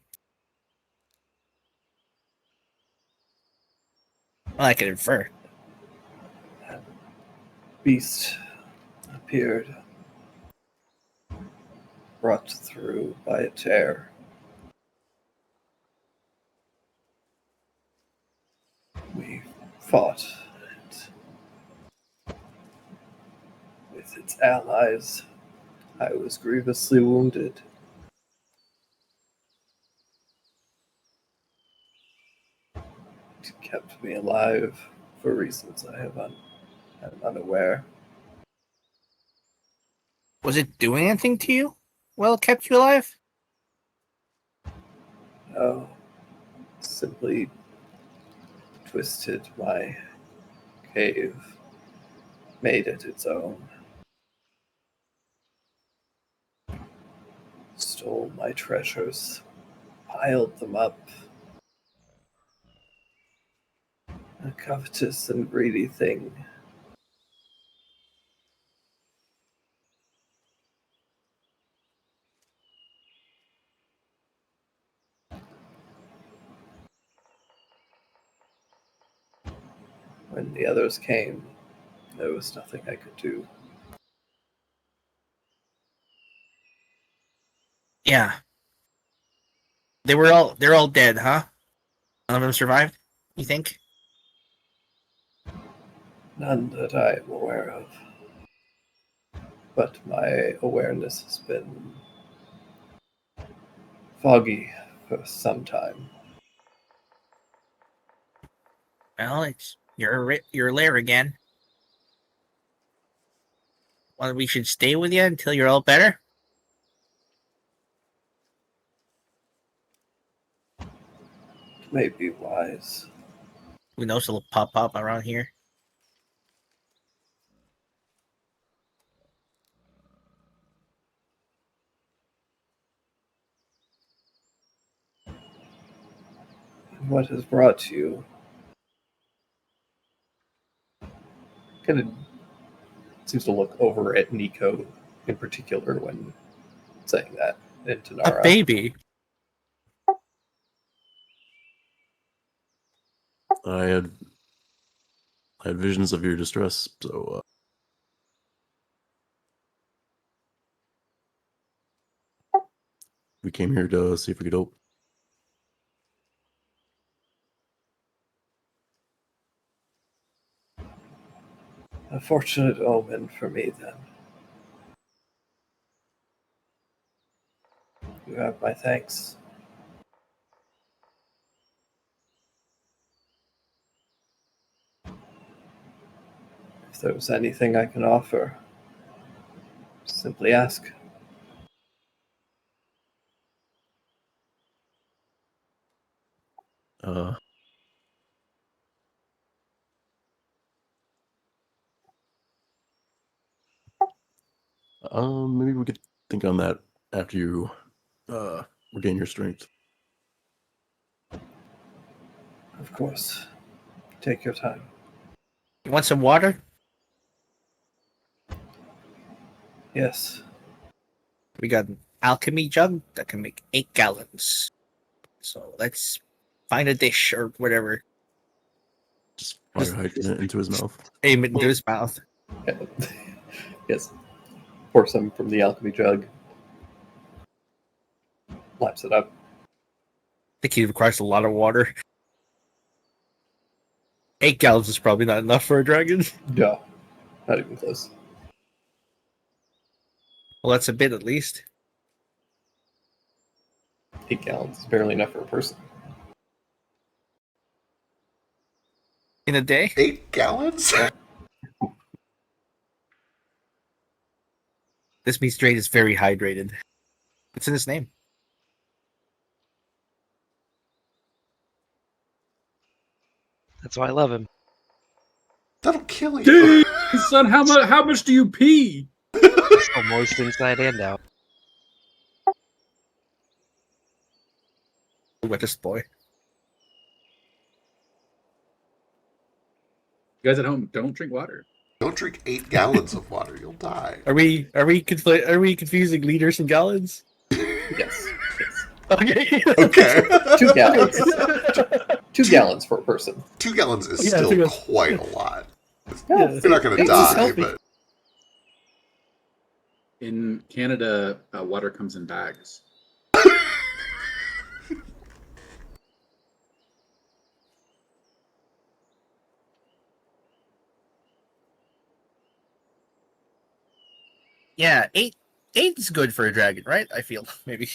Speaker 5: Well, I can infer.
Speaker 3: Beast appeared, brought through by a tear. We fought. allies. I was grievously wounded. It kept me alive for reasons am unaware.
Speaker 5: Was it doing anything to you? Well, it kept you alive?
Speaker 3: No, simply twisted my cave, made it its own. Stole my treasures, piled them up. A covetous and greedy thing. When the others came, there was nothing I could do.
Speaker 5: Yeah. They're all dead, huh? None of them survived, you think?
Speaker 3: None that I am aware of. But my awareness has been foggy for some time.
Speaker 5: Well, it's your lair again. Well, we should stay with you until you're all better.
Speaker 3: May be wise.
Speaker 5: Who knows? It'll pop up around here.
Speaker 3: What has brought you? Kind of seems to look over at Nico in particular when saying that, and Tanara.
Speaker 5: A baby.
Speaker 6: I had visions of your distress, so we came here to see if we could help.
Speaker 3: A fortunate omen for me, then. You have my thanks. If there's anything I can offer, simply ask.
Speaker 6: Maybe we could think on that after you regain your strength.
Speaker 3: Of course. Take your time.
Speaker 5: You want some water?
Speaker 3: Yes.
Speaker 5: We got an alchemy jug that can make 8 gallons. So let's find a dish or whatever.
Speaker 6: Just fire hydrant it into his mouth.
Speaker 5: Aim it into his mouth.
Speaker 3: Yes. Pour some from the alchemy jug. Laps it up.
Speaker 5: I think he requires a lot of water. 8 gallons is probably not enough for a dragon.
Speaker 3: No. Not even close.
Speaker 5: Well, that's a bit at least.
Speaker 3: 8 gallons is barely enough for a person.
Speaker 5: In a day?
Speaker 2: 8 gallons?
Speaker 5: This means Drake is very hydrated. It's in his name.
Speaker 4: That's why I love him.
Speaker 2: That'll kill you.
Speaker 1: Dude, son, how much do you pee?
Speaker 4: So moist inside and out.
Speaker 5: Wettest boy.
Speaker 1: You guys at home, don't drink water.
Speaker 2: Don't drink 8 gallons of water. You'll die.
Speaker 5: Are we confusing liters and gallons?
Speaker 3: Yes.
Speaker 5: Okay.
Speaker 2: Okay.
Speaker 3: 2 gallons. 2 gallons for a person.
Speaker 2: 2 gallons is
Speaker 5: Yeah,
Speaker 2: still
Speaker 5: 2 gallons.
Speaker 2: quite a lot.
Speaker 5: Yeah.
Speaker 2: You're not going to
Speaker 5: It's just
Speaker 2: die,
Speaker 5: healthy.
Speaker 2: but
Speaker 1: In Canada, water comes in bags.
Speaker 5: Yeah, eight is good for a dragon, right? I feel maybe.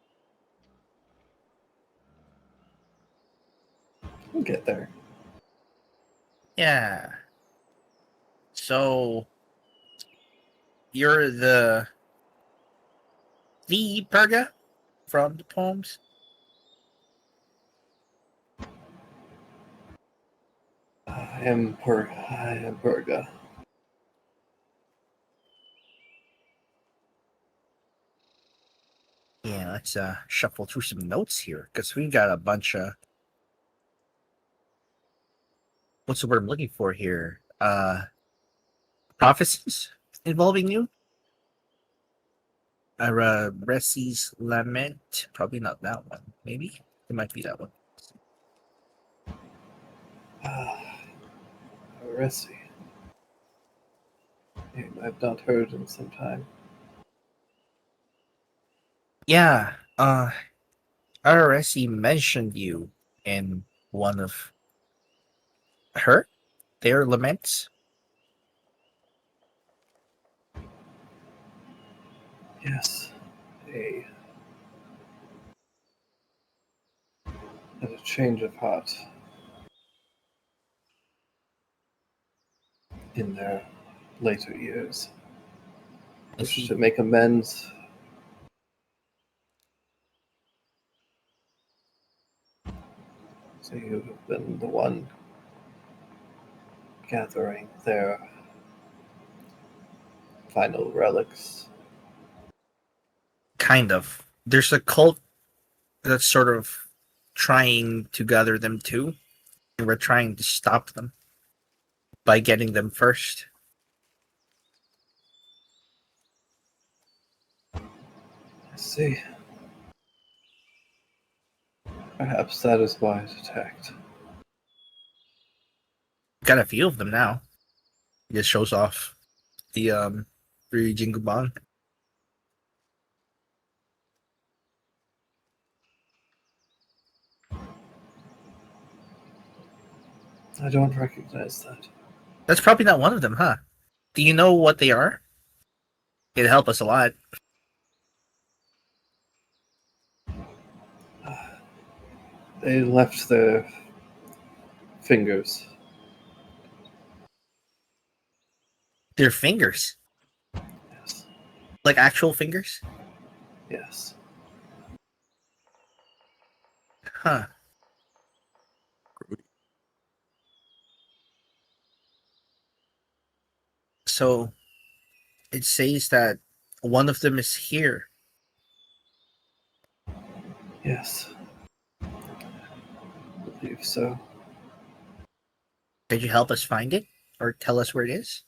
Speaker 3: We'll get there.
Speaker 5: Yeah. So you're the Perga from the poems.
Speaker 3: I am Perga.
Speaker 5: Yeah, let's shuffle through some notes here because we got a bunch of what's the word I'm looking for here? Prophecies involving you. Resi's Lament. Probably not that one. Maybe it might be that one.
Speaker 3: Resi. I've not heard in some time.
Speaker 5: Yeah. RSE mentioned you in one of their laments.
Speaker 3: Yes. A and a change of heart in their later years.
Speaker 5: I
Speaker 3: Wish
Speaker 5: see.
Speaker 3: to make amends. So you have been the one gathering their final relics.
Speaker 5: Kind of. There's a cult that's sort of trying to gather them too, and we're trying to stop them by getting them first.
Speaker 3: I see. Perhaps that is why it attacked.
Speaker 5: Got a few of them now. It just shows off the Rijingubang.
Speaker 3: I don't recognize that.
Speaker 5: That's probably not one of them, huh? Do you know what they are? It'd help us a lot.
Speaker 3: They left their fingers.
Speaker 5: Their fingers,
Speaker 3: Yes.
Speaker 5: like actual fingers,
Speaker 3: Yes.
Speaker 5: huh? So it says that one of them is here.
Speaker 3: Yes. I believe so.
Speaker 5: Could you help us find it or tell us where it is?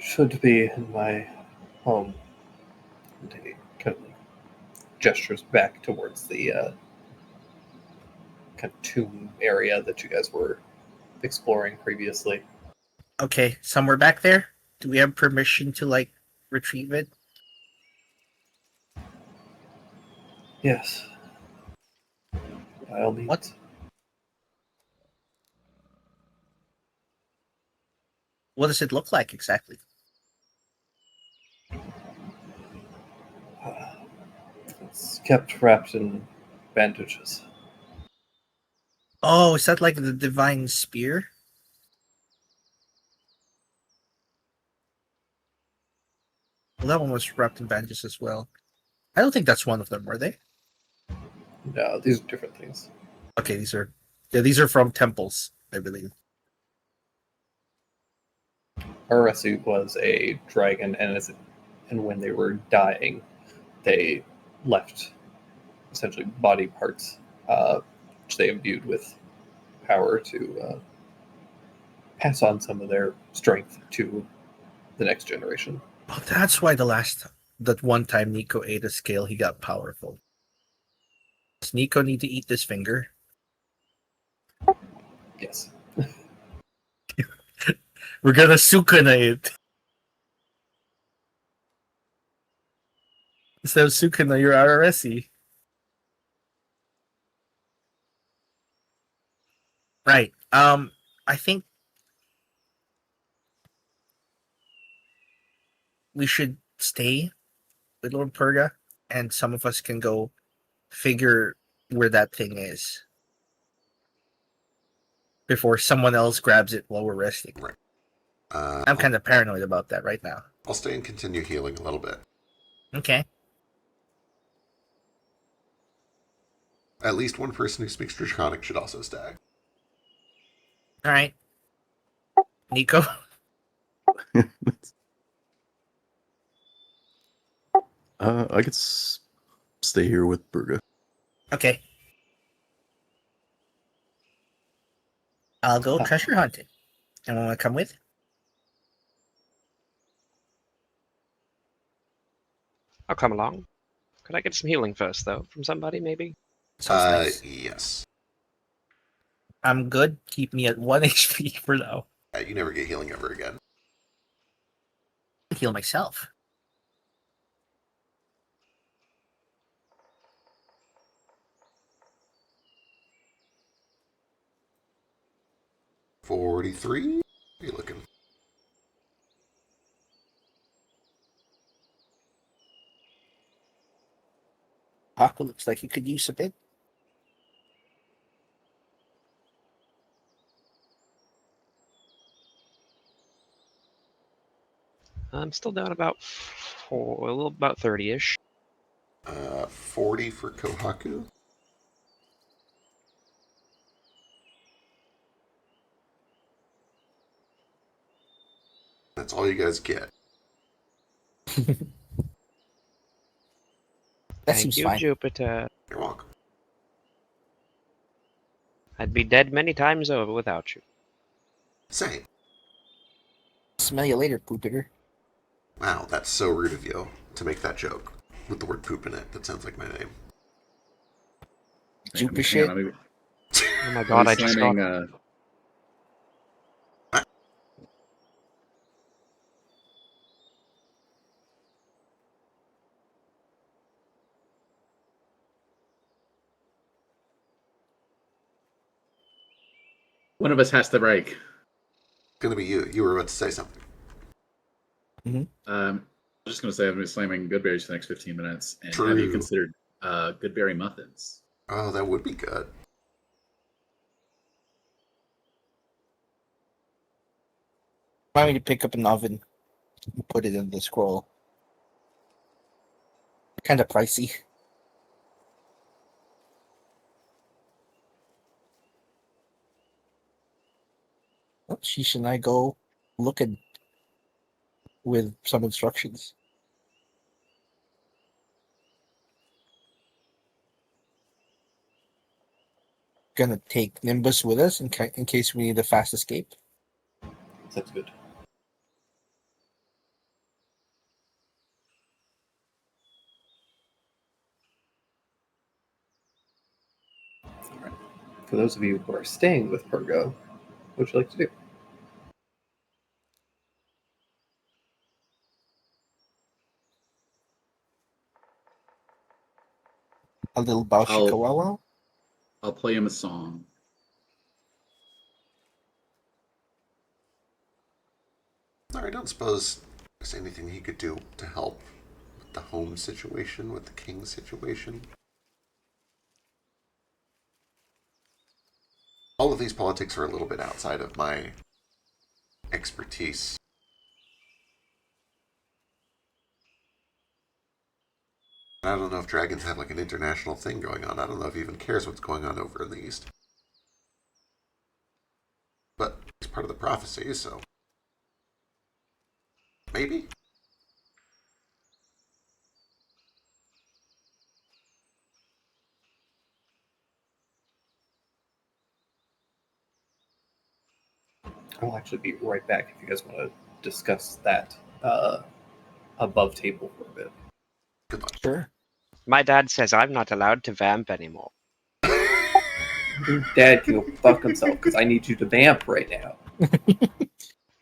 Speaker 3: Should be in my home. And he kind of gestures back towards the kind of tomb area that you guys were exploring previously.
Speaker 5: Okay, somewhere back there. Do we have permission to like retrieve it?
Speaker 3: Yes. By all means.
Speaker 5: What? What does it look like exactly?
Speaker 3: It's kept wrapped in bandages.
Speaker 5: Oh, is that like the divine spear? Well, that one was wrapped in bandages as well. I don't think that's one of them, were they?
Speaker 3: No, these are different things.
Speaker 5: Okay, these are from temples, I believe.
Speaker 3: Arasu was a dragon, and when they were dying, they left essentially body parts, which they imbued with power to pass on some of their strength to the next generation.
Speaker 5: Oh, that's why that one time Nico ate a scale, he got powerful. Does Nico need to eat this finger?
Speaker 3: Yes.
Speaker 5: We're gonna Sukuna it. Instead of Sukuna, you're RRSE. Right. I think we should stay with Lord Purga, and some of us can go figure where that thing is before someone else grabs it while we're resting.
Speaker 2: Right.
Speaker 5: I'm kind of paranoid about that right now.
Speaker 2: I'll stay and continue healing a little bit.
Speaker 5: Okay.
Speaker 2: At least one person who speaks Draconic should also stay.
Speaker 5: All right. Nico.
Speaker 6: I could stay here with Burga.
Speaker 5: Okay. I'll go treasure hunting. Anyone want to come with?
Speaker 4: I'll come along. Could I get some healing first, though, from somebody, maybe?
Speaker 5: Sounds nice.
Speaker 2: Yes.
Speaker 5: I'm good. Keep me at 1 HP for now.
Speaker 2: You never get healing ever again.
Speaker 5: Heal myself.
Speaker 2: $43? What are you looking?
Speaker 5: Paco looks like he could use a bit.
Speaker 4: I'm still down about a little about 30-ish.
Speaker 2: 40 for Kohaku. That's all you guys get.
Speaker 5: That
Speaker 4: Thank
Speaker 5: seems
Speaker 4: you,
Speaker 5: fine.
Speaker 4: Jupiter.
Speaker 2: You're welcome.
Speaker 4: I'd be dead many times over without you.
Speaker 2: Same.
Speaker 5: Smell you later, Poopiger.
Speaker 2: Wow, that's so rude of you to make that joke with the word poop in it. That sounds like my name.
Speaker 5: Jupiter
Speaker 1: Hang
Speaker 5: shit.
Speaker 1: on, let me-
Speaker 4: Oh my god, I just got...
Speaker 1: slamming, one of us has to break.
Speaker 2: It's gonna be you. You were about to say something.
Speaker 1: I'm just going to say I'm going to be slamming Goodberries for the next 15 minutes. And
Speaker 2: True.
Speaker 1: have you considered Goodberry muffins?
Speaker 2: Oh, that would be good.
Speaker 5: Why don't you pick up an oven and put it in the scroll? Kind of pricey. Well, Sheesh and I go looking with some instructions. Gonna take Nimbus with us in case we need a fast escape.
Speaker 3: Sounds good. Alright. For those of you who are staying with Purgo, what would you like to do?
Speaker 5: A little Baushikawawa.
Speaker 1: I'll play him a song.
Speaker 2: I don't suppose there's anything he could do to help with the home situation, with the king situation. All of these politics are a little bit outside of my expertise. I don't know if dragons have like an international thing going on. I don't know if he even cares what's going on over in the east. But he's part of the prophecy, so maybe?
Speaker 3: I'll actually be right back if you guys want to discuss that above table for a bit.
Speaker 2: Good luck.
Speaker 5: Sure.
Speaker 4: My dad says I'm not allowed to vamp anymore.
Speaker 3: Your dad can go fuck himself because I need you to vamp right now.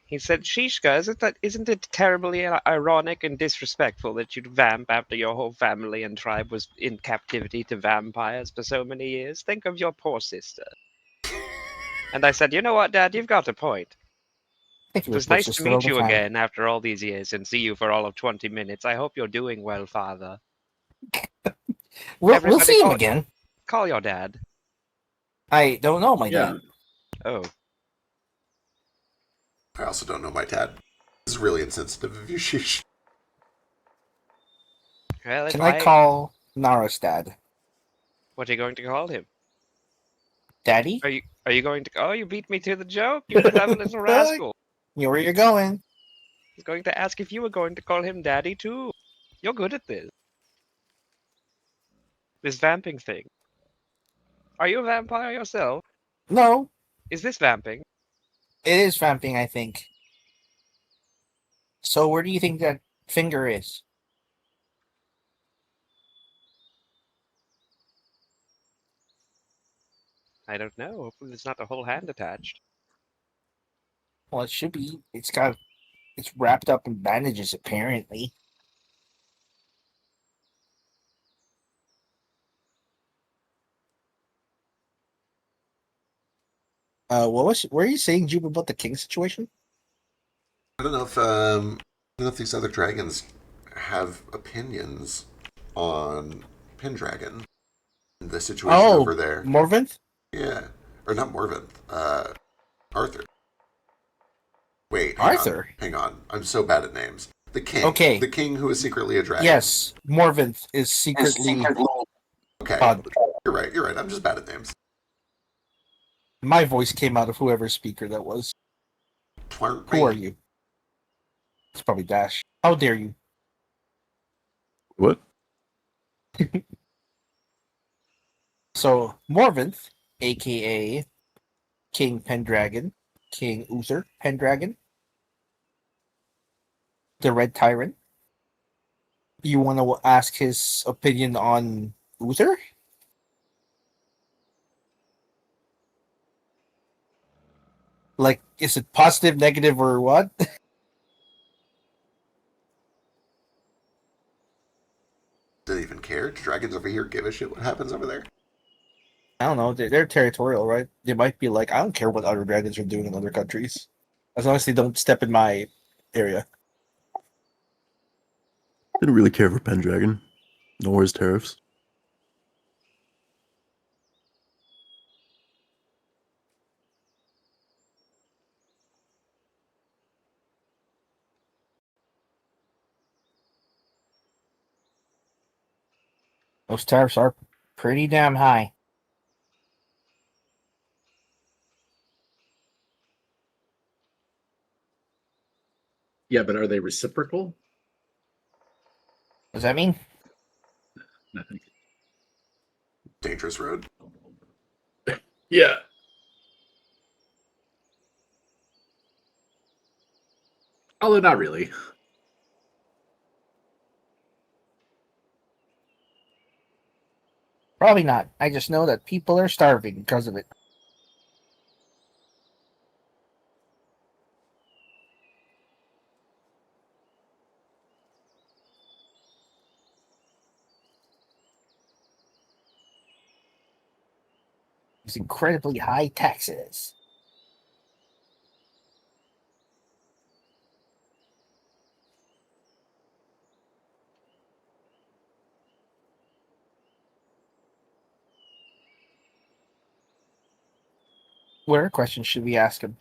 Speaker 4: He said, Shishka, isn't it terribly ironic and disrespectful that you'd vamp after your whole family and tribe was in captivity to vampires for so many years? Think of your poor sister. And I said, you know what, Dad, you've got a point. It was nice to meet you again after all these years and see you for all of 20 minutes. I hope you're doing well, Father.
Speaker 5: We'll
Speaker 4: Everybody
Speaker 5: see him
Speaker 4: call-
Speaker 5: again.
Speaker 4: Call your dad.
Speaker 5: I don't know my
Speaker 1: Yeah.
Speaker 5: dad.
Speaker 4: Oh,
Speaker 2: I also don't know my dad. This is really insensitive of you, Sheesh.
Speaker 4: well, if
Speaker 5: Can I call Nara's dad?
Speaker 4: What are you going to call him?
Speaker 5: Daddy?
Speaker 4: Are you going to? Oh, you beat me to the joke, you clever little rascal.
Speaker 5: You know where you're going.
Speaker 4: He's going to ask if you were going to call him Daddy too. You're good at this. This vamping thing. Are you a vampire yourself?
Speaker 5: No,
Speaker 4: Is this vamping?
Speaker 5: it is vamping, I think. So where do you think that finger is?
Speaker 4: I don't know. Hopefully, there's not a whole hand attached.
Speaker 5: Well, it should be. It's wrapped up in bandages, apparently. Were you saying, Jupe, about the king situation?
Speaker 2: I don't know if these other dragons have opinions on Pendragon and the situation over there.
Speaker 5: Morventh?
Speaker 2: Yeah. Or not Morventh. Arthur. Wait,
Speaker 5: Arthur?
Speaker 2: Hang on. I'm so bad at names. The king.
Speaker 5: Okay.
Speaker 2: The king who is secretly a dragon.
Speaker 5: Yes, Morventh is secretly.
Speaker 2: Okay.
Speaker 5: God.
Speaker 2: You're right. I'm just bad at names.
Speaker 5: My voice came out of whoever speaker that was. Who are you? It's probably Dash. How dare you?
Speaker 6: What?
Speaker 5: So, Morventh, aka King Pendragon, King Uther Pendragon, the Red Tyrant. You want to ask his opinion on Uther? Like, is it positive, negative, or what?
Speaker 2: Do they even care? Do dragons over here give a shit what happens over there?
Speaker 5: I don't know. They're territorial, right? They might be like, I don't care what other dragons are doing in other countries, as long as they don't step in my area.
Speaker 6: Didn't really care for Pendragon, nor his tariffs.
Speaker 5: Those tariffs are pretty damn high.
Speaker 1: Yeah, but are they reciprocal?
Speaker 5: What does that mean?
Speaker 1: Nothing.
Speaker 2: Dangerous road.
Speaker 1: Yeah. Although not really.
Speaker 5: Probably not. I just know that people are starving because of it. It's incredibly high taxes. What questions should we ask him?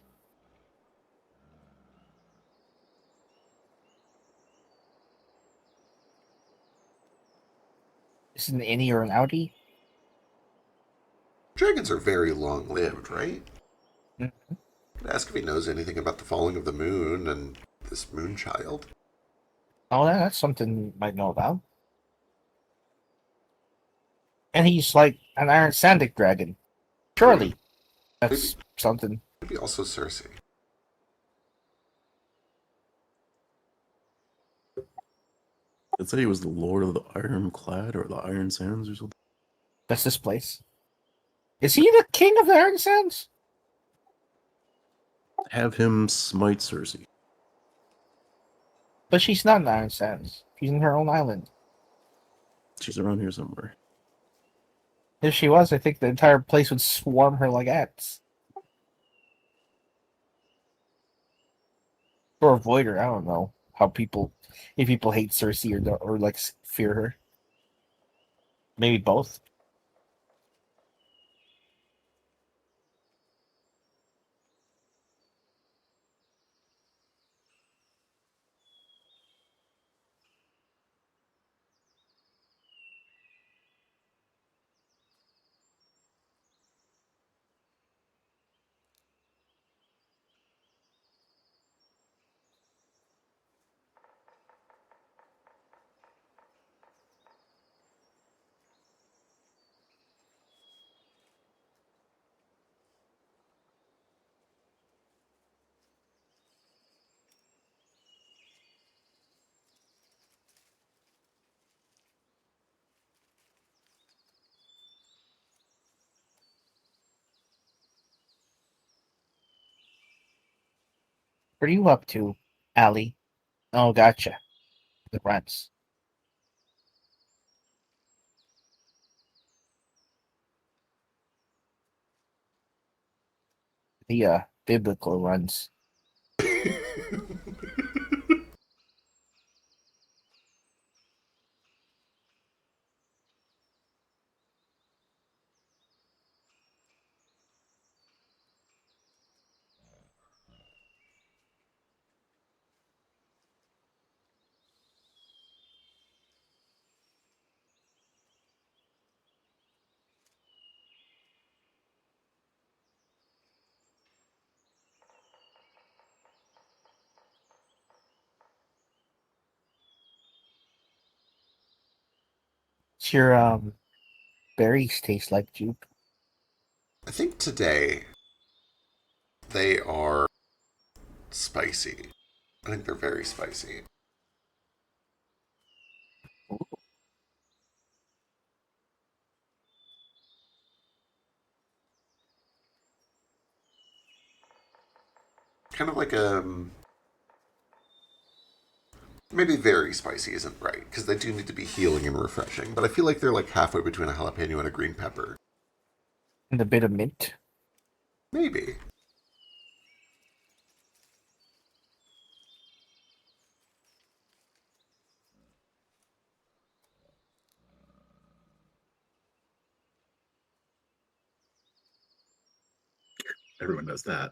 Speaker 5: Is it an innie or an outie?
Speaker 2: Dragons are very long-lived, right?
Speaker 5: Mhm.
Speaker 2: Could ask if he knows anything about the falling of the moon and this moon child.
Speaker 5: Oh, that's something you might know about. And he's like an Iron Sandic dragon. Surely. That's something.
Speaker 2: Maybe also Cersei.
Speaker 6: I'd say he was the Lord of the Ironclad or the Iron Sands or something.
Speaker 5: That's this place. Is he the king of the Iron Sands?
Speaker 6: Have him smite Cersei.
Speaker 5: But she's not in the Iron Sands. She's in her own island.
Speaker 6: She's around here somewhere.
Speaker 5: If she was, I think the entire place would swarm her like ants. or avoid her. I don't know how people, if people hate Cersei or or like fear her. Maybe both. What are you up to, Allie? Oh, gotcha. The runs. The biblical runs. What's your berries taste like, Jupe?
Speaker 2: I think today they are spicy. I think they're very spicy. Kind of like maybe very spicy isn't right because they do need to be healing and refreshing. But I feel like they're like halfway between a jalapeno and a green pepper.
Speaker 5: And a bit of mint.
Speaker 2: Maybe.
Speaker 1: Everyone knows that.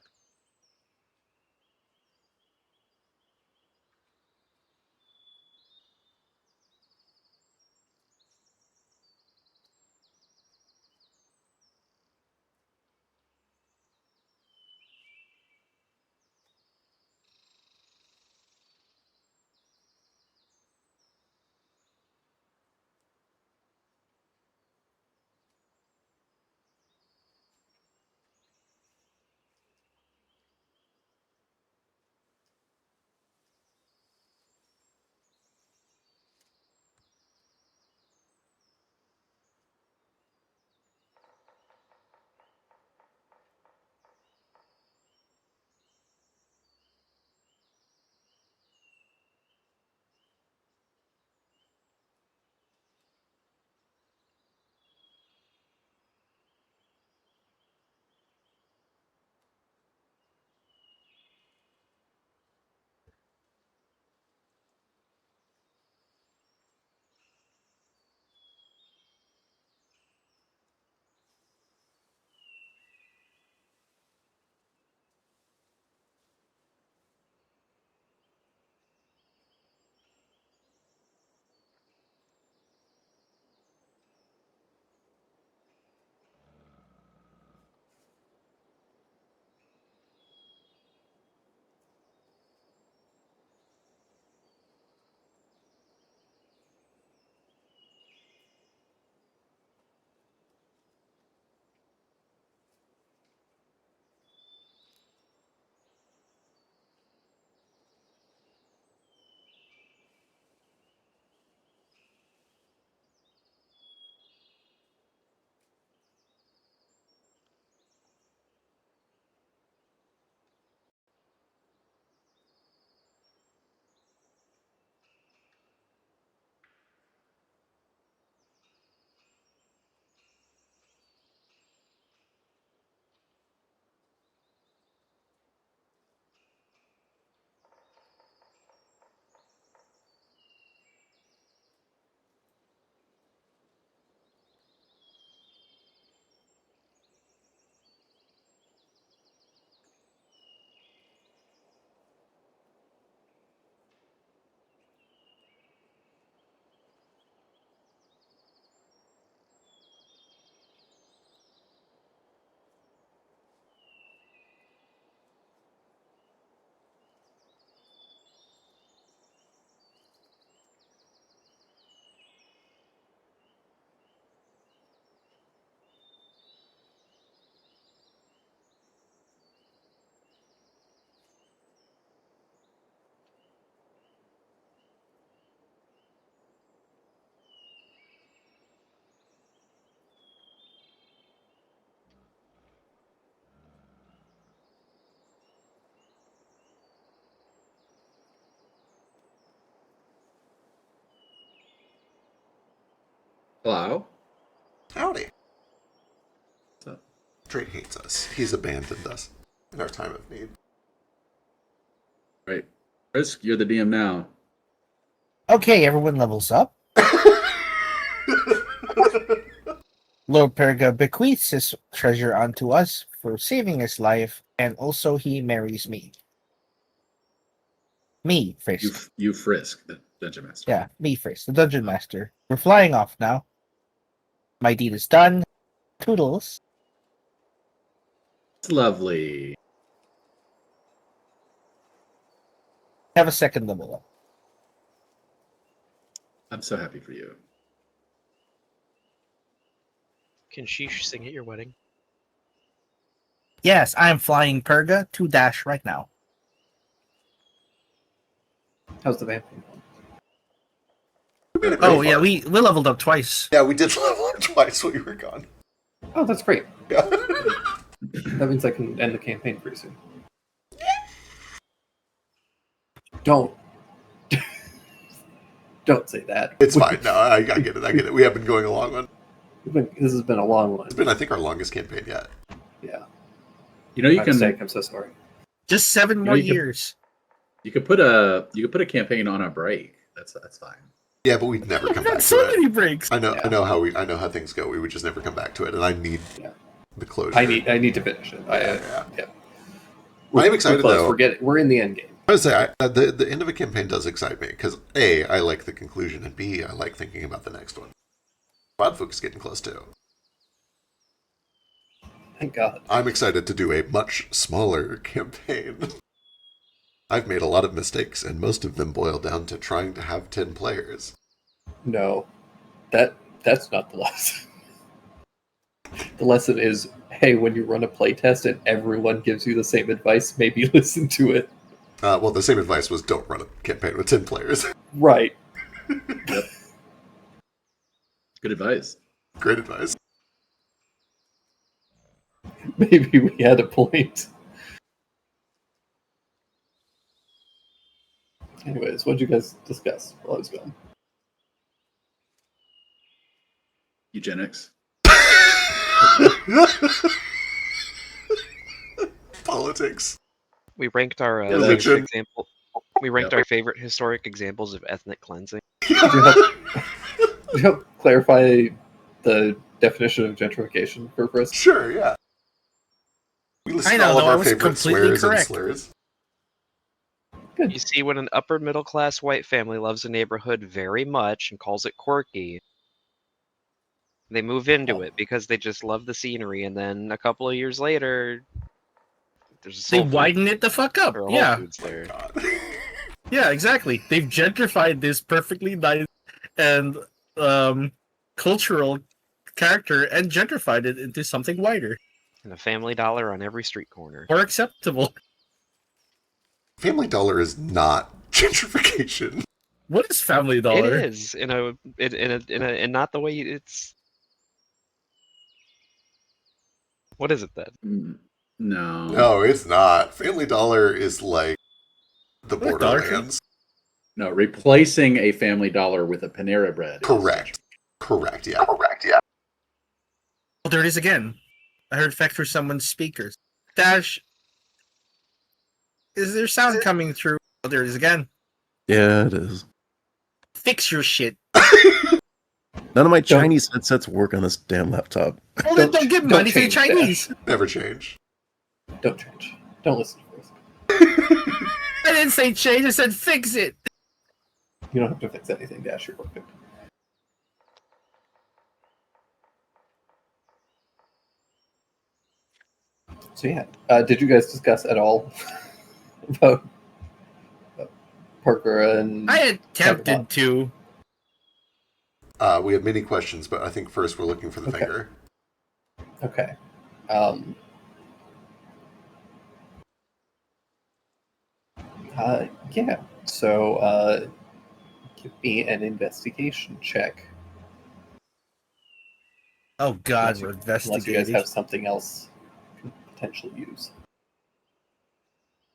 Speaker 1: Hello.
Speaker 2: Howdy.
Speaker 1: What's up?
Speaker 2: Drake hates us. He's abandoned us in our time of need.
Speaker 1: Right. Frisk, you're the DM now.
Speaker 5: Okay, everyone levels up. Lord Perga bequeaths his treasure unto us for saving his life, and also he marries me. Me, Frisk.
Speaker 1: You Frisk, the dungeon master.
Speaker 5: Yeah, me, Frisk, the dungeon master. We're flying off now. My deed is done. Toodles.
Speaker 1: It's lovely.
Speaker 5: Have a second level up.
Speaker 1: I'm so happy for you.
Speaker 4: Can Sheesh sing at your wedding?
Speaker 5: Yes, I am flying Perga to Dash right now.
Speaker 3: How's the vamping going?
Speaker 2: We made it very
Speaker 5: Oh, yeah,
Speaker 2: far.
Speaker 5: we leveled up twice.
Speaker 2: Yeah, we did level up twice while you were gone.
Speaker 3: Oh, that's great.
Speaker 2: Yeah.
Speaker 3: That means I can end the campaign pretty soon. Don't. Don't say that.
Speaker 2: It's fine. No, I get it. I get it. We have been going a long one.
Speaker 3: This has been a long one.
Speaker 2: It's been, I think, our longest campaign yet.
Speaker 3: Yeah.
Speaker 1: You know you
Speaker 3: My
Speaker 1: can
Speaker 3: mistake. I'm so sorry.
Speaker 5: Just 7
Speaker 1: know,
Speaker 5: more
Speaker 1: you can-
Speaker 5: years.
Speaker 1: you could put a campaign on a break. That's fine.
Speaker 2: Yeah, but we'd never come back
Speaker 5: That's so
Speaker 2: to it.
Speaker 5: many breaks.
Speaker 2: I know.
Speaker 3: Yeah.
Speaker 2: I know how things go. We would just never come back to it, and I need
Speaker 3: Yeah.
Speaker 2: the closure.
Speaker 3: I need to finish it.
Speaker 2: Yeah.
Speaker 3: Yeah.
Speaker 2: I am excited,
Speaker 3: We're close.
Speaker 2: though.
Speaker 3: We're in the end game.
Speaker 2: I would say the end of a campaign does excite me because A, I like the conclusion, and B, I like thinking about the next one. Quadfolk is getting close too.
Speaker 3: Thank God.
Speaker 2: I'm excited to do a much smaller campaign. I've made a lot of mistakes, and most of them boil down to trying to have 10 players.
Speaker 3: No, that's not the lesson. The lesson is, hey, when you run a playtest and everyone gives you the same advice, maybe listen to it.
Speaker 2: Well, the same advice was don't run a campaign with 10 players.
Speaker 3: Right.
Speaker 1: Good advice.
Speaker 2: Great advice.
Speaker 3: Maybe we had a point. Anyways, what did you guys discuss while I was gone?
Speaker 1: Eugenics.
Speaker 2: Politics.
Speaker 4: We ranked our
Speaker 2: Religion.
Speaker 4: favorite example. We ranked
Speaker 1: Yep.
Speaker 4: our favorite historic examples of ethnic cleansing.
Speaker 3: Could you help clarify the definition of gentrification for us?
Speaker 2: Sure, yeah. We listed
Speaker 5: I know,
Speaker 2: all of
Speaker 5: though, I
Speaker 2: our
Speaker 5: was
Speaker 2: favorite
Speaker 5: completely
Speaker 2: swears and
Speaker 5: correct.
Speaker 2: slurs.
Speaker 4: You see, when an upper middle class white family loves a neighborhood very much and calls it quirky, they move into it because they just love the scenery, and then a couple of years later, there's a
Speaker 5: They
Speaker 4: Soul Food
Speaker 5: widen it the fuck up.
Speaker 4: or a Whole
Speaker 5: Yeah,
Speaker 4: Foods there.
Speaker 2: God.
Speaker 5: yeah, exactly. They've gentrified this perfectly nice and cultural character and gentrified it into something wider,
Speaker 4: And a Family Dollar on every street corner.
Speaker 5: more acceptable.
Speaker 2: Family Dollar is not gentrification.
Speaker 5: What is Family Dollar?
Speaker 4: It is in not the way it's. What is it then?
Speaker 1: No.
Speaker 2: No, it's not. Family Dollar is like the
Speaker 5: Like Dollar Tree?
Speaker 2: Borderlands.
Speaker 1: No, replacing a Family Dollar with a Panera Bread. is-
Speaker 2: Correct. Correct, yeah.
Speaker 5: Oh, there it is again. I heard effect through someone's speakers. Dash, is there sound coming through? Oh, there it is again.
Speaker 6: Yeah, it is.
Speaker 5: Fix your shit.
Speaker 6: None of my Chinese headsets work on this damn laptop.
Speaker 5: Oh, then don't give money to the
Speaker 3: change that.
Speaker 5: Chinese.
Speaker 2: Never change.
Speaker 3: Don't change. Don't listen to us.
Speaker 5: I didn't say change. I said fix it.
Speaker 3: You don't have to fix anything, Dash. You're perfect. So yeah, did you guys discuss at all about Parker and?
Speaker 5: I attempted to.
Speaker 2: We have many questions, but I think first we're looking for the
Speaker 3: Okay.
Speaker 2: finger.
Speaker 3: Okay. Yeah. So give me an investigation check.
Speaker 5: Oh God, we're
Speaker 3: Unless you guys
Speaker 5: investigating.
Speaker 3: have something else you can potentially use.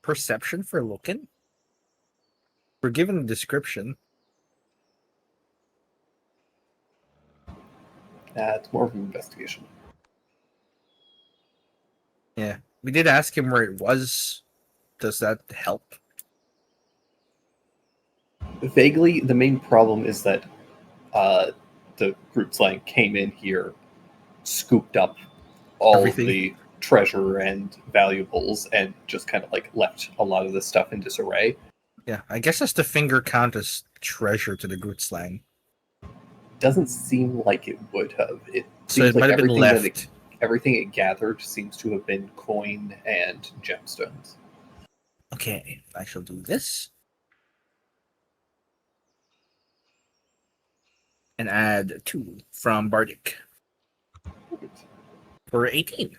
Speaker 5: Perception for looking. We're given a description.
Speaker 3: That's more of an investigation.
Speaker 5: Yeah. We did ask him where it was. Does that help?
Speaker 3: Vaguely, the main problem is that the Groot Slang came in here, scooped up all
Speaker 5: Everything.
Speaker 3: of the treasure and valuables, and just kind of like left a lot of the stuff in disarray.
Speaker 5: Yeah. I guess does the finger count as treasure to the Groot slang?
Speaker 3: Doesn't seem like it would have. It
Speaker 5: So
Speaker 3: seems
Speaker 5: it might
Speaker 3: like
Speaker 5: have been
Speaker 3: everything
Speaker 5: left.
Speaker 3: everything it gathered seems to have been coin and gemstones.
Speaker 5: Okay, I shall do this. And add 2 from Bardic for 18.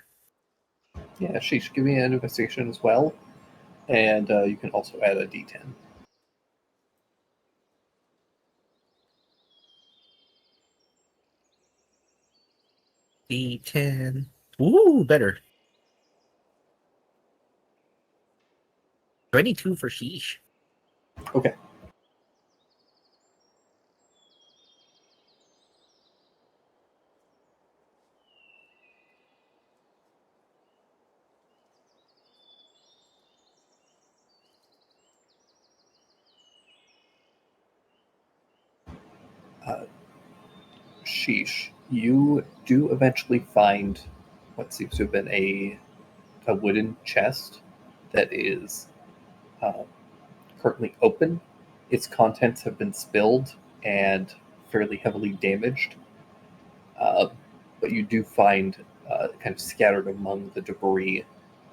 Speaker 3: Yeah, she should give me an investigation as well, and you can also add a D10.
Speaker 5: D10. Ooh, better. 22 for Sheesh.
Speaker 3: Okay. Sheesh, you do eventually find what seems to have been a wooden chest that is currently open. Its contents have been spilled and fairly heavily damaged, but you do find kind of scattered among the debris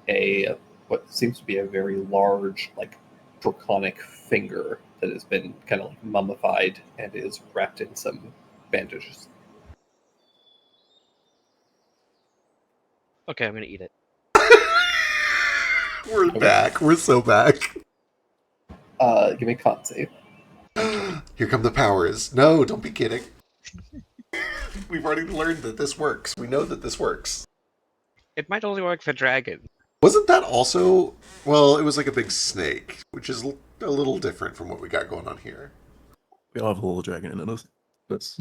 Speaker 3: a what seems to be a very large, like draconic finger that has been kind of like mummified and is wrapped in some bandages.
Speaker 4: Okay, I'm gonna eat it.
Speaker 2: We're back. We're so back.
Speaker 3: Give me a con save.
Speaker 2: Here come the powers. No, don't be kidding. We've already learned that this works. We know that this works.
Speaker 4: It might only work for dragon.
Speaker 2: Wasn't that also... Well, it was like a big snake, which is a little different from what we got going on here.
Speaker 6: We all have a little dragon in us. That's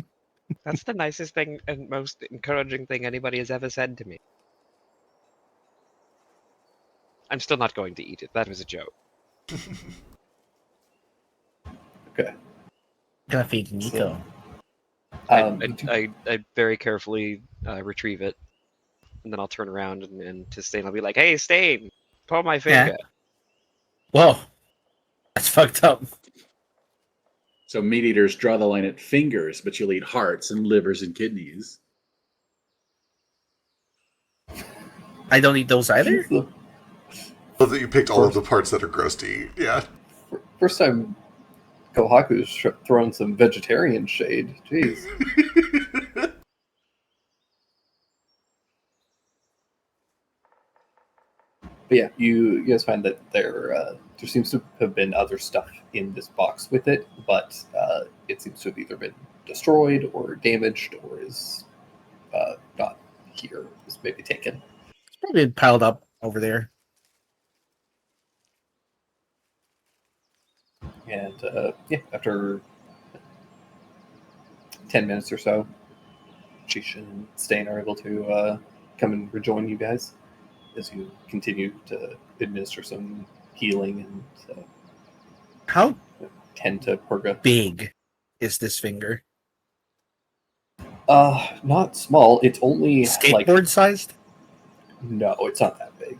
Speaker 4: That's the nicest thing and most encouraging thing anybody has ever said to me. I'm still not going to eat it. That was a joke.
Speaker 3: Okay.
Speaker 5: Gonna feed Nico.
Speaker 4: I very carefully retrieve it, and then I'll turn around and to Stain, I'll be like, "Hey, Stain, pull my finger."
Speaker 5: Whoa. That's fucked up.
Speaker 1: So meat eaters draw the line at fingers, but you'll eat hearts and livers and kidneys.
Speaker 5: I don't eat those either?
Speaker 2: Love that you picked all of the parts that are gross to eat. Yeah.
Speaker 3: First time Kohaku's throwing some vegetarian shade. Jeez. But yeah, you guys find that there seems to have been other stuff in this box with it, but it seems to have either been destroyed or damaged or is not here. Is maybe taken.
Speaker 5: It's probably piled up over there.
Speaker 3: And yeah, after 10 minutes or so, Cheech and Stain are able to come and rejoin you guys as you continue to administer some healing and
Speaker 5: How
Speaker 3: tend to Purga.
Speaker 5: big is this finger?
Speaker 3: Not small. It's only
Speaker 5: Skateboard
Speaker 3: like
Speaker 5: sized?
Speaker 3: no, it's not that big.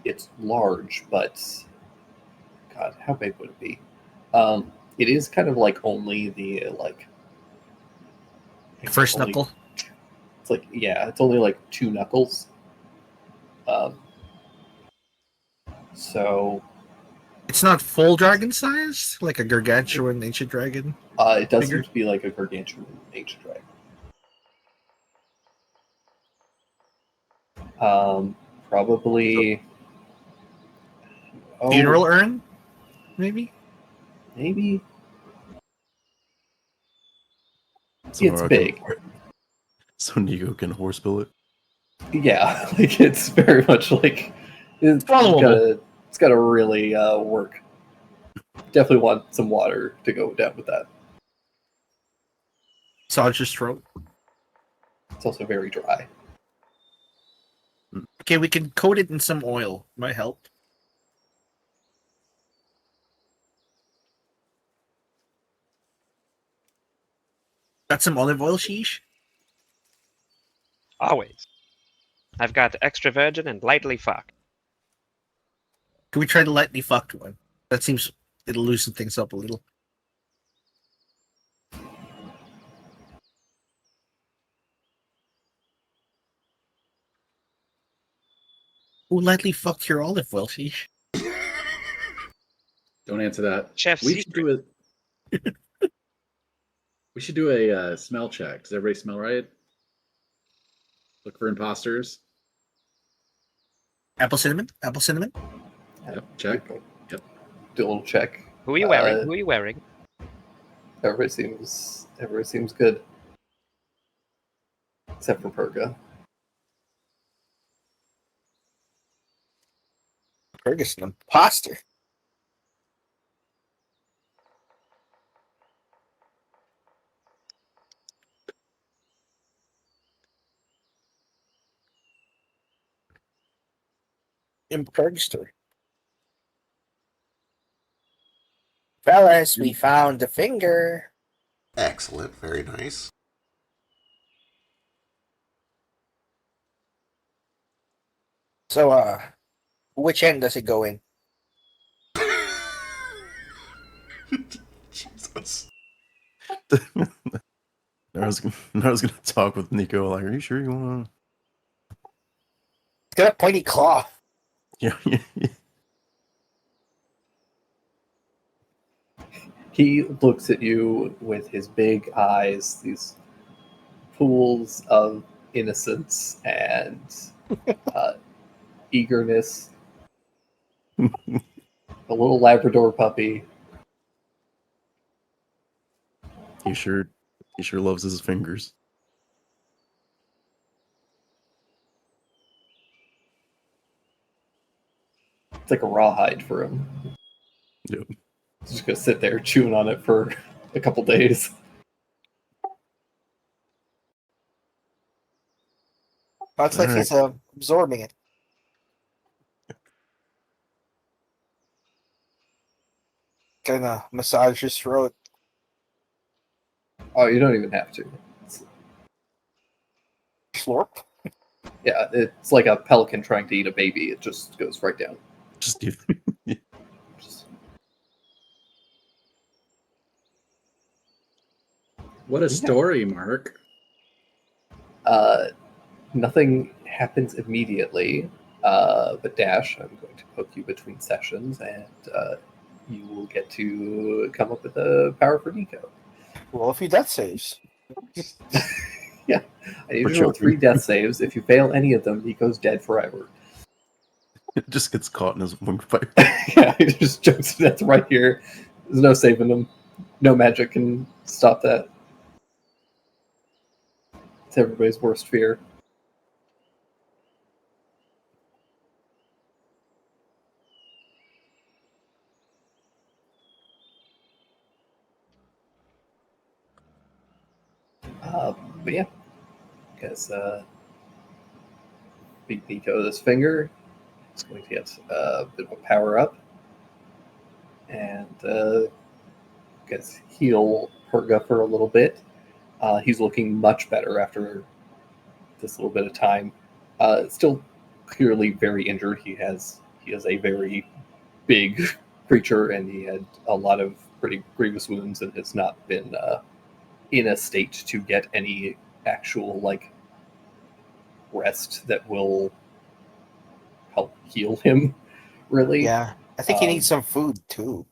Speaker 3: It's large, but God, how big would it be? It is kind of like only the
Speaker 5: First
Speaker 3: only-
Speaker 5: knuckle?
Speaker 3: It's like it's only like 2 knuckles. So
Speaker 5: It's not full dragon sized? Like a gargantuan ancient dragon?
Speaker 3: it does
Speaker 5: Bigger?
Speaker 3: seem to be like a gargantuan ancient dragon. Probably.
Speaker 5: Funeral urn? Maybe?
Speaker 3: Maybe.
Speaker 6: so
Speaker 3: It's
Speaker 6: I can-
Speaker 3: big.
Speaker 6: So Nico can horsebill it.
Speaker 3: Yeah, like it's very much like it's
Speaker 5: Swallowable.
Speaker 3: got to really work. Definitely want some water to go down with that.
Speaker 5: Massage his throat.
Speaker 3: It's also very dry.
Speaker 5: Okay, we can coat it in some oil. Might help. Got some olive oil, sheesh?
Speaker 4: Always. I've got extra virgin and lightly fucked.
Speaker 5: Can we try the lightly fucked one? That seems it'll loosen things up a little. Who lightly fucked your olive oil, sheesh?
Speaker 1: Don't answer that.
Speaker 4: Chef's
Speaker 1: We should
Speaker 4: secret.
Speaker 1: do it. We should do a smell check. Does everybody smell right? Look for imposters.
Speaker 5: Apple cinnamon? Apple cinnamon?
Speaker 1: Yep, check. Yep.
Speaker 3: Do a little check.
Speaker 4: Who are you wearing? Who are you wearing?
Speaker 3: Everybody seems good. Except for Perga.
Speaker 5: Ferguson, imposter. Impergster. Fellas, we found the finger.
Speaker 2: Excellent. Very nice.
Speaker 5: So, which end does it go in?
Speaker 2: Jesus.
Speaker 6: I was gonna talk with Nico. Like, are you sure you want to?
Speaker 5: It's got a pointy claw.
Speaker 6: Yeah.
Speaker 3: He looks at you with his big eyes, these pools of innocence and eagerness. A little Labrador puppy.
Speaker 6: He sure loves his fingers.
Speaker 3: It's like a rawhide for him.
Speaker 6: Yep.
Speaker 3: He's just gonna sit there chewing on it for a couple days.
Speaker 5: It's like he's absorbing it. Gonna massage his throat.
Speaker 3: Oh, you don't even have to.
Speaker 5: Slurp.
Speaker 3: Yeah, it's like a pelican trying to eat a baby. It just goes right down.
Speaker 6: Just do.
Speaker 3: Just,
Speaker 1: What a story, Mark.
Speaker 3: nothing happens immediately, but Dash, I'm going to poke you between sessions, and you will get to come up with a power for Nico.
Speaker 5: Roll a few death saves.
Speaker 3: I need
Speaker 6: For
Speaker 3: you to roll
Speaker 6: choking.
Speaker 3: 3 death saves. If you fail any of them, Nico's dead forever.
Speaker 6: It just gets caught in his wing pipe.
Speaker 3: Yeah, he just jumps to death right here. There's no saving him. No magic can stop that. It's everybody's worst fear. But yeah, because beat Nico this finger. It's going to get a bit of a power up. And gets heal Perga for a little bit. He's looking much better after this little bit of time. Still clearly very injured. He is a very big creature, and he had a lot of pretty grievous wounds, and has not been in a state to get any actual rest that will help heal him. Really,
Speaker 5: Yeah, I think he needs some food too.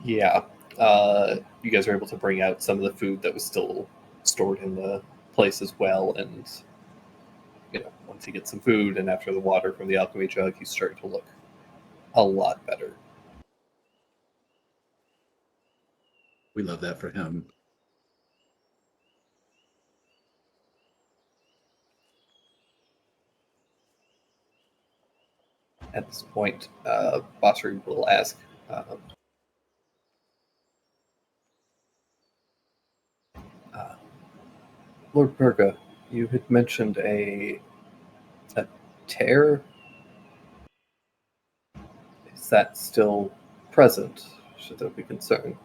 Speaker 3: Yeah. You guys are able to bring out some of the food that was still stored in the place as well, and once he gets some food and after the water from the alchemy jug, he's starting to look a lot better.
Speaker 1: We love that for him.
Speaker 3: At this point, Bossary will ask, Lord Perga, You had mentioned a tear. Is that still present? Should there be concern?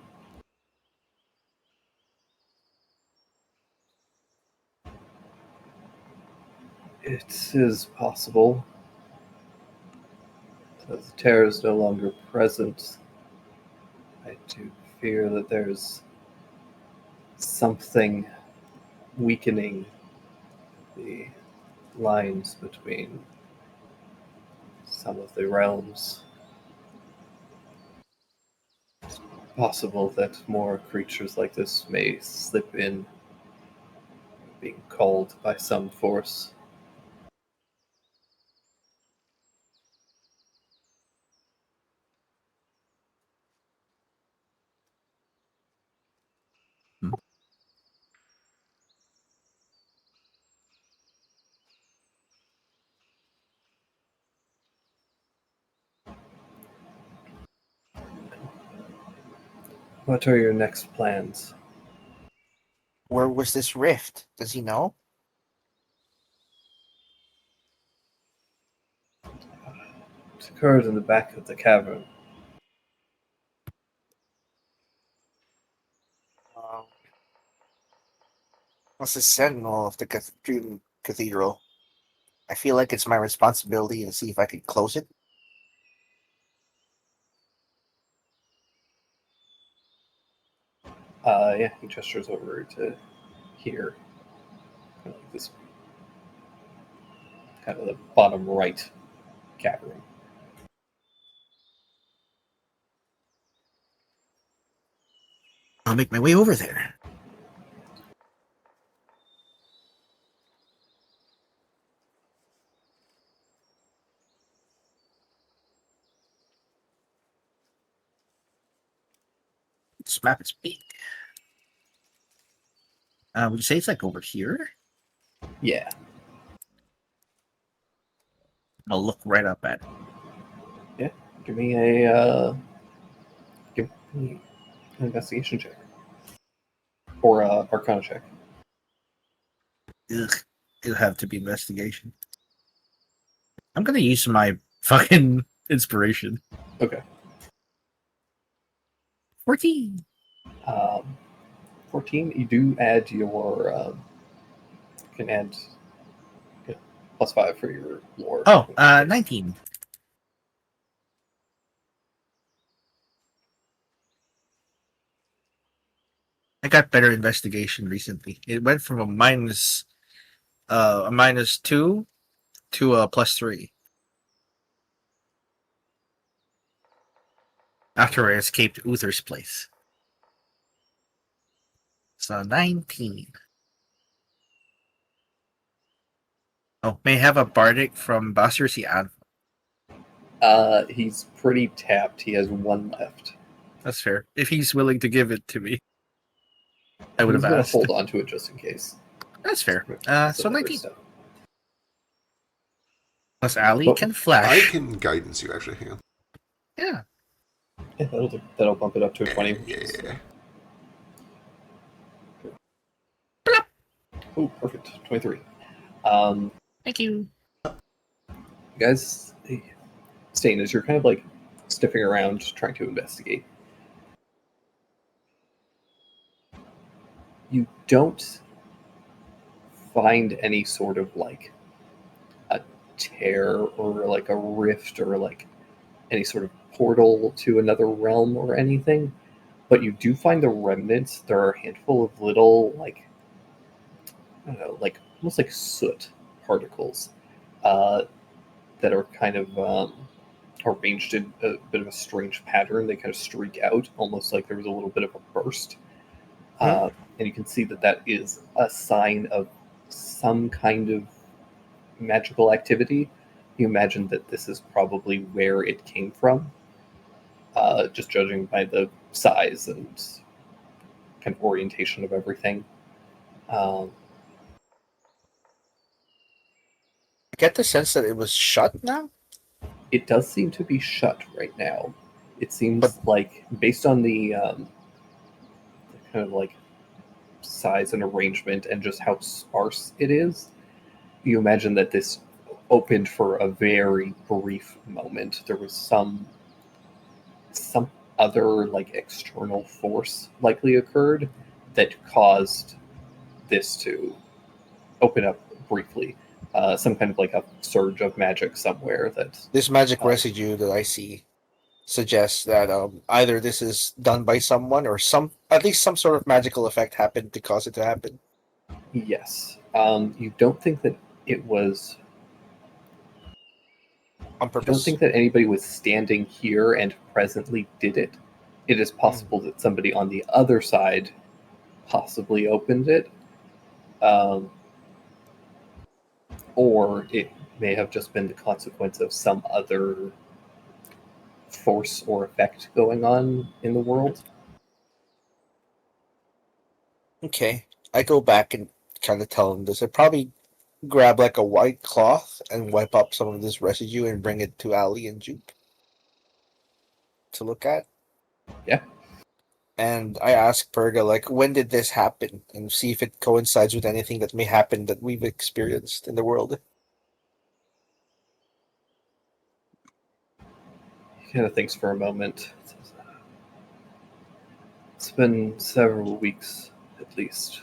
Speaker 3: It is possible. So the tear is no longer present. I do fear that there's something weakening the lines between some of the realms. It's possible that more creatures like this may slip in, being called by some force. What are your next plans?
Speaker 5: Where was this rift? Does he know?
Speaker 3: It occurred in the back of the cavern.
Speaker 5: Um, What's the sentinel of the cathedral? I feel like it's my responsibility to see if I can close it.
Speaker 3: Yeah, he gestures over to here. Kind of like this, kind of the bottom right cavern.
Speaker 5: I'll make my way over there. This map is big. Would you say it's like over here?
Speaker 3: Yeah.
Speaker 5: I'll look right up at it.
Speaker 3: Give me give me an investigation check. Or arcana check.
Speaker 5: Ugh, it'll have to be investigation. I'm gonna use my fucking inspiration.
Speaker 3: Okay.
Speaker 5: 14.
Speaker 3: 14. You do add your you can add +5 for your lore.
Speaker 5: Oh, 19. I got better investigation recently. It went from a -2 to a +3. After I escaped Uther's place. So 19. Oh, may I have a bardic from Basir Sian.
Speaker 3: He's pretty tapped. He has one left.
Speaker 5: That's fair. If he's willing to give it to me, I would
Speaker 3: He's
Speaker 5: have
Speaker 3: gonna
Speaker 5: asked.
Speaker 3: hold on to it just in case.
Speaker 5: That's fair.
Speaker 3: Some
Speaker 5: So
Speaker 3: other
Speaker 5: 19.
Speaker 3: stuff.
Speaker 5: Plus Ali
Speaker 3: Well,
Speaker 5: can
Speaker 2: I
Speaker 5: flash.
Speaker 2: can guidance you, actually. Hang on.
Speaker 5: Yeah.
Speaker 3: Yeah, that'll bump it up to a 20.
Speaker 2: Yeah.
Speaker 3: Oh, perfect. 23.
Speaker 5: Thank you.
Speaker 3: You guys, Stain, as you're kind of like sniffing around trying to investigate, you don't find any sort of like a tear or like a rift or like any sort of portal to another realm or anything, but you do find the remnants. There are a handful of little like, I don't know, like almost like soot particles that are kind of arranged in a bit of a strange pattern. They kind of streak out, almost like there was a little bit of a burst. And you can see that that is a sign of some kind of magical activity. You imagine that this is probably where it came from, just judging by the size and kind of orientation of everything.
Speaker 5: I get the sense that it was shut now.
Speaker 3: It does seem to be shut right now. It seems like, based on the kind of like size and arrangement and just how sparse it is, you imagine that this opened for a very brief moment. There was some other like external force likely occurred that caused this to open up briefly. Some kind of like a surge of magic somewhere that
Speaker 5: This magic
Speaker 3: Oh.
Speaker 5: residue that I see suggests that either this is done by someone or at least some sort of magical effect happened to cause it to happen.
Speaker 3: yes. You don't think that it was
Speaker 5: On
Speaker 3: I
Speaker 5: purpose.
Speaker 3: don't think that anybody was standing here and presently did it. It is possible that somebody on the other side possibly opened it. Or it may have just been the consequence of some other force or effect going on in the world.
Speaker 5: Okay. I go back and kind of tell him this. I probably grab like a white cloth and wipe up some of this residue and bring it to Ali and Jupe to look at.
Speaker 3: Yeah.
Speaker 5: And I ask Perga, like, when did this happen? And see if it coincides with anything that may happen that we've experienced in the world.
Speaker 3: He kind of thinks for a moment. It's been several weeks, at least.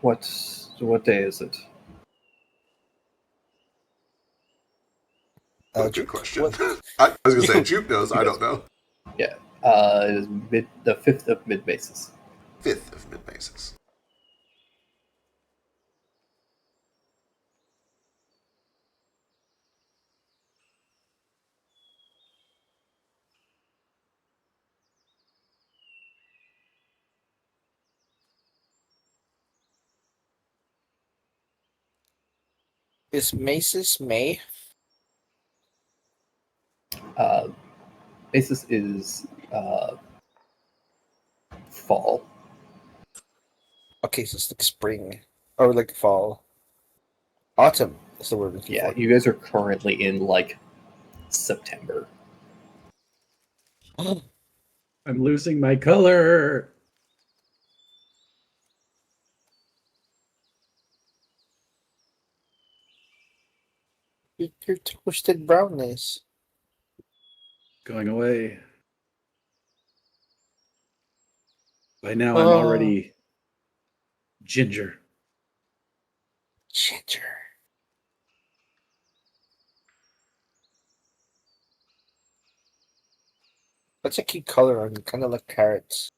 Speaker 3: What day is it?
Speaker 2: Good
Speaker 5: Jupe,
Speaker 2: question.
Speaker 5: what-
Speaker 2: I was gonna say Jupe knows. I don't know.
Speaker 3: It is the 5th of mid-Mesis.
Speaker 2: 5th of mid-Mesis.
Speaker 5: Is Maces May?
Speaker 3: Mesis is fall.
Speaker 5: Okay, so it's like spring. Or like fall. Autumn is the word I'm looking
Speaker 3: Yeah,
Speaker 5: for.
Speaker 3: you guys are currently in like September.
Speaker 1: I'm losing my color.
Speaker 5: Your toasted brownness.
Speaker 1: Going away. By now, I'm
Speaker 5: Oh.
Speaker 1: already ginger.
Speaker 5: Ginger. That's a key color on you, kind of like carrots.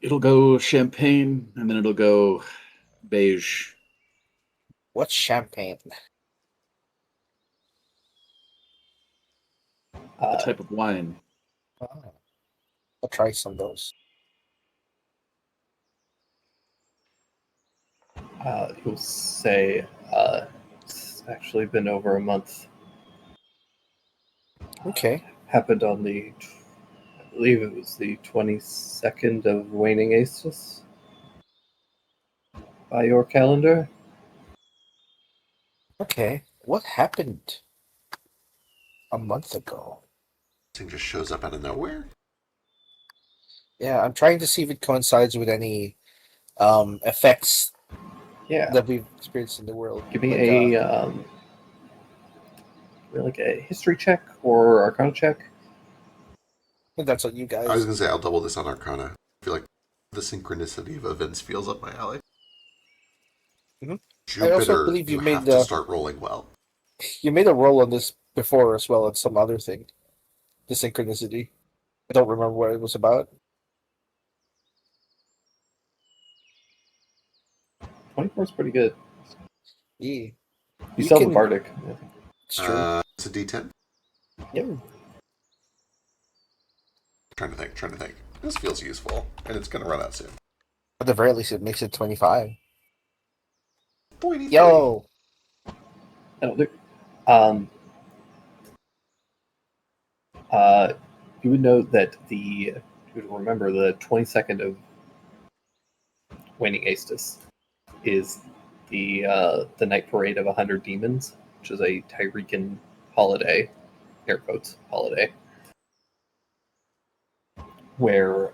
Speaker 1: It'll go champagne, and then it'll go beige.
Speaker 5: What's champagne?
Speaker 1: A type of wine.
Speaker 5: Oh. I'll try some of those.
Speaker 3: You'll say it's actually been over a month.
Speaker 5: Okay.
Speaker 3: Happened on I believe it was the 22nd of Waning Aestus by your calendar.
Speaker 5: Okay. What happened a month ago?
Speaker 2: Thing just shows up out of nowhere.
Speaker 5: Yeah, I'm trying to see if it coincides with any effects
Speaker 3: Yeah,
Speaker 5: that we've experienced in the world.
Speaker 3: give me
Speaker 5: Like,
Speaker 3: like a history check or arcana check.
Speaker 5: I think that's what you
Speaker 2: I was
Speaker 5: guys.
Speaker 2: gonna say I'll double this on Arcana. I feel like the synchronicity of events feels up my alley.
Speaker 5: Mhm.
Speaker 2: Jupiter,
Speaker 5: I also believe you made
Speaker 2: have
Speaker 5: the-
Speaker 2: to start rolling well.
Speaker 5: You made a roll on this before as well as some other thing. The synchronicity. I don't remember what it was about.
Speaker 3: 24 is pretty good.
Speaker 5: Yeah.
Speaker 3: You still have
Speaker 5: can-
Speaker 3: a bardic.
Speaker 5: It's true.
Speaker 2: It's a D10.
Speaker 5: Yeah.
Speaker 2: Trying to think. This feels useful, and it's gonna run out soon.
Speaker 5: At the very least, it makes it 25.
Speaker 2: Boy,
Speaker 5: Yo!
Speaker 3: That'll do. You would know that you would remember the 22nd of Waning Aestus is the night parade of 100 demons. which is a Tyreekan holiday, air quotes, holiday, where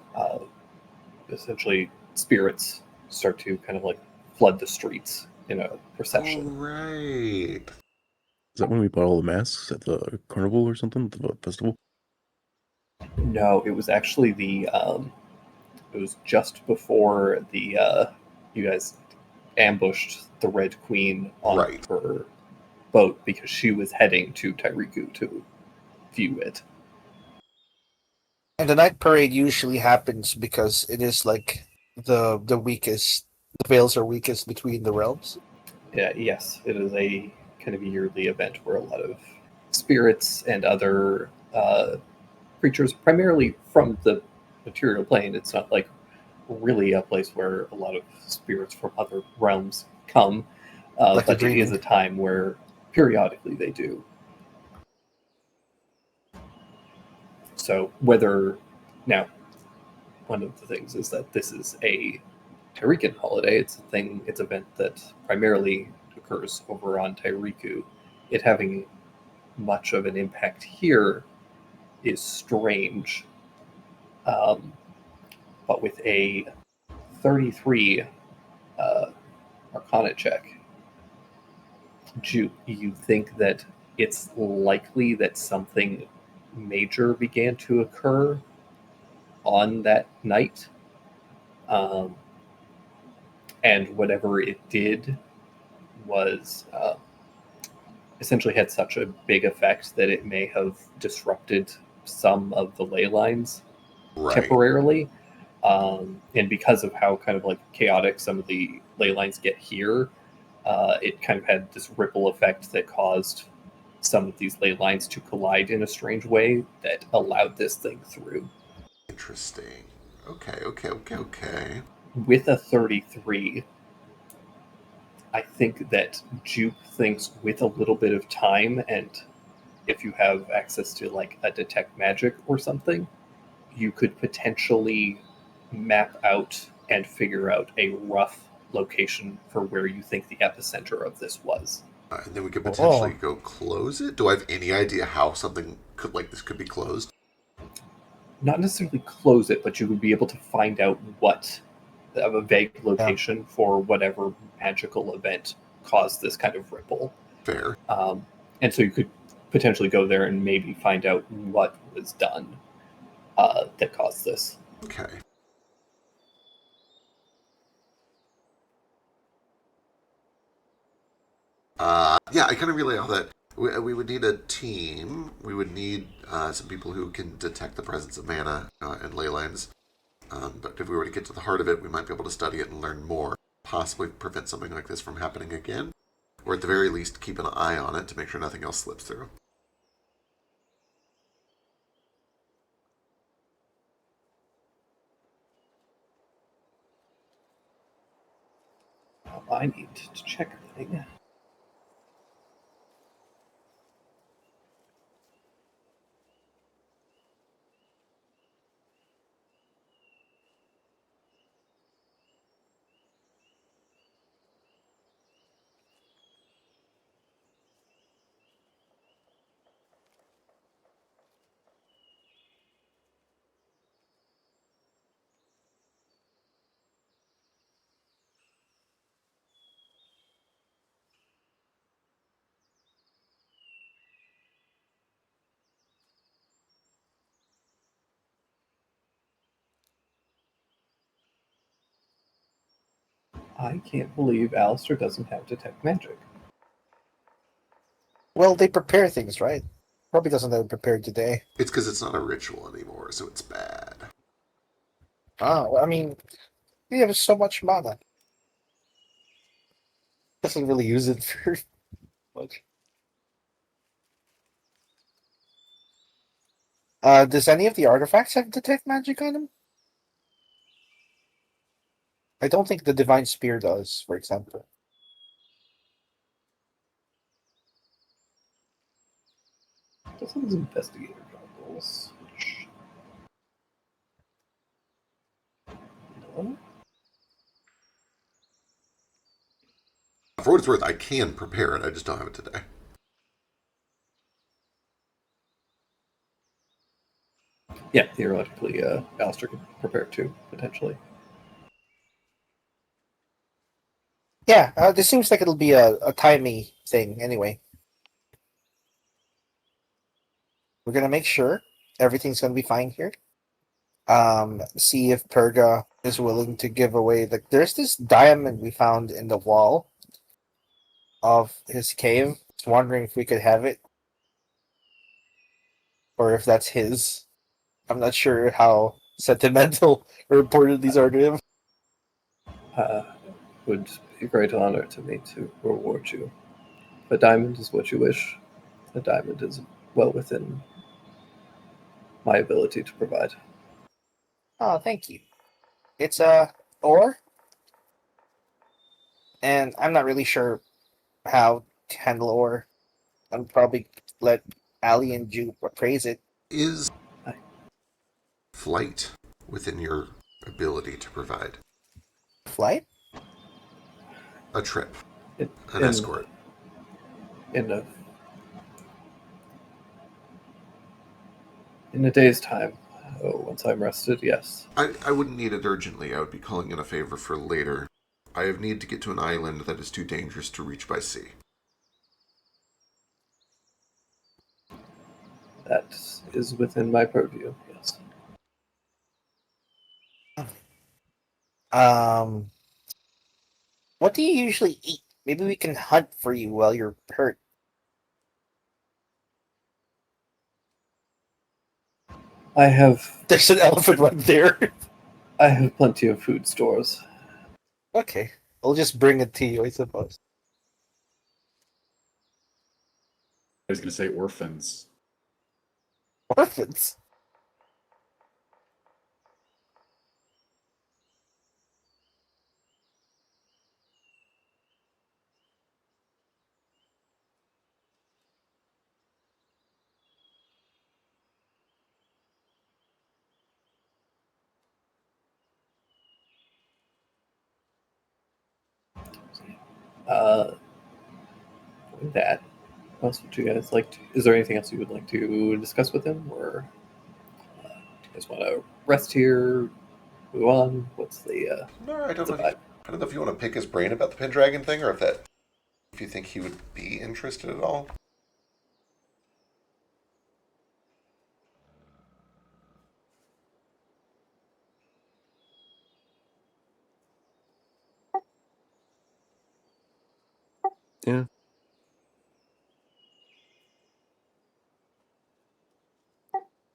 Speaker 3: essentially spirits start to kind of like flood the streets in a
Speaker 2: Oh,
Speaker 3: procession.
Speaker 2: right.
Speaker 6: Is that when we bought all the masks at the carnival or something? The festival?
Speaker 3: No, it was actually it was just before you guys ambushed the Red Queen on
Speaker 2: Right.
Speaker 3: her boat because she was heading to Tyriku to view it.
Speaker 5: And the night parade usually happens because it is like the weakest. The veils are weakest between the realms.
Speaker 3: Yeah, yes, it is a kind of a yearly event where a lot of spirits and other creatures, primarily from the material plane. It's not like really a place where a lot of spirits from other realms come,
Speaker 5: Like the
Speaker 3: but it is
Speaker 5: dreaming.
Speaker 3: a time where periodically they do. So whether now, one of the things is that this is a Tyrikan holiday. It's an event that primarily occurs over on Tyriku. It having much of an impact here is strange. But with a 33 Arcana check, do you think that it's likely that something major began to occur on that night? Um, and whatever it did was essentially had such a big effect that it may have disrupted some of the ley lines
Speaker 2: Right.
Speaker 3: temporarily. And because of how kind of like chaotic some of the ley lines get here, it kind of had this ripple effect that caused some of these ley lines to collide in a strange way that allowed this thing through.
Speaker 2: Interesting. Okay.
Speaker 3: With a 33, I think that Jupe thinks with a little bit of time, and if you have access to like a detect magic or something, you could potentially map out and figure out a rough location for where you think the epicenter of this was.
Speaker 2: And then we could potentially
Speaker 5: Oh.
Speaker 2: go close it. Do I have any idea how something could like this could be closed?
Speaker 3: Not necessarily close it, but you would be able to find out what of a vague location for whatever magical event caused this kind of ripple.
Speaker 2: Fair.
Speaker 3: And so you could potentially go there and maybe find out what was done that caused this.
Speaker 2: Okay. Yeah, I kind of relay all that. We would need a team. We would need some people who can detect the presence of mana and ley lines. But if we were to get to the heart of it, we might be able to study it and learn more. Possibly prevent something like this from happening again. Or at the very least, keep an eye on it to make sure nothing else slips through.
Speaker 3: I need to check everything. I can't believe Alistair doesn't have detect magic.
Speaker 5: Well, they prepare things, right? Probably doesn't have it prepared today.
Speaker 2: It's because it's not a ritual anymore, so it's bad.
Speaker 5: Well, I mean, we have so much mana. Doesn't really use it for much. Does any of the artifacts have detect magic on them? I don't think the divine spear does, for example.
Speaker 3: Doesn't his investigator goggles? No?
Speaker 2: For what it's worth, I can prepare it. I just don't have it today.
Speaker 3: Yeah, theoretically, Alistair could prepare too, potentially.
Speaker 5: Yeah, this seems like it'll be a timey thing anyway. We're gonna make sure everything's gonna be fine here. See if Perga is willing to give away there's this diamond we found in the wall of his cave. I was wondering if we could have it. Or if that's his. I'm not sure how sentimental or important these are to him.
Speaker 3: Would be a great honor to me to reward you. If a diamond is what you wish, a diamond is well within my ability to provide.
Speaker 5: Oh, thank you. It's ore, and I'm not really sure how to handle ore. I'll probably let Ali and Jupe appraise it.
Speaker 2: Is flight within your ability to provide?
Speaker 5: Flight?
Speaker 2: A trip,
Speaker 3: It,
Speaker 2: an escort.
Speaker 3: In a day's time, once I'm rested, yes.
Speaker 2: I wouldn't need it urgently. I would be calling in a favor for later. I have need to get to an island that is too dangerous to reach by sea.
Speaker 3: That is within my purview, yes.
Speaker 5: What do you usually eat? Maybe we can hunt for you while you're hurt.
Speaker 3: I have
Speaker 5: There's an elephant right there.
Speaker 3: plenty of food stores.
Speaker 5: Okay, I'll just bring it to you, I suppose.
Speaker 1: I was going to say orphans.
Speaker 5: Orphans?
Speaker 3: That. What else would you guys like to? Is there anything else you would like to discuss with him, or do you guys want to rest here? Move on. What's the
Speaker 2: No, I don't
Speaker 3: the
Speaker 2: know.
Speaker 3: vibe?
Speaker 2: I don't know if you want to pick his brain about the Pendragon thing, or if you think he would be interested at all.
Speaker 6: Yeah.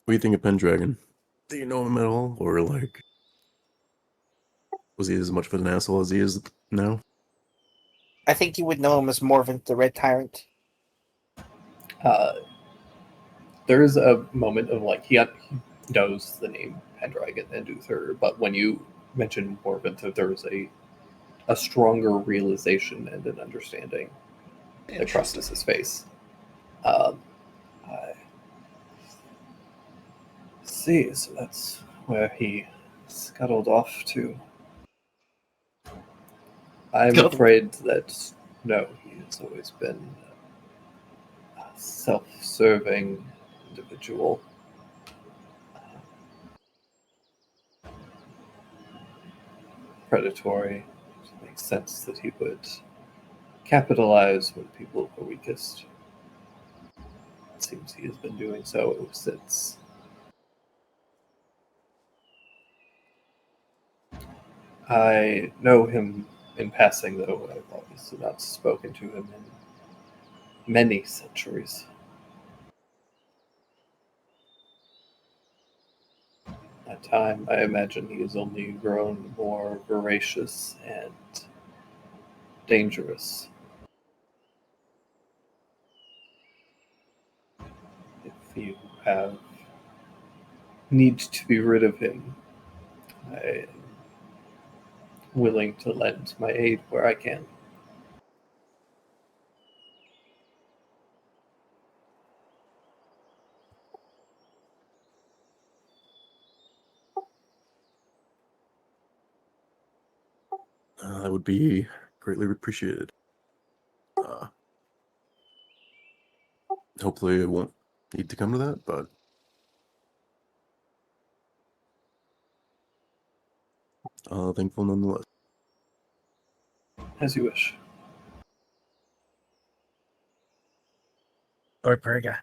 Speaker 6: What do you think of Pendragon? Do you know him at all, or like, was he as much of an asshole as he is now?
Speaker 5: I think you would know him as Morven, the Red Tyrant.
Speaker 3: Uh, there's a moment of like he knows the name Pendragon and Uther, but when you mention Morventh, there was a stronger realization and an understanding that crosses his face. I see, so that's where he scuttled off to. I'm
Speaker 5: Scuttled.
Speaker 3: afraid that no, he has always been a self-serving individual. Predatory. It makes sense that he would capitalize when people are weakest. It seems he has been doing so since. I know him in passing, though. I've obviously not spoken to him in many centuries. At time, I imagine he has only grown more voracious and dangerous. If you have need to be rid of him, I am willing to lend my aid where I can.
Speaker 6: That would be greatly appreciated. Hopefully, it won't need to come to that, but Thankful nonetheless.
Speaker 3: As you wish.
Speaker 5: Or Perga.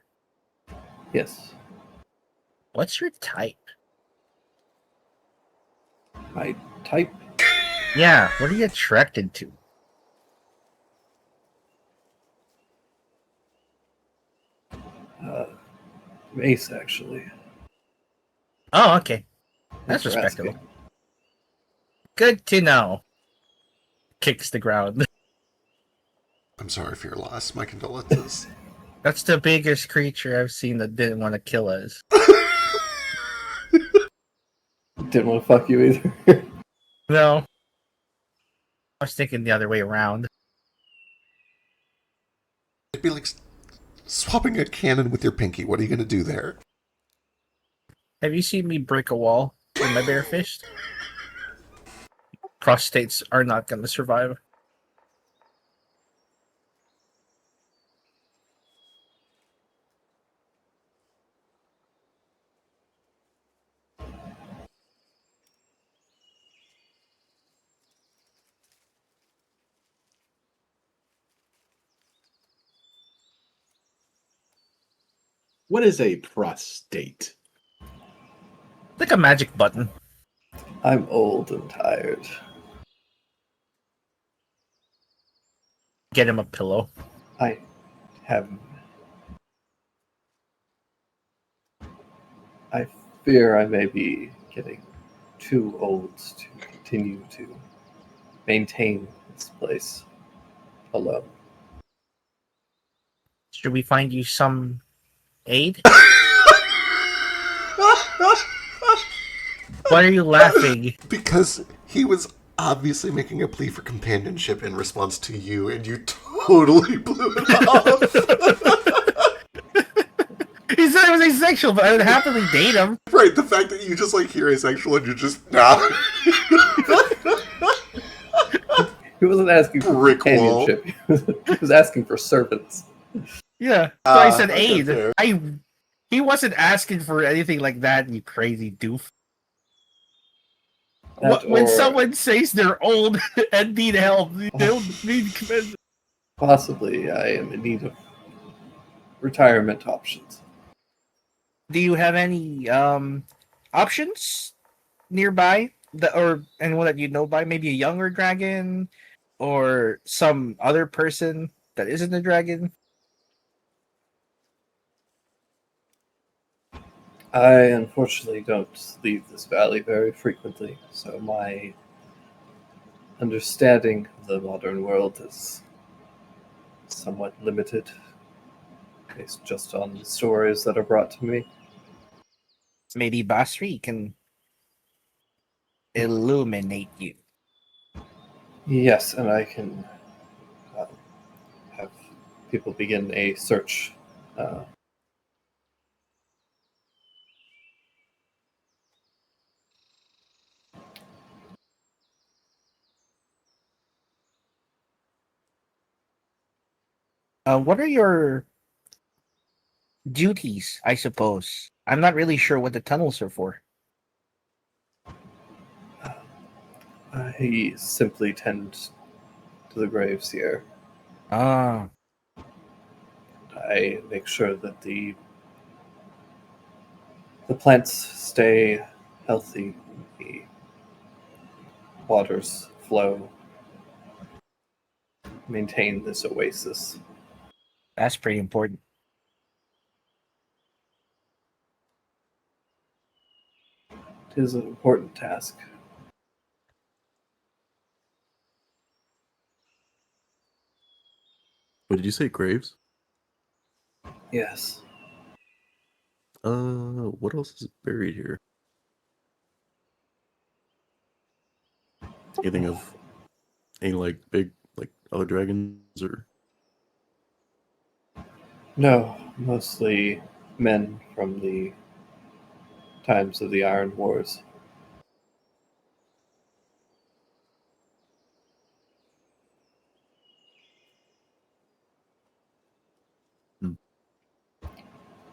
Speaker 3: Yes.
Speaker 5: What's your type?
Speaker 3: My type?
Speaker 5: Yeah, what are you attracted to?
Speaker 3: Ace, actually.
Speaker 5: Oh, okay.
Speaker 3: Thanks
Speaker 5: That's
Speaker 3: for
Speaker 5: respectable.
Speaker 3: asking.
Speaker 5: Good to know. Kicks the ground.
Speaker 2: I'm sorry for your loss. My condolences.
Speaker 5: That's the biggest creature I've seen that didn't want to kill us.
Speaker 3: Didn't want to fuck you either.
Speaker 5: No. I was thinking the other way around.
Speaker 2: It'd be like swapping a cannon with your pinky. What are you going to do there?
Speaker 5: Have you seen me break a wall with my bare fist? Prostates are not going to survive.
Speaker 1: What is a prostate?
Speaker 5: Like a magic button.
Speaker 3: I'm old and tired.
Speaker 5: Get him a pillow.
Speaker 3: I have. I fear I may be getting too old to continue to maintain this place alone.
Speaker 5: Should we find you some aid? Why are you laughing?
Speaker 2: Because he was obviously making a plea for companionship in response to you, and you totally blew it off.
Speaker 5: He said it was asexual, but I would happily date him.
Speaker 2: Right, the fact that you just like hear asexual and you're just nah.
Speaker 3: He wasn't asking for
Speaker 2: Brick wall.
Speaker 3: companionship. He was asking for servants.
Speaker 5: Yeah, so I said
Speaker 2: okay,
Speaker 5: aid.
Speaker 2: fair.
Speaker 5: He wasn't asking for anything like that, you crazy doof.
Speaker 3: That
Speaker 5: When
Speaker 3: or
Speaker 5: someone says they're old and need help, they don't need command.
Speaker 3: possibly I am in need of retirement options.
Speaker 5: Do you have any options nearby that, or anyone that you know by? Maybe a younger dragon or some other person that isn't a dragon?
Speaker 3: I unfortunately don't leave this valley very frequently, so my understanding of the modern world is somewhat limited, based just on the stories that are brought to me.
Speaker 5: Maybe Basri can illuminate you.
Speaker 3: Yes, and I can have people begin a search.
Speaker 5: What are your duties, I suppose? I'm not really sure what the tunnels are for.
Speaker 3: I simply tend to the graves here.
Speaker 5: Ah,
Speaker 3: I make sure that the plants stay healthy, the waters flow, maintain this oasis.
Speaker 5: that's pretty important.
Speaker 3: It is an important task.
Speaker 6: What did you say, Graves?
Speaker 3: Yes.
Speaker 6: What else is buried here? Anything of any like big like other dragons or
Speaker 3: No, mostly men from the times of the Iron Wars.
Speaker 6: Hmm.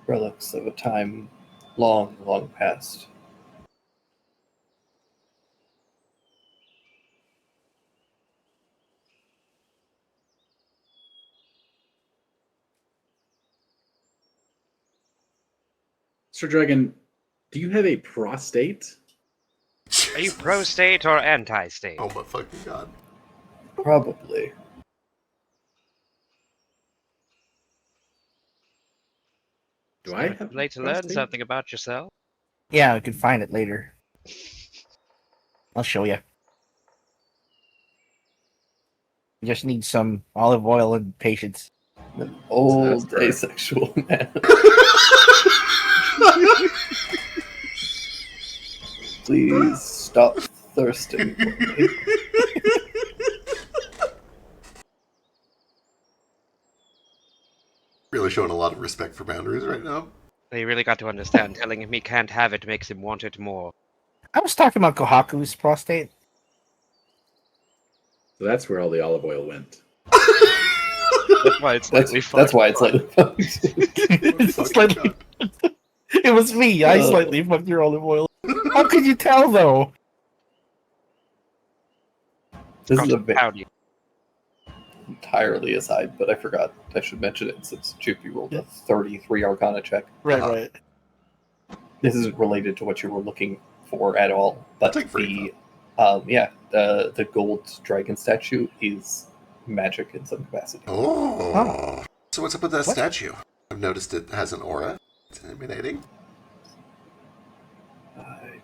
Speaker 3: Relics of a time long, long past.
Speaker 1: Sir Dragon, do you have a prostate?
Speaker 4: Are you pro-state or anti-state?
Speaker 2: Oh my fucking god.
Speaker 3: Probably.
Speaker 1: Do I
Speaker 4: Would
Speaker 1: have
Speaker 4: you like to
Speaker 1: a
Speaker 4: learn
Speaker 1: prostate?
Speaker 4: something about yourself?
Speaker 5: Yeah, we can find it later. I'll show you. You just need some olive oil and patience.
Speaker 3: An old
Speaker 1: correct.
Speaker 3: asexual man. Please stop thirsting for me.
Speaker 2: Really showing a lot of respect for boundaries right now.
Speaker 4: You really got to understand, telling him he can't have it makes him want it more.
Speaker 5: I was talking about Kohaku's prostate.
Speaker 1: So that's where all the olive oil went.
Speaker 4: That's why it's
Speaker 3: That's,
Speaker 4: slightly
Speaker 3: that's why it's like.
Speaker 5: It's
Speaker 2: Fucking
Speaker 5: slightly-
Speaker 2: God.
Speaker 5: It was me. I
Speaker 3: Oh.
Speaker 5: slightly fucked your olive oil. How could you tell, though?
Speaker 3: This is a bit
Speaker 4: Howdy.
Speaker 3: entirely aside, but I forgot I should mention it since Jupi rolled a 33 Arcana check.
Speaker 5: Right,
Speaker 2: Uh-huh.
Speaker 5: right.
Speaker 3: This isn't related to what you were looking for at all, but
Speaker 2: take free
Speaker 3: the gold dragon statue is magic in some capacity.
Speaker 2: Oh. So what's up with that
Speaker 5: What?
Speaker 2: statue? I've noticed it has an aura. It's emanating.
Speaker 3: I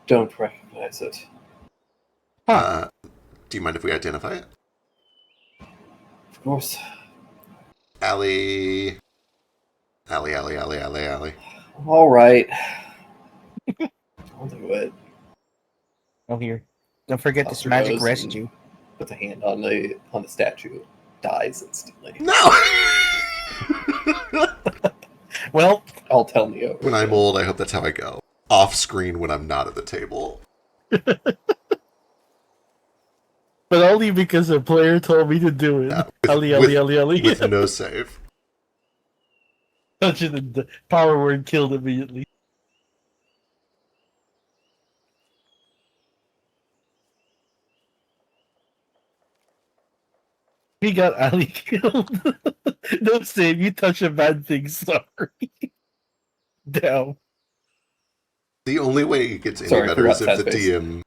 Speaker 3: don't recognize it.
Speaker 2: Do you mind if we identify it?
Speaker 3: Of course.
Speaker 2: Allie. Allie.
Speaker 3: All right. I'll do it.
Speaker 5: Oh, here. Don't forget this
Speaker 3: Officer
Speaker 5: magic
Speaker 3: goes
Speaker 5: residue.
Speaker 3: Puts a hand on the statue. Dies instantly.
Speaker 2: No!
Speaker 5: Well,
Speaker 3: I'll tell Neo.
Speaker 2: When I'm old, I hope that's how I go. Off screen when I'm not at the table.
Speaker 5: but only because a player told me to do it.
Speaker 2: Yeah,
Speaker 5: Ali.
Speaker 2: With no save.
Speaker 5: Touching the power word killed immediately. We got Ali killed. No save, you touch a bad thing, sorry. Damn.
Speaker 2: The only way it gets any
Speaker 3: Sorry,
Speaker 2: better is if
Speaker 3: forgot
Speaker 2: the
Speaker 3: Fast-Face.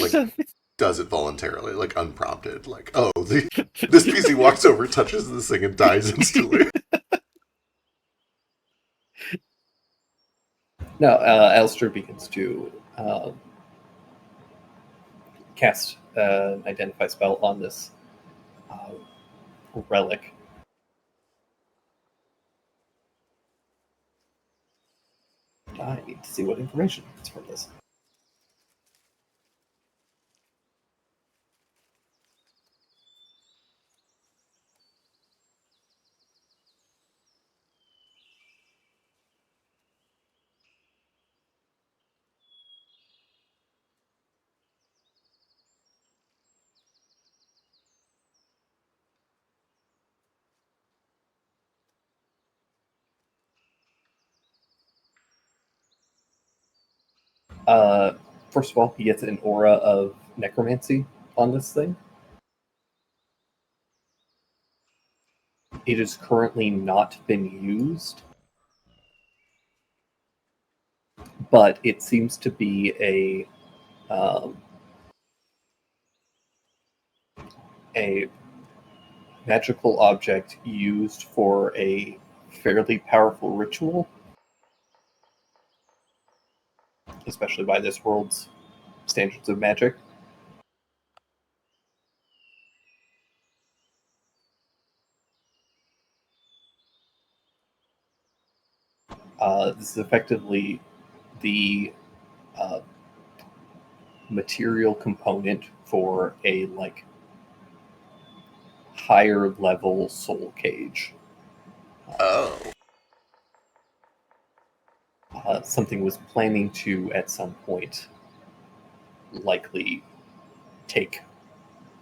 Speaker 2: DM does it voluntarily, like unprompted. Like, oh, this PC walks over, touches this thing, and dies instantly.
Speaker 3: No, Alistair begins to cast an identify spell on this relic. I need to see what information is from this. First of all, he gets an aura of necromancy on this thing. It has currently not been used, but it seems to be a magical object used for a fairly powerful ritual, especially by this world's standards of magic. This is effectively the material component for a higher level soul cage.
Speaker 2: Oh.
Speaker 3: Something was planning to at some point likely take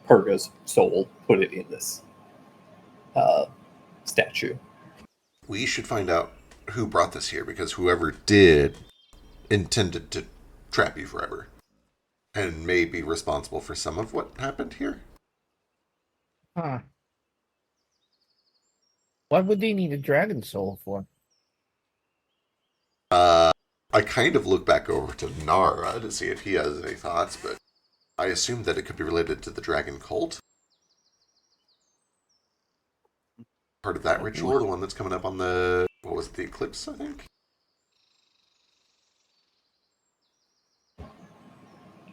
Speaker 3: Purga's soul, put it in this statue.
Speaker 2: We should find out who brought this here, because whoever did intended to trap you forever. And may be responsible for some of what happened here.
Speaker 5: Huh. What would they need a dragon soul for?
Speaker 2: I kind of look back over to Nara to see if he has any thoughts, but I assume that it could be related to the dragon cult. Part of that ritual, the one that's coming up on the, what was it, the eclipse, I think?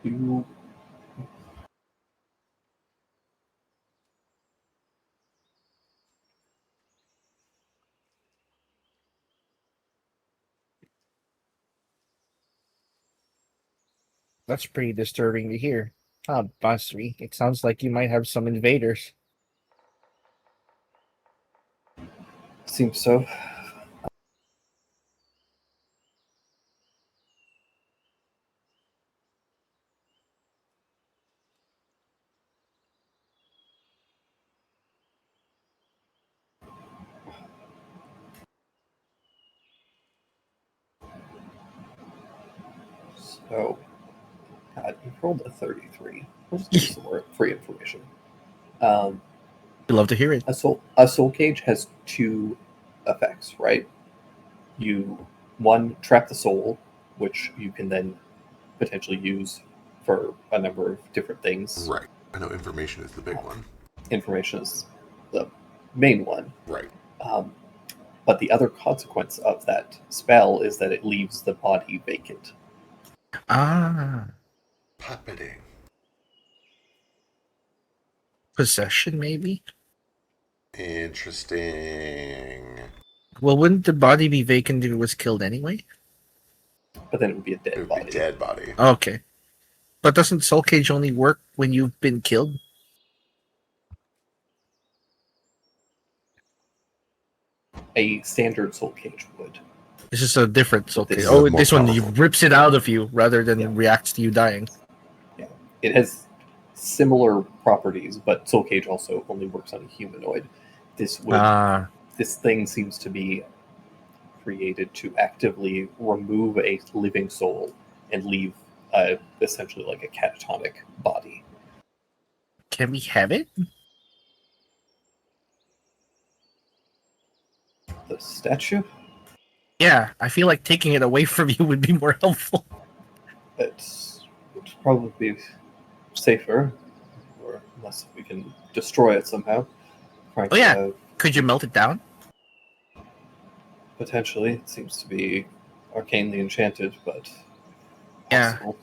Speaker 3: You
Speaker 5: That's pretty disturbing to hear. Ah, Basri, it sounds like you might have some invaders.
Speaker 3: seems so. So, God, you rolled a 33. We'll just give you some more free information. Um,
Speaker 5: I'd love to hear it.
Speaker 3: a soul cage has two effects, right? You one trap the soul, which you can then potentially use for a number of different things.
Speaker 2: Right. I know information is the big one.
Speaker 3: Information is the main one.
Speaker 2: Right.
Speaker 3: But the other consequence of that spell is that it leaves the body vacant.
Speaker 5: Ah,
Speaker 2: Puppeting.
Speaker 5: possession maybe?
Speaker 2: Interesting.
Speaker 5: Well, wouldn't the body be vacant if it was killed anyway?
Speaker 3: But then it would be a
Speaker 2: It
Speaker 3: dead
Speaker 2: would
Speaker 3: body.
Speaker 2: be dead body.
Speaker 5: Okay. But doesn't Soul Cage only work when you've been killed?
Speaker 3: A standard soul cage would.
Speaker 5: This is a different Soul
Speaker 3: This
Speaker 5: Cage.
Speaker 3: is
Speaker 5: Oh,
Speaker 2: more
Speaker 5: this one
Speaker 2: powerful.
Speaker 5: rips it out of you rather than
Speaker 3: Yeah.
Speaker 5: reacts to you dying.
Speaker 3: It has similar properties, but soul cage also only works on a humanoid. This would
Speaker 5: Ah,
Speaker 3: this thing seems to be created to actively remove a living soul and leave essentially like a catatonic body.
Speaker 5: can we have it?
Speaker 3: The statue?
Speaker 5: Yeah, I feel like taking it away from you would be more helpful.
Speaker 3: Would probably be safer, or unless we can destroy it somehow.
Speaker 5: Oh, yeah. Could you melt it down?
Speaker 3: Potentially. It seems to be arcanely enchanted, but
Speaker 5: Yeah.
Speaker 3: possible.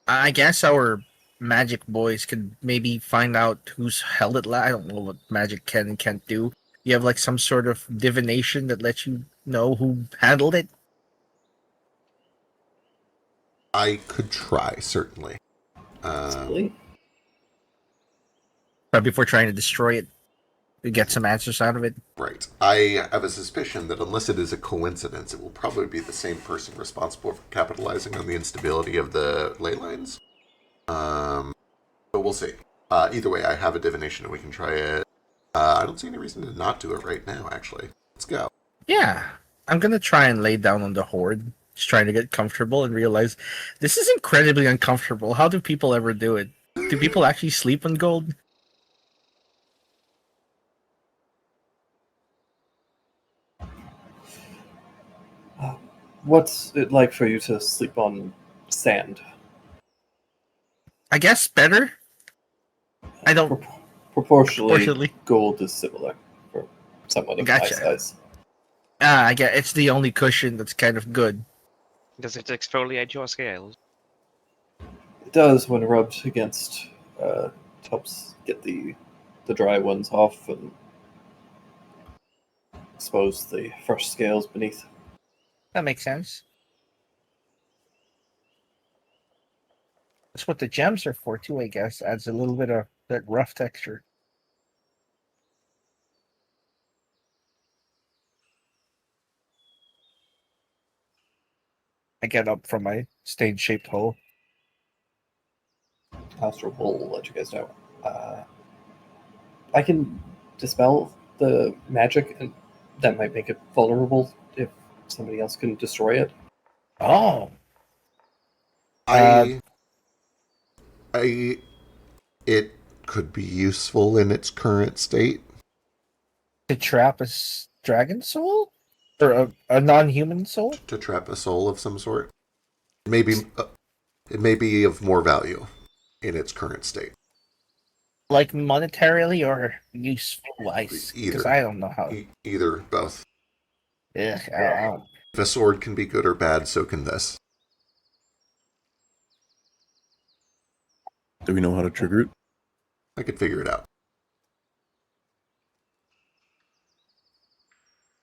Speaker 5: I guess our magic boys could maybe find out who's held it. I don't know what magic can and can't do. You have like some sort of divination that lets you know who handled it.
Speaker 2: I could try, certainly.
Speaker 3: Possibly.
Speaker 5: But before trying to destroy it, to get some answers out of it.
Speaker 2: Right. I have a suspicion that unless it is a coincidence, it will probably be the same person responsible for capitalizing on the instability of the ley lines. But we'll see. Either way, I have a divination and we can try it. I don't see any reason to not do it right now, actually. Let's go.
Speaker 5: Yeah, I'm gonna try and lay down on the horde, just trying to get comfortable and realize this is incredibly uncomfortable. How do people ever do it? Do people actually sleep on gold?
Speaker 3: What's it like for you to sleep on sand?
Speaker 5: I guess better. I don't
Speaker 3: Proportionally,
Speaker 5: Proportionally.
Speaker 3: gold is similar for someone of
Speaker 5: Gotcha.
Speaker 3: my size.
Speaker 5: I get it's the only cushion that's kind of good.
Speaker 4: Does it exfoliate your scales?
Speaker 3: It does when rubbed against. Helps get the dry ones off and expose the fresh scales beneath.
Speaker 5: That makes sense. That's what the gems are for too, I guess. Adds a little bit of that rough texture. I get up from my stage-shaped hole.
Speaker 3: Alistair will let you guys know. I can dispel the magic, and that might make it vulnerable if somebody else can destroy it.
Speaker 5: Oh,
Speaker 2: It could be useful in its current state.
Speaker 5: to trap a dragon soul? Or a non-human soul?
Speaker 2: To trap a soul of some sort. Maybe it may be of more value in its current state.
Speaker 5: Like monetarily or useful-wise? Because
Speaker 2: Either.
Speaker 5: I don't know how.
Speaker 2: Either, both.
Speaker 5: Ugh, I don't.
Speaker 2: If a sword can be good or bad, so can this.
Speaker 6: Do we know how to trigger it?
Speaker 2: I could figure it out.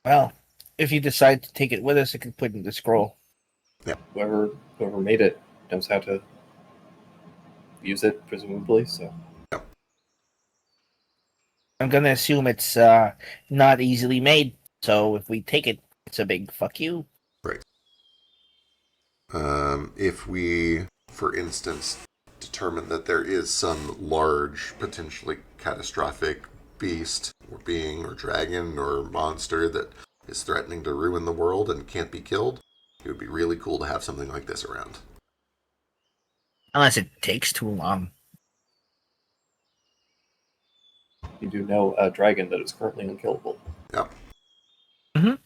Speaker 5: Well, if you decide to take it with us, I can put it in the scroll.
Speaker 3: Whoever made it knows how to use it, presumably. So
Speaker 5: I'm gonna assume it's not easily made. So if we take it, it's a big fuck you.
Speaker 2: If we, for instance, determine that there is some large, potentially catastrophic beast or being or dragon or monster that is threatening to ruin the world and can't be killed, it would be really cool to have something like this around.
Speaker 5: Unless it takes too long.
Speaker 3: you do know a dragon that is currently unkillable.
Speaker 2: Yeah.
Speaker 5: Mhm.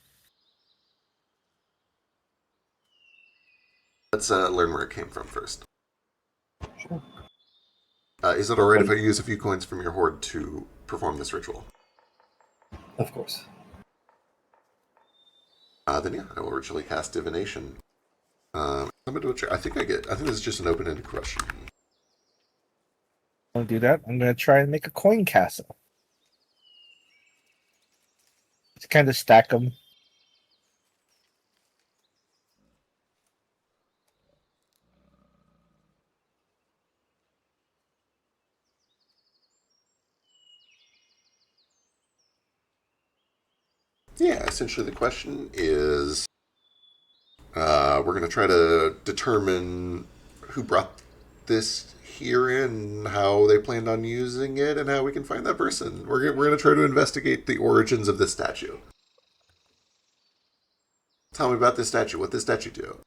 Speaker 2: Let's learn where it came from first.
Speaker 3: Sure.
Speaker 2: Is it alright if I use a few coins from your hoard to perform this ritual?
Speaker 3: Of course.
Speaker 2: Then yeah, I will ritually cast divination. I'm gonna do a check. I think this is just an open-ended question.
Speaker 5: I'll do that. I'm gonna try and make a coin castle. Let's kind of stack them.
Speaker 2: Yeah, essentially the question is, we're going to try to determine who brought this here in, how they planned on using it, and how we can find that person. We're going to try to investigate the origins of this statue. Tell me about this statue. What this statue do?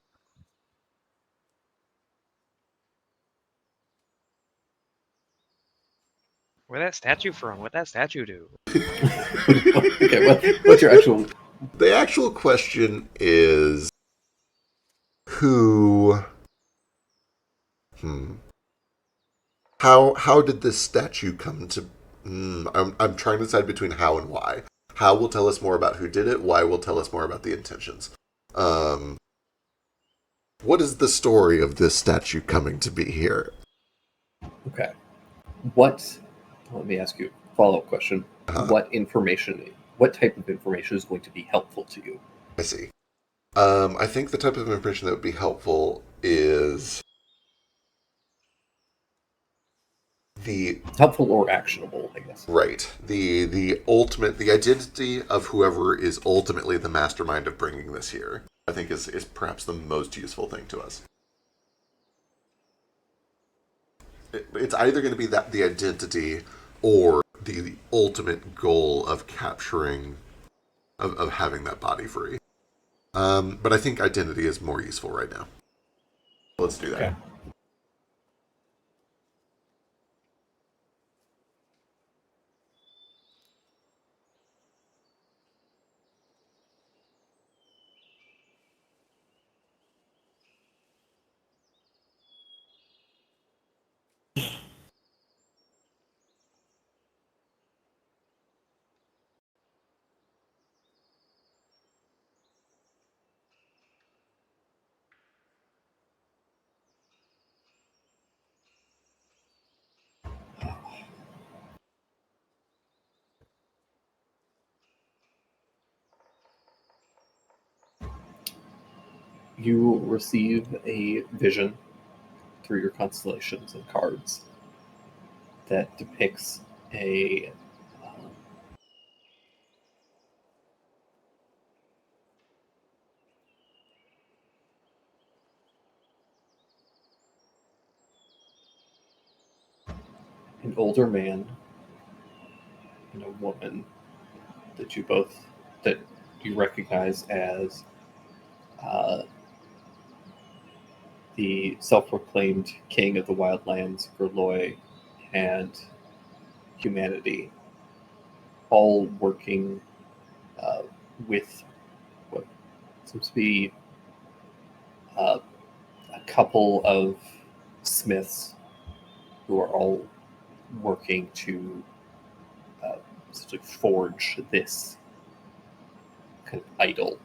Speaker 4: Where that statue from? What that statue do?
Speaker 3: Okay, what's your actual?
Speaker 2: The actual question is, who... How did this statue come to... I'm trying to decide between how and why. How will tell us more about who did it. Why will tell us more about the intentions. What is the story of this statue coming to be here?
Speaker 3: Okay. Let me ask you a follow-up question.
Speaker 2: Uh-huh.
Speaker 3: What type of information is going to be helpful to you?
Speaker 2: I see. I think the type of information that would be helpful is the
Speaker 3: Helpful or actionable, I guess.
Speaker 2: right. The identity of whoever is ultimately the mastermind of bringing this here. I think is perhaps the most useful thing to us. It's either going to be the identity or the ultimate goal of capturing, of having that body free. But I think identity is more useful right now. Let's do that.
Speaker 3: Okay. You receive a vision through your constellations and cards that depicts a an older man and a woman that you recognize as the self-proclaimed king of the wildlands, Gerloy, and humanity, all working with seems to be a couple of smiths who are all working to essentially forge this kind of idol.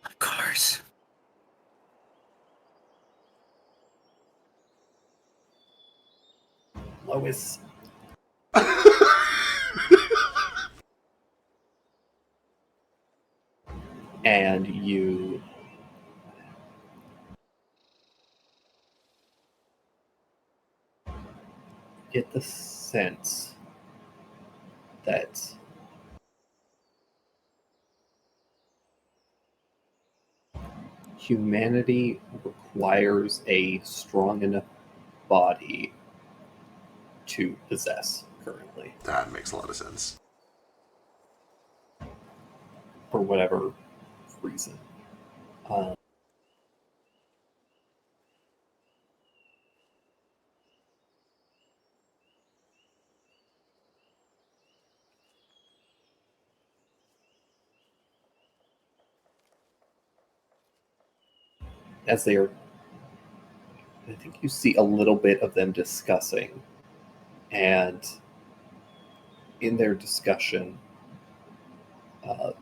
Speaker 5: Of course.
Speaker 3: Lois, and you get the sense that humanity requires a strong enough body to possess currently,
Speaker 2: That makes a lot of sense.
Speaker 3: for whatever reason. Um, as they are, I think you see a little bit of them discussing, and in their discussion, you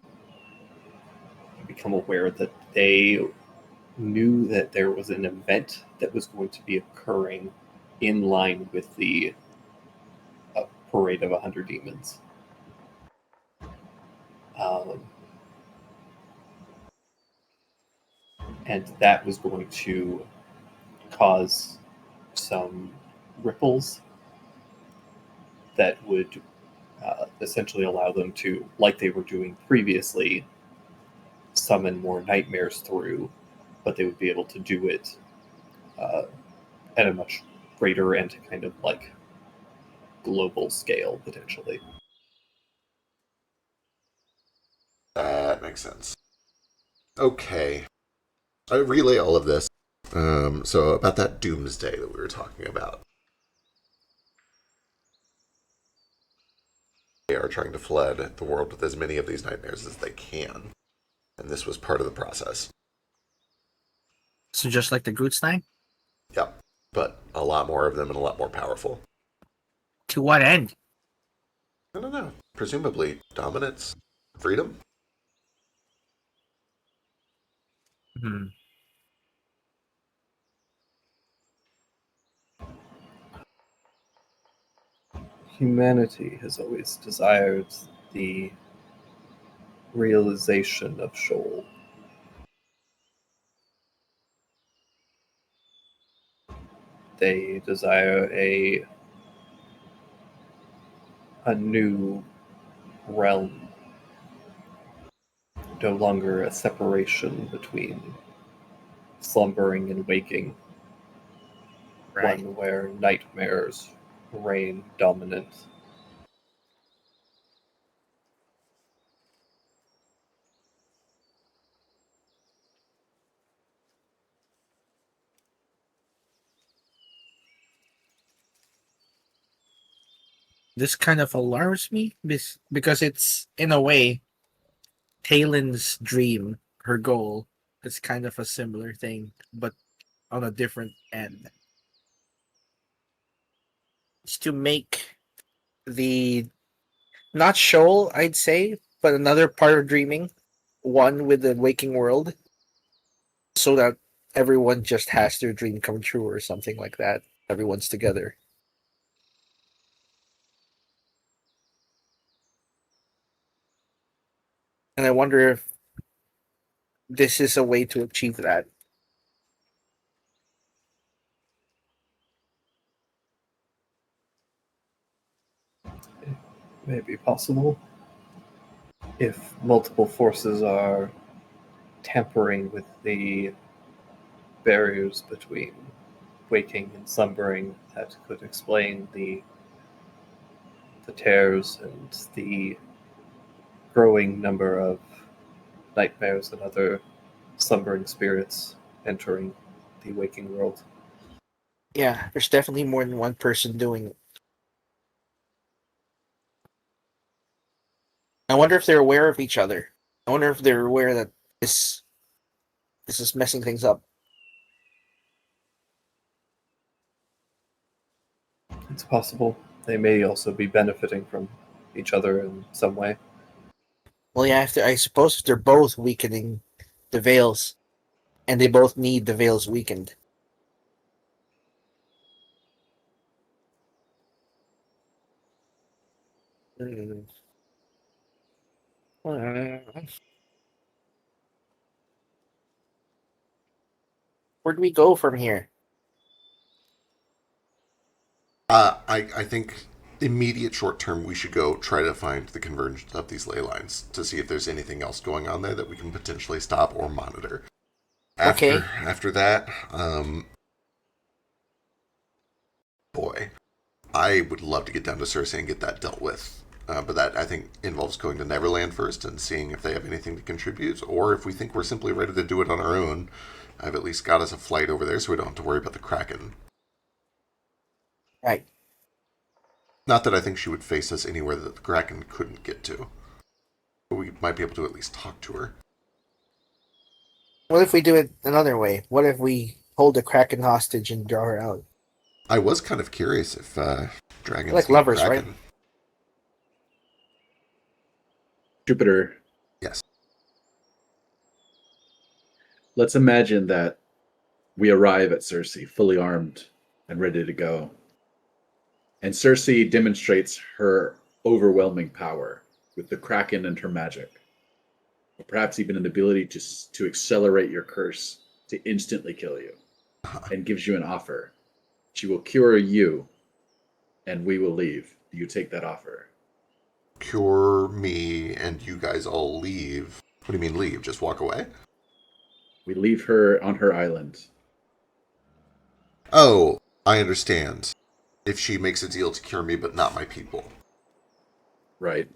Speaker 3: become aware that they knew that there was an event that was going to be occurring in line with the parade of 100 demons. And that was going to cause some ripples that would essentially allow them to, like they were doing previously, summon more nightmares through, but they would be able to do it at a much greater and kind of like global scale, potentially.
Speaker 2: That makes sense. Okay. I relay all of this. So about that doomsday that we were talking about. They are trying to flood the world with as many of these nightmares as they can. And this was part of the process.
Speaker 5: So just like the Grootslang?
Speaker 2: Yep. But a lot more of them and a lot more powerful.
Speaker 5: To what end?
Speaker 2: I don't know. Presumably dominance, freedom.
Speaker 5: Hmm.
Speaker 3: Humanity has always desired the realization of Sheol. They desire a new realm, no longer a separation between slumbering and waking,
Speaker 5: Right.
Speaker 3: one where nightmares reign dominant.
Speaker 5: This kind of alarms me because it's, in a way, Talen's dream, her goal. It's kind of a similar thing, but on a different end. It's to make the, not shoal, I'd say, but another part of dreaming, one with the waking world, so that everyone just has their dream come true or something like that. Everyone's together. And I wonder if this is a way to achieve that.
Speaker 3: May be possible. If multiple forces are tampering with the barriers between waking and slumbering, that could explain the tears and the growing number of nightmares and other slumbering spirits entering the waking world.
Speaker 5: Yeah, there's definitely more than one person doing it. I wonder if they're aware of each other. I wonder if they're aware that this is messing things up.
Speaker 3: It's possible. They may also be benefiting from each other in some way.
Speaker 5: Well, yeah, I suppose if they're both weakening the veils, and they both need the veils weakened. Hmm. Where do we go from here?
Speaker 2: I think immediate short term we should go try to find the convergence of these ley lines to see if there's anything else going on there that we can potentially stop or monitor.
Speaker 5: Okay.
Speaker 2: After that, boy, I would love to get down to Cersei and get that dealt with. But that, I think, involves going to Neverland first and seeing if they have anything to contribute, or if we think we're simply ready to do it on our own. I've at least got us a flight over there so we don't have to worry about the Kraken.
Speaker 5: Right.
Speaker 2: Not that I think she would face us anywhere that the Kraken couldn't get to. But we might be able to at least talk to her.
Speaker 5: What if we do it another way? What if we hold the Kraken hostage and draw her out?
Speaker 2: I was kind of curious if dragons
Speaker 5: Like
Speaker 2: eat
Speaker 5: lovers,
Speaker 2: Kraken.
Speaker 5: right?
Speaker 1: Jupiter,
Speaker 2: Yes.
Speaker 1: let's imagine that we arrive at Cersei fully armed and ready to go. And Cersei demonstrates her overwhelming power with the Kraken and her magic. Or perhaps even an ability to accelerate your curse to instantly kill you. And gives you an offer. She will cure you, and we will leave. Do you take that offer?
Speaker 2: Cure me and you guys all leave. What do you mean leave? Just walk away?
Speaker 1: We leave her on her island.
Speaker 2: Oh, I understand. If she makes a deal to cure me but not my people.
Speaker 1: Right.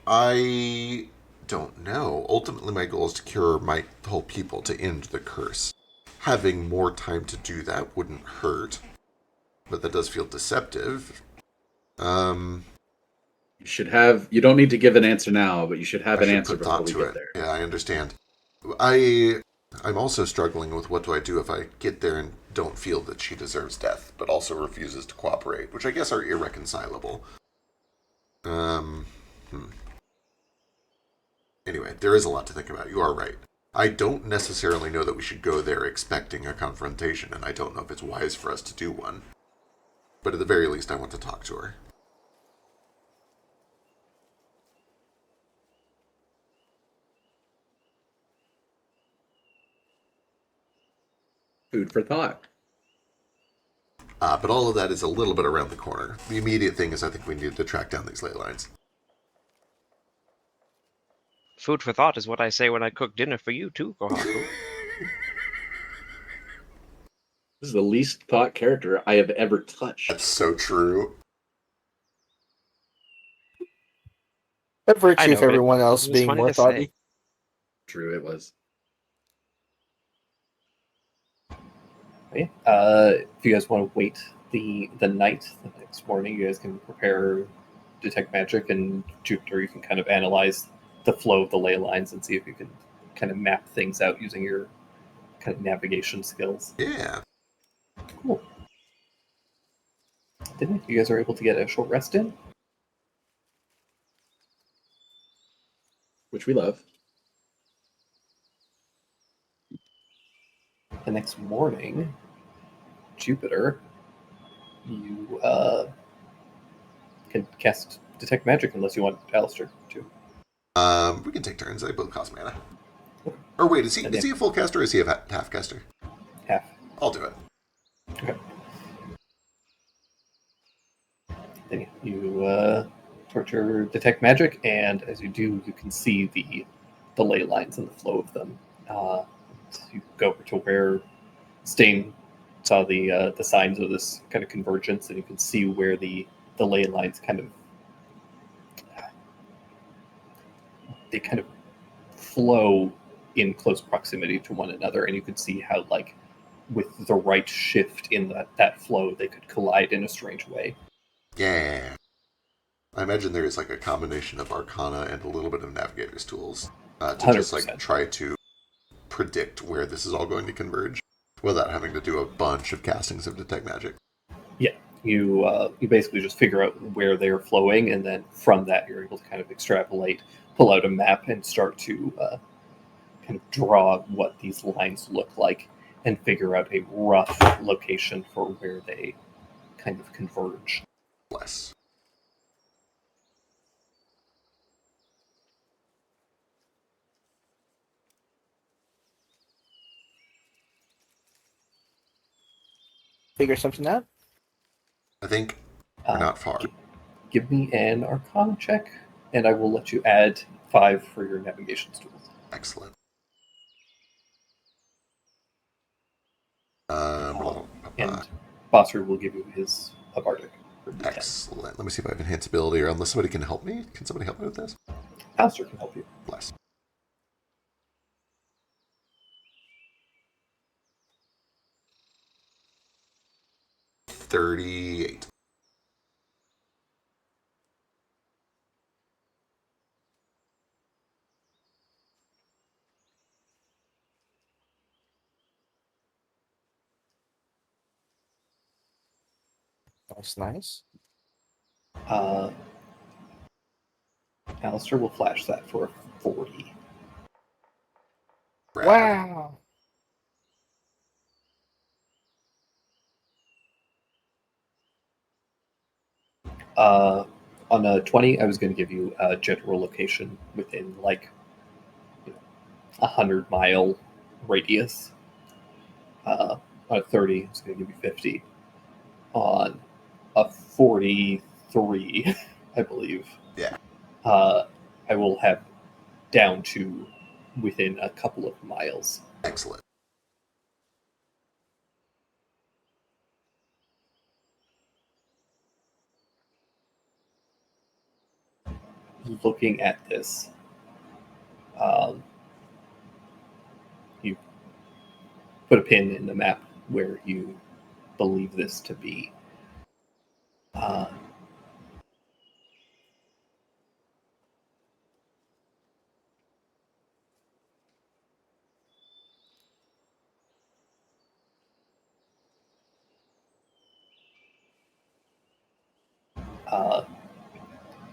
Speaker 2: I don't know. Ultimately, my goal is to cure my whole people to end the curse. Having more time to do that wouldn't hurt. But that does feel deceptive.
Speaker 1: You don't need to give an answer now, but you should have
Speaker 2: I
Speaker 1: an
Speaker 2: should
Speaker 1: answer
Speaker 2: put
Speaker 1: before
Speaker 2: thought
Speaker 1: we
Speaker 2: to
Speaker 1: get
Speaker 2: it.
Speaker 1: there.
Speaker 2: Yeah, I understand. I'm also struggling with what do I do if I get there and don't feel that she deserves death, but also refuses to cooperate, which I guess are irreconcilable. Anyway, there is a lot to think about. You are right. I don't necessarily know that we should go there expecting a confrontation, and I don't know if it's wise for us to do one. But at the very least, I want to talk to her.
Speaker 1: Food for thought.
Speaker 2: But all of that is a little bit around the corner. The immediate thing is I think we need to track down these ley lines.
Speaker 4: Food for thought is what I say when I cook dinner for you too, Kohaku.
Speaker 1: This is the least thought character I have ever touched.
Speaker 2: That's so true.
Speaker 5: By
Speaker 4: I
Speaker 5: virtue
Speaker 4: know,
Speaker 5: of
Speaker 4: but
Speaker 5: everyone else
Speaker 4: it was
Speaker 5: being
Speaker 4: funny
Speaker 5: more
Speaker 4: to say.
Speaker 5: thoughtful.
Speaker 1: True, it was.
Speaker 3: Okay. If you guys want to wait the night, the next morning, you guys can prepare detect magic, and Jupiter, you can kind of analyze the flow of the ley lines and see if you can kind of map things out using your kind of navigation skills.
Speaker 2: Yeah.
Speaker 3: Cool. Didn't you guys are able to get a short rest in?
Speaker 1: Which we love.
Speaker 3: The next morning, Jupiter, you can cast detect magic unless you want Alistair to.
Speaker 2: We can take turns. They both cost mana. Or wait, is he a full caster or is he a half caster?
Speaker 3: Half.
Speaker 2: I'll do it.
Speaker 3: Okay. Then you start your detect magic, and as you do, you can see the ley lines and the flow of them. You go over to where Stain saw the signs of this kind of convergence, and you can see where the ley lines kind of flow in close proximity to one another, and you can see how, like, with the right shift in that flow, they could collide in a strange way.
Speaker 2: Yeah. I imagine there is like a combination of Arcana and a little bit of Navigator's tools to just like
Speaker 3: 100%.
Speaker 2: try to predict where this is all going to converge without having to do a bunch of castings of Detect Magic.
Speaker 3: You basically just figure out where they're flowing, and then from that you're able to kind of extrapolate, pull out a map, and start to kind of draw what these lines look like, and figure out a rough location for where they kind of converge.
Speaker 2: Less.
Speaker 5: Figure something out.
Speaker 2: I think we're
Speaker 3: Uh,
Speaker 2: not far.
Speaker 3: Give me an Arcana check, and I will let you add 5 for your navigation tools.
Speaker 2: Excellent.
Speaker 3: And Bosser will give you his Bardic. For D10.
Speaker 2: Excellent. Let me see if I have enhance ability, or unless somebody can help me. Can somebody help me with this?
Speaker 3: Alistair can help you.
Speaker 2: Bless. $38.
Speaker 5: That's nice.
Speaker 3: Alistair will flash that for 40.
Speaker 2: Rad.
Speaker 5: Wow.
Speaker 3: On a 20, I was going to give you a general location within like 100-mile radius. On a 30, I was going to give you 50. On a 43, I believe.
Speaker 2: Yeah.
Speaker 3: I will have down to within a couple of miles.
Speaker 2: Excellent.
Speaker 3: Looking at this, you put a pin in the map where you believe this to be.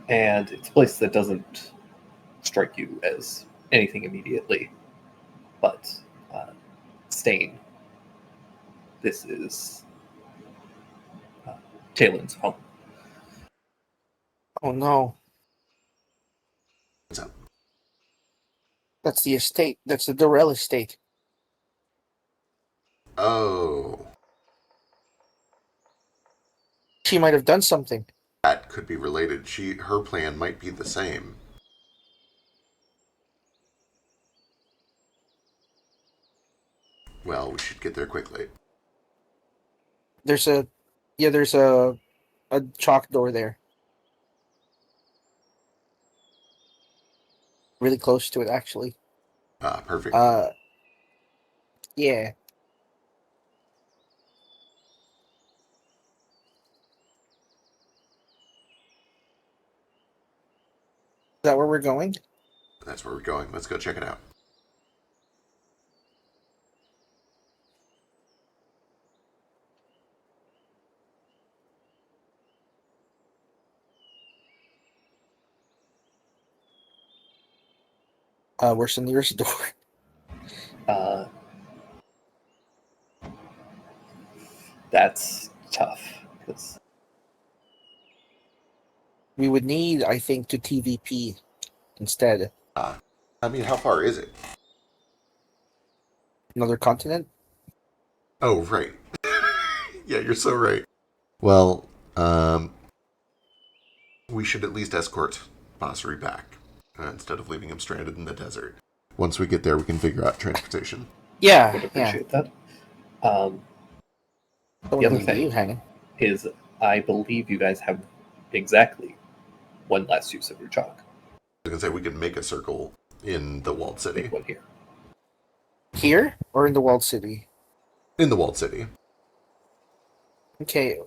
Speaker 3: And it's a place that doesn't strike you as anything immediately, but Stain. This is Talen's home.
Speaker 5: Oh no.
Speaker 2: What's up?
Speaker 5: That's the estate. That's the Durrell estate.
Speaker 2: Oh,
Speaker 5: She might have done something.
Speaker 2: that could be related. Her plan might be the same. Well, we should get there quickly.
Speaker 5: There's a chalk door there. Really close to it, actually.
Speaker 2: Perfect.
Speaker 5: Yeah. Is that where we're going?
Speaker 2: That's where we're going. Let's go check it out.
Speaker 5: Where's the nearest door?
Speaker 3: That's tough because
Speaker 5: We would need, I think, to TVP instead.
Speaker 2: I mean, how far is it?
Speaker 5: Another continent?
Speaker 2: Oh, right. Yeah, you're so right. Well, we should at least escort Basri back instead of leaving him stranded in the desert. Once we get there, we can figure out transportation.
Speaker 5: Yeah,
Speaker 3: would
Speaker 5: yeah.
Speaker 3: appreciate that.
Speaker 5: Don't
Speaker 3: The other
Speaker 5: leave
Speaker 3: thing
Speaker 5: you hanging.
Speaker 3: is I believe you guys have exactly one last use of your chalk.
Speaker 2: I was going to say we can make a circle in the walled city.
Speaker 3: Make one here.
Speaker 5: Here or in the walled city?
Speaker 2: In the walled city.
Speaker 5: Okay,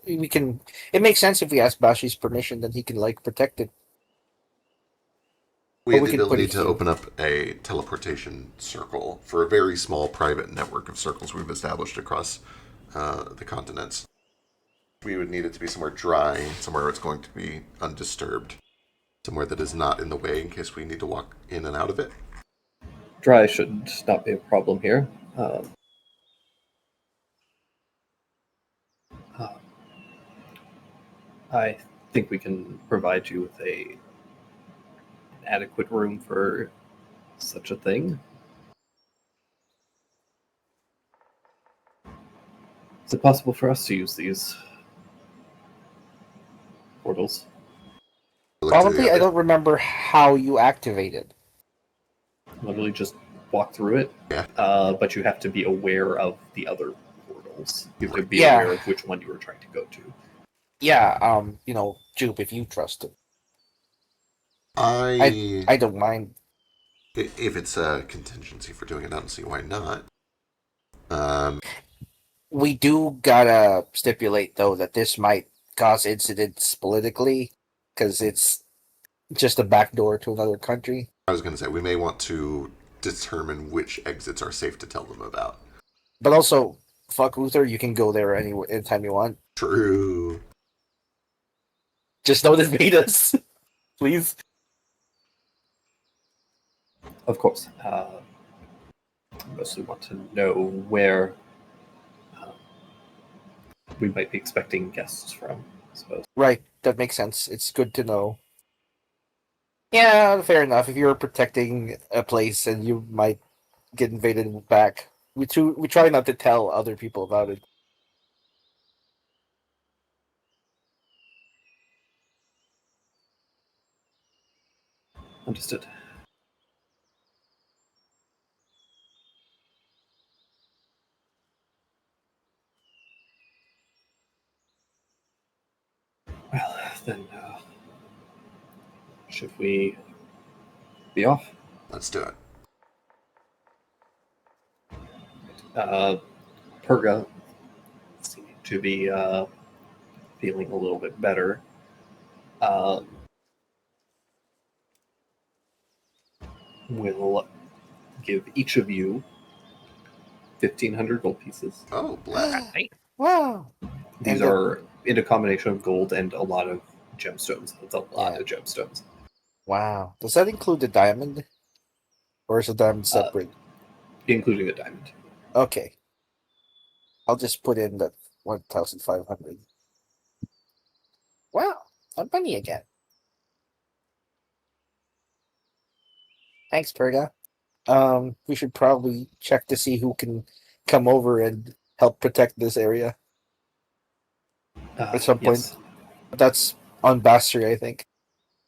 Speaker 5: we can. It makes sense if we ask Bashi's permission, then he can like protect it.
Speaker 2: We
Speaker 5: Or
Speaker 2: have
Speaker 5: we
Speaker 2: the
Speaker 5: can put
Speaker 2: ability
Speaker 5: it
Speaker 2: to
Speaker 5: here.
Speaker 2: open up a teleportation circle for a very small private network of circles we've established across the continents. We would need it to be somewhere dry, somewhere where it's going to be undisturbed, somewhere that is not in the way in case we need to walk in and out of it.
Speaker 3: Dry should not be a problem here. Uh, I think we can provide you with an adequate room for such a thing. Is it possible for us to use these portals?
Speaker 2: Look to the
Speaker 5: Probably, I
Speaker 2: other-
Speaker 5: don't remember how you activated.
Speaker 3: Literally just walk through it.
Speaker 2: Yeah.
Speaker 3: But you have to be aware of the other portals. You have to be
Speaker 5: Yeah.
Speaker 3: aware of which one you were trying to go to.
Speaker 5: Yeah, Jupe, if you trust it, I don't mind.
Speaker 2: If it's a contingency for doing it, I don't see why not.
Speaker 5: We do gotta stipulate though that this might cause incidents politically, because it's just a backdoor to another country.
Speaker 2: I was going to say, we may want to determine which exits are safe to tell them about.
Speaker 5: But also, fuck Uther, you can go there anytime you want.
Speaker 2: True.
Speaker 5: Just don't invade us, please.
Speaker 3: Of course. I mostly want to know where we might be expecting guests from, I suppose.
Speaker 5: Right, that makes sense. It's good to know. Yeah, fair enough. If you're protecting a place and you might get invaded back, we try not to tell other people about it.
Speaker 3: Understood. Well, then, should we be off?
Speaker 2: Let's do it.
Speaker 3: Perga seeming to be feeling a little bit better. Will give each of you 1,500 gold pieces.
Speaker 2: Oh, black.
Speaker 5: Wow.
Speaker 3: These
Speaker 5: And
Speaker 3: are in a combination of gold and a lot of gemstones. It's a lot
Speaker 5: Yeah.
Speaker 3: of gemstones.
Speaker 5: Wow. Does that include the diamond? Or is the diamond separate?
Speaker 3: Including the diamond.
Speaker 5: Okay. I'll just put in the 1,500. Wow. I'm money again. Thanks, Perga. We should probably check to see who can come over and help protect this area. At some
Speaker 3: yes.
Speaker 5: point. That's on Bastry, I think.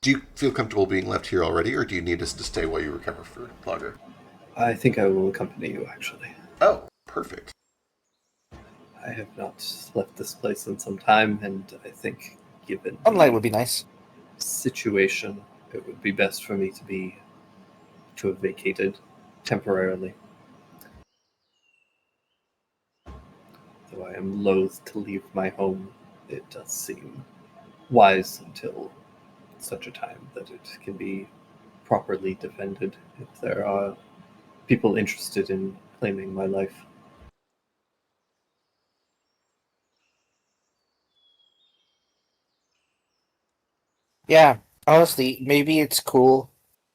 Speaker 2: Do you feel comfortable being left here already, or do you need us to stay while you recover for Plogger?
Speaker 3: I think I will accompany you, actually.
Speaker 2: Oh, perfect.
Speaker 3: I have not left this place in some time, and I think given
Speaker 5: Sunlight would be nice.
Speaker 3: situation, it would be best for me to have vacated temporarily. Though I am loath to leave my home, it does seem wise until such a time that it can be properly defended if there are people interested in claiming my life.
Speaker 5: Yeah, honestly, maybe it's cool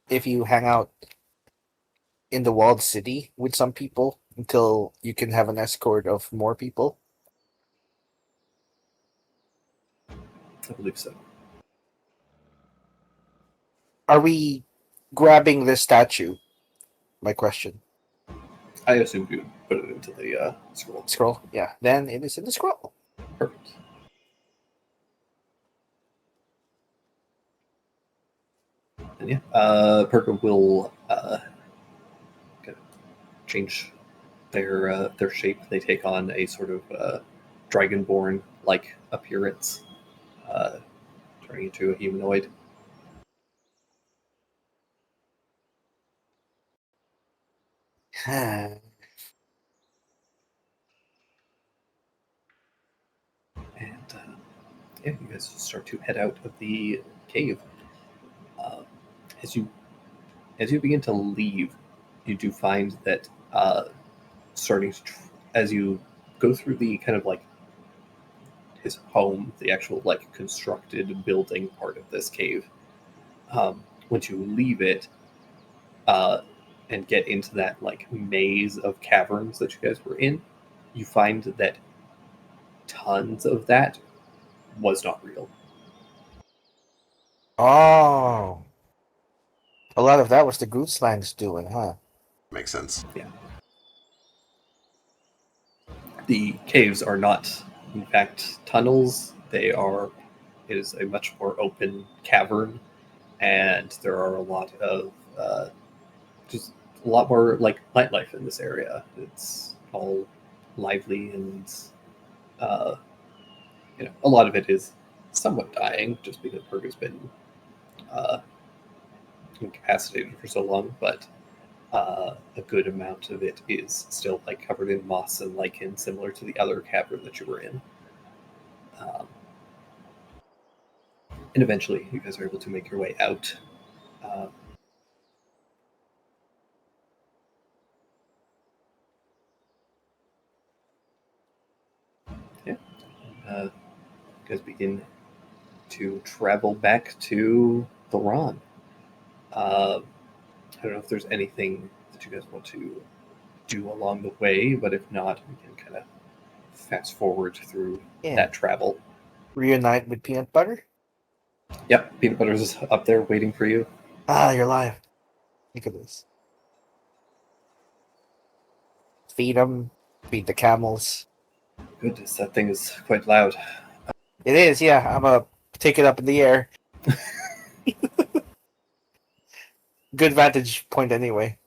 Speaker 5: if you hang out in the walled city with some people until you can have an escort of more people.
Speaker 3: I believe so.
Speaker 5: Are we grabbing the statue? My question.
Speaker 3: I assumed you would put it into the scroll.
Speaker 5: Scroll? Yeah, then it is in the scroll.
Speaker 3: Perfect. And yeah, Perka will kind of change their shape. They take on a sort of dragonborn like appearance, turning into a humanoid. And yeah, you guys start to head out of the cave. Uh, as you begin to leave, you do find that starting to as you go through the kind of like his home, the actual like constructed building part of this cave. Once you leave it and get into that like maze of caverns that you guys were in, you find that tons of that was not real.
Speaker 5: Oh, a lot of that was the Groot Slang's doing, huh?
Speaker 2: Makes sense.
Speaker 3: The caves are not, in fact, tunnels. It is a much more open cavern, and there are a lot of just a lot more like nightlife in this area. It's all lively, and uh, a lot of it is somewhat dying just because Berg has been uh, incapacitated for so long, but a good amount of it is still like covered in moss and lichen, similar to the other cavern that you were in. Um, and eventually, you guys are able to make your way out. Uh, yeah, you guys begin to travel back to Thoron. I don't know if there's anything that you guys want to do along the way, but if not, we can kind of fast forward through
Speaker 5: Yeah.
Speaker 3: that travel.
Speaker 5: Reunite with peanut butter?
Speaker 3: Yep, peanut butter's up there waiting for you.
Speaker 5: Ah, you're live. Look at this. Feed them. Feed the camels.
Speaker 3: Goodness, that thing is quite loud.
Speaker 5: It is, yeah. I'm gonna take it up in the air. Good vantage point anyway.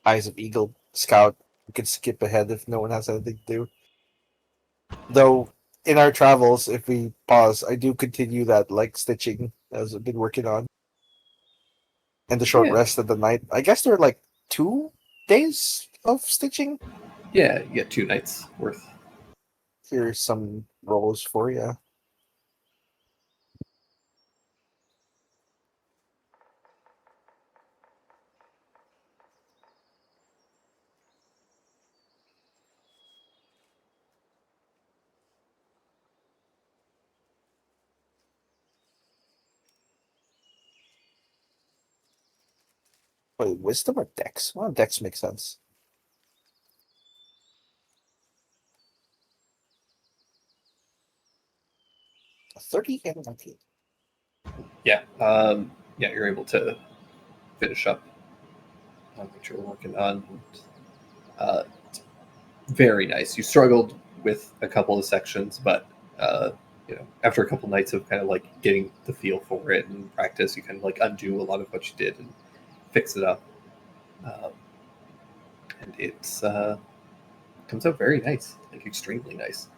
Speaker 5: Eyes of Eagle Scout. We could skip ahead if no one has anything to do. Though, in our travels, if we pause, I do continue that like stitching as I've been working on. And the short
Speaker 3: Yeah.
Speaker 5: rest of the night. I guess there are like 2 days of stitching.
Speaker 3: Yeah, you get 2 nights worth.
Speaker 5: Here's some rolls for you. Wait, wisdom or dex? Well, dex makes sense. 30 and 19.
Speaker 3: Yeah, you're able to finish up on what you're working on. Uh, very nice. You struggled with a couple of sections, but after a couple nights of kind of like getting the feel for it and practice, you kind of like undo a lot of what you did and fix it up. And it's comes out very nice, like extremely nice.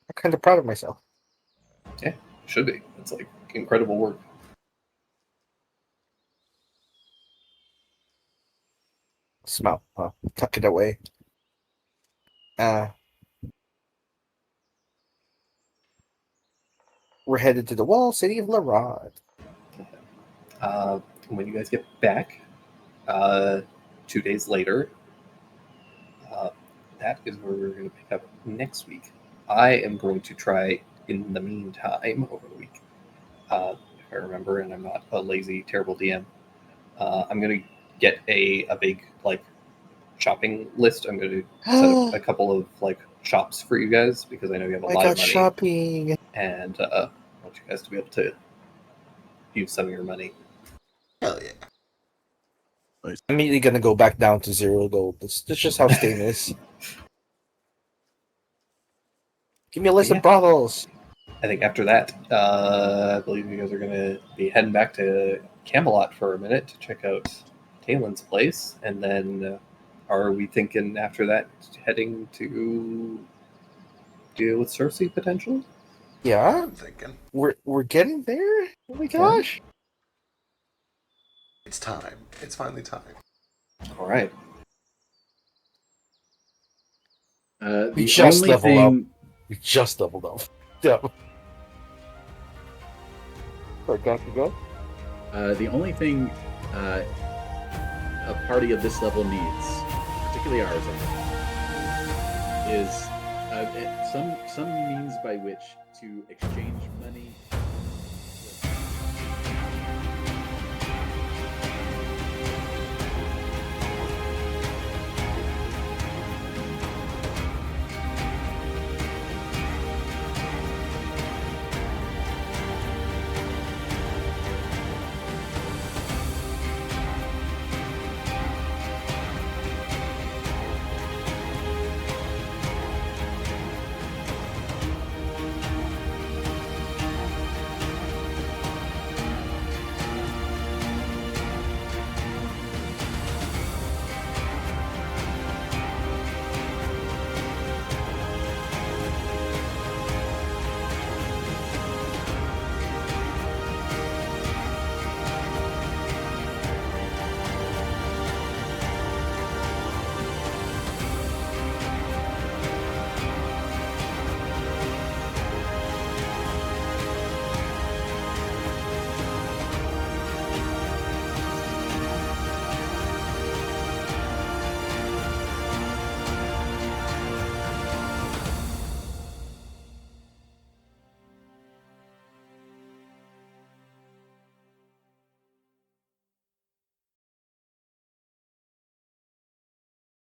Speaker 5: I'm kind of proud of myself.
Speaker 3: Yeah, should be. It's like incredible work.
Speaker 5: Smell. Tuck it away. We're headed to the wall city of Larod.
Speaker 3: When you guys get back, 2 days later, that is where we're going to pick up next week. I am going to try in the meantime over the week, if I remember, and I'm not a lazy, terrible DM. I'm going to get a big like shopping list. I'm going to set up a couple of like shops for you guys because I know you have a lot of money,
Speaker 5: shopping.
Speaker 3: and I want you guys to be able to use some of your money.
Speaker 2: Hell yeah.
Speaker 5: I'm immediately gonna go back down to 0 gold. That's just how Stain is. Give me a list
Speaker 3: Yeah.
Speaker 5: of brothels.
Speaker 3: I think after that, I believe you guys are going to be heading back to Camelot for a minute to check out Talen's place, and then are we thinking after that heading to deal with Cersei potentially?
Speaker 5: Yeah,
Speaker 2: I'm thinking.
Speaker 5: we're getting there. Oh my gosh!
Speaker 2: It's time. It's finally time.
Speaker 3: All right.
Speaker 1: The
Speaker 7: just
Speaker 1: only
Speaker 7: leveled up.
Speaker 1: thing,
Speaker 7: We just doubled up. Yeah. Sorry, can you go?
Speaker 1: the only thing a party of this level needs, particularly ours, I think, is some means by which to exchange